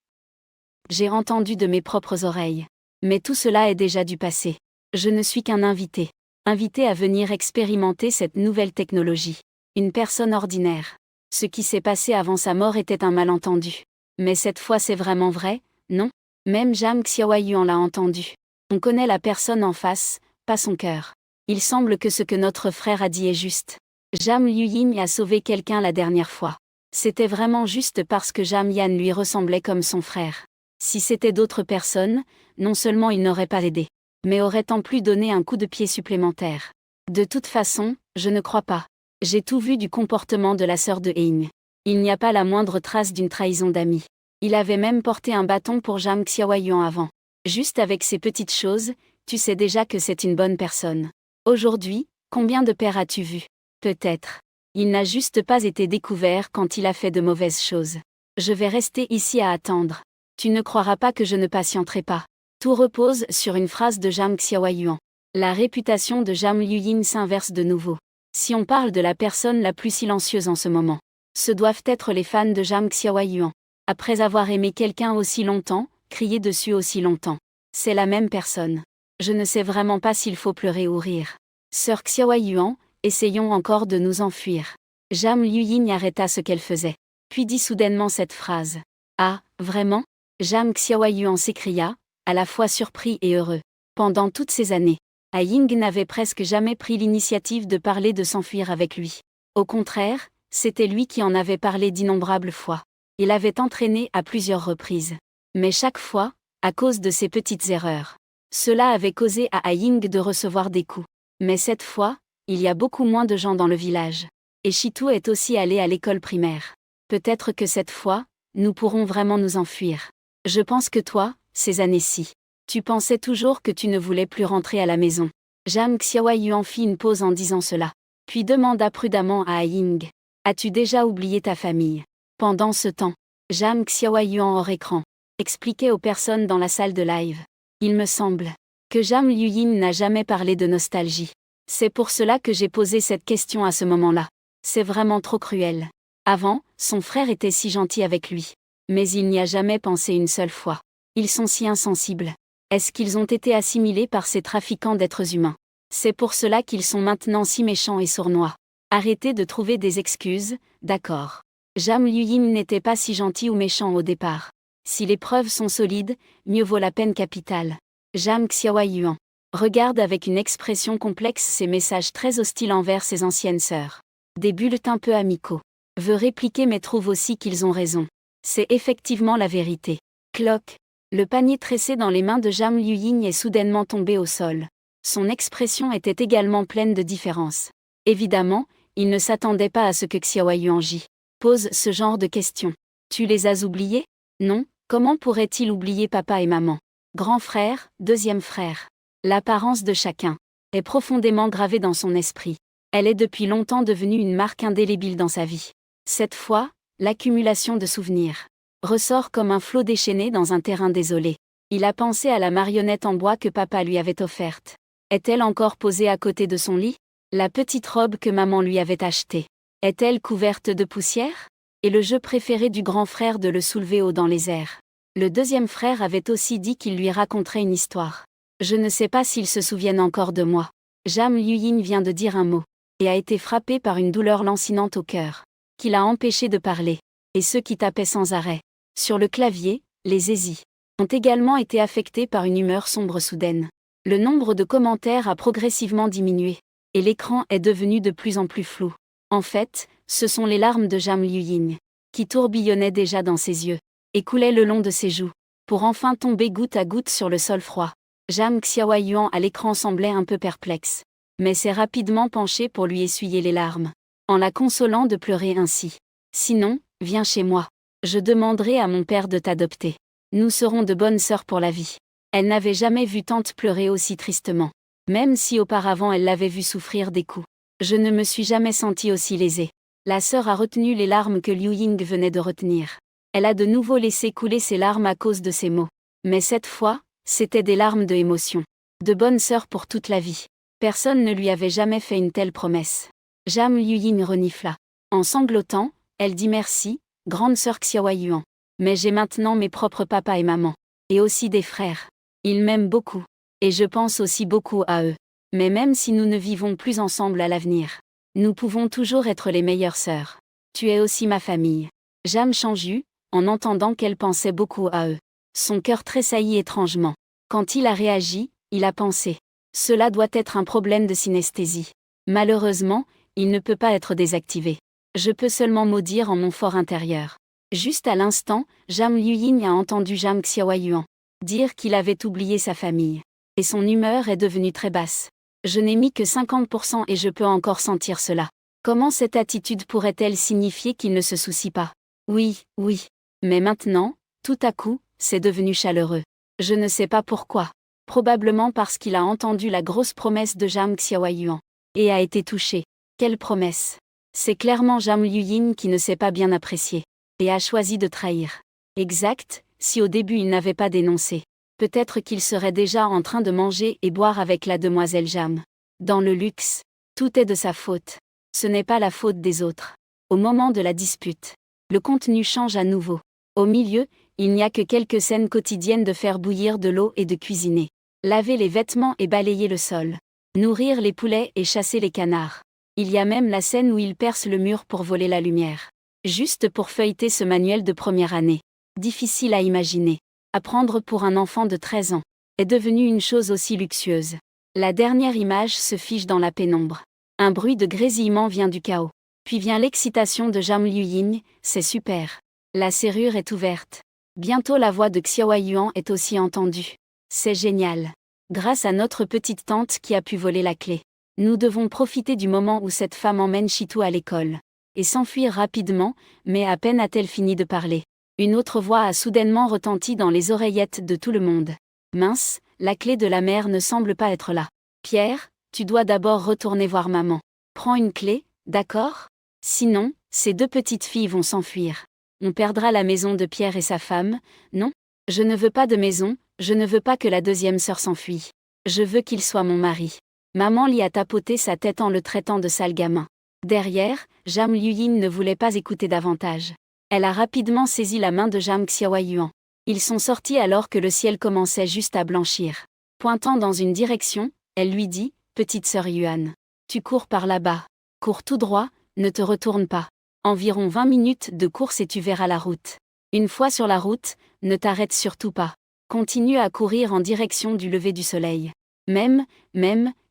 J'ai entendu de mes propres oreilles. Mais tout cela est déjà du passé. Je ne suis qu'un invité. Invité à venir expérimenter cette nouvelle technologie. Une personne ordinaire. Ce qui s'est passé avant sa mort était un malentendu. Mais cette fois c'est vraiment vrai, non? Même Zhang Xiaowei Yuan l'a entendu. On connaît la personne en face, pas son cœur. Il semble que ce que notre frère a dit est juste. Zhang Liying a sauvé quelqu'un la dernière fois. C'était vraiment juste parce que Zhang Yan lui ressemblait comme son frère. Si c'était d'autres personnes, non seulement il n'aurait pas aidé, mais aurait en plus donné un coup de pied supplémentaire. De toute façon, je ne crois pas. J'ai tout vu du comportement de la sœur de Hein. Il n'y a pas la moindre trace d'une trahison d'amis. Il avait même porté un bâton pour Zhang Xiaowei Yuan avant. Juste avec ces petites choses, tu sais déjà que c'est une bonne personne. Aujourd'hui, combien de pères as-tu vu? Peut-être. Il n'a juste pas été découvert quand il a fait de mauvaises choses. Je vais rester ici à attendre. Tu ne croiras pas que je ne patienterai pas. Tout repose sur une phrase de Zhang Xiaowei Yuan. La réputation de Zhang Liying s'inverse de nouveau. Si on parle de la personne la plus silencieuse en ce moment, ce doivent être les fans de Zhang Xiaowei Yuan. Après avoir aimé quelqu'un aussi longtemps, crier dessus aussi longtemps. C'est la même personne. Je ne sais vraiment pas s'il faut pleurer ou rire. Sœur Xiaowei Yuan, essayons encore de nous enfuir. Zhang Liying arrêta ce qu'elle faisait. Puis dit soudainement cette phrase. Ah, vraiment? Jam Xiaoyuan s'écria, à la fois surpris et heureux. Pendant toutes ces années, A Ying n'avait presque jamais pris l'initiative de parler de s'enfuir avec lui. Au contraire, c'était lui qui en avait parlé d'innombrables fois. Il l'avait entraîné à plusieurs reprises. Mais chaque fois, à cause de ses petites erreurs. Cela avait causé à A Ying de recevoir des coups. Mais cette fois, il y a beaucoup moins de gens dans le village. Et Shitu est aussi allé à l'école primaire. Peut-être que cette fois, nous pourrons vraiment nous enfuir. Je pense que toi, ces années-ci, tu pensais toujours que tu ne voulais plus rentrer à la maison. Jam Xiaoyuan fit une pause en disant cela. Puis demanda prudemment à A Ying. As-tu déjà oublié ta famille? Pendant ce temps, Jam Xiaoyuan hors écran expliquait aux personnes dans la salle de live. Il me semble que Jam Liuyin n'a jamais parlé de nostalgie. C'est pour cela que j'ai posé cette question à ce moment-là. C'est vraiment trop cruel. Avant, son frère était si gentil avec lui. Mais il n'y a jamais pensé une seule fois. Ils sont si insensibles. Est-ce qu'ils ont été assimilés par ces trafiquants d'êtres humains? C'est pour cela qu'ils sont maintenant si méchants et sournois. Arrêtez de trouver des excuses, d'accord. Jam Liuyin n'était pas si gentil ou méchant au départ. Si les preuves sont solides, mieux vaut la peine capitale. Jam Xiaoyuan regarde avec une expression complexe ces messages très hostiles envers ses anciennes sœurs. Des bulletins peu amicaux. Veut répliquer mais trouve aussi qu'ils ont raison. C'est effectivement la vérité. Cloc. Le panier tressé dans les mains de Jam Liuyin est soudainement tombé au sol. Son expression était également pleine de différence. Évidemment, il ne s'attendait pas à ce que Xiaoyuan Ji pose ce genre de questions. Tu les as oubliés? Non, comment pourrait-il oublier papa et maman? Grand frère, deuxième frère. L'apparence de chacun est profondément gravée dans son esprit. Elle est depuis longtemps devenue une marque indélébile dans sa vie. Cette fois, l'accumulation de souvenirs ressort comme un flot déchaîné dans un terrain désolé. Il a pensé à la marionnette en bois que papa lui avait offerte. Est-elle encore posée à côté de son lit? La petite robe que maman lui avait achetée. Est-elle couverte de poussière? Et le jeu préféré du grand frère de le soulever haut dans les airs. Le deuxième frère avait aussi dit qu'il lui raconterait une histoire. Je ne sais pas s'ils se souviennent encore de moi. Jam Liuyin vient de dire un mot, et a été frappé par une douleur lancinante au cœur, qui l'a empêché de parler. Et ceux qui tapaient sans arrêt sur le clavier, les Ezi, ont également été affectés par une humeur sombre soudaine. Le nombre de commentaires a progressivement diminué, et l'écran est devenu de plus en plus flou. En fait, ce sont les larmes de Jam Liuyin, qui tourbillonnaient déjà dans ses yeux, et coulaient le long de ses joues, pour enfin tomber goutte à goutte sur le sol froid. Jam Xiaoyuan à l'écran semblait un peu perplexe, mais s'est rapidement penché pour lui essuyer les larmes, en la consolant de pleurer ainsi. Sinon, viens chez moi. Je demanderai à mon père de t'adopter. Nous serons de bonnes sœurs pour la vie. Elle n'avait jamais vu tante pleurer aussi tristement, même si auparavant elle l'avait vue souffrir des coups. Je ne me suis jamais sentie aussi lésée. La sœur a retenu les larmes que Liu Ying venait de retenir. Elle a de nouveau laissé couler ses larmes à cause de ses mots. Mais cette fois, c'était des larmes de émotion. De bonne sœur pour toute la vie. Personne ne lui avait jamais fait une telle promesse. Jam Liuyin renifla. En sanglotant, elle dit merci, grande sœur Xiaoyuan. Mais j'ai maintenant mes propres papa et maman. Et aussi des frères. Ils m'aiment beaucoup. Et je pense aussi beaucoup à eux. Mais même si nous ne vivons plus ensemble à l'avenir, nous pouvons toujours être les meilleures sœurs. Tu es aussi ma famille. Jam Chanju, en entendant qu'elle pensait beaucoup à eux. Son cœur tressaillit étrangement. Quand il a réagi, il a pensé. Cela doit être un problème de synesthésie. Malheureusement, il ne peut pas être désactivé. Je peux seulement maudire en mon fort intérieur. Juste à l'instant, Jam Liuyin a entendu Jam Xiaoyuan dire qu'il avait oublié sa famille. Et son humeur est devenue très basse. Je n'ai mis que 50% et je peux encore sentir cela. Comment cette attitude pourrait-elle signifier qu'il ne se soucie pas? Oui, oui. Mais maintenant, tout à coup, c'est devenu chaleureux. Je ne sais pas pourquoi. Probablement parce qu'il a entendu la grosse promesse de Jam Xiaoyuan. Et a été touché. Quelle promesse? C'est clairement Jam Liuyin qui ne s'est pas bien apprécié. Et a choisi de trahir. Exact, si au début il n'avait pas dénoncé. Peut-être qu'il serait déjà en train de manger et boire avec la demoiselle Jam. Dans le luxe. Tout est de sa faute. Ce n'est pas la faute des autres. Au moment de la dispute, le contenu change à nouveau. Au milieu, il n'y a que quelques scènes quotidiennes de faire bouillir de l'eau et de cuisiner. Laver les vêtements et balayer le sol. Nourrir les poulets et chasser les canards. Il y a même la scène où il perce le mur pour voler la lumière. Juste pour feuilleter ce manuel de première année. Difficile à imaginer. à prendre pour un enfant de 13 ans, est devenue une chose aussi luxueuse. La dernière image se fige dans la pénombre. Un bruit de grésillement vient du chaos. Puis vient l'excitation de Jam Liu-Ying, c'est super. La serrure est ouverte. Bientôt la voix de Xiao Yuan est aussi entendue. C'est génial. Grâce à notre petite tante qui a pu voler la clé. Nous devons profiter du moment où cette femme emmène Chitou à l'école. Et s'enfuir rapidement, mais à peine a-t-elle fini de parler. Une autre voix a soudainement retenti dans les oreillettes de tout le monde. Mince, la clé de la mère ne semble pas être là. Pierre, tu dois d'abord retourner voir maman. Prends une clé, d'accord ? Sinon, ces deux petites filles vont s'enfuir. On perdra la maison de Pierre et sa femme, non ? Je ne veux pas de maison, je ne veux pas que la deuxième sœur s'enfuie. Je veux qu'il soit mon mari. Maman lui a tapoté sa tête en le traitant de sale gamin. Derrière, Jam Liu-Yin ne voulait pas écouter davantage. Elle a rapidement saisi la main de Jam Xiaoyuan. Ils sont sortis alors que le ciel commençait juste à blanchir. Pointant dans une direction, elle lui dit, « Petite sœur Yuan, tu cours par là-bas. Cours tout droit, ne te retourne pas. Environ 20 minutes de course et tu verras la route. Une fois sur la route, ne t'arrête surtout pas. Continue à courir en direction du lever du soleil. » Même,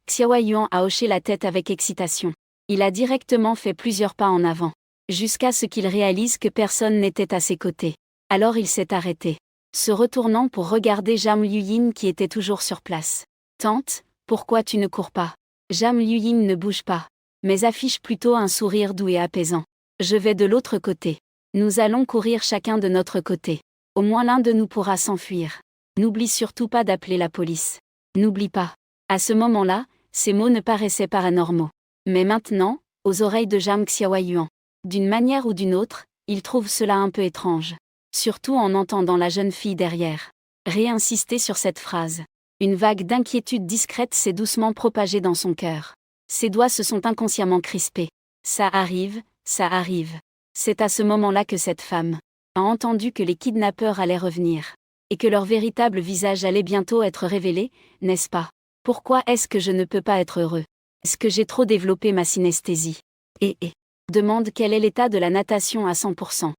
Xiaoyuan a hoché la tête avec excitation. Il a directement fait plusieurs pas en avant. Jusqu'à ce qu'il réalise que personne n'était à ses côtés. Alors il s'est arrêté. Se retournant pour regarder Jam Liu-Yin qui était toujours sur place. « Tante, pourquoi tu ne cours pas ?» Jam Liu-Yin ne bouge pas, mais affiche plutôt un sourire doux et apaisant. « Je vais de l'autre côté. Nous allons courir chacun de notre côté. Au moins l'un de nous pourra s'enfuir. N'oublie surtout pas d'appeler la police. N'oublie pas. » À ce moment-là, ces mots ne paraissaient paranormaux. Mais maintenant, aux oreilles de Jam Xiaoyuan, d'une manière ou d'une autre, il trouve cela un peu étrange. Surtout en entendant la jeune fille derrière réinsister sur cette phrase. Une vague d'inquiétude discrète s'est doucement propagée dans son cœur. Ses doigts se sont inconsciemment crispés. Ça arrive, ça arrive. C'est à ce moment-là que cette femme a entendu que les kidnappeurs allaient revenir. Et que leur véritable visage allait bientôt être révélé, n'est-ce pas ? Pourquoi est-ce que je ne peux pas être heureux ? Est-ce que j'ai trop développé ma synesthésie ? Demande quel est l'état de la natation à 100%.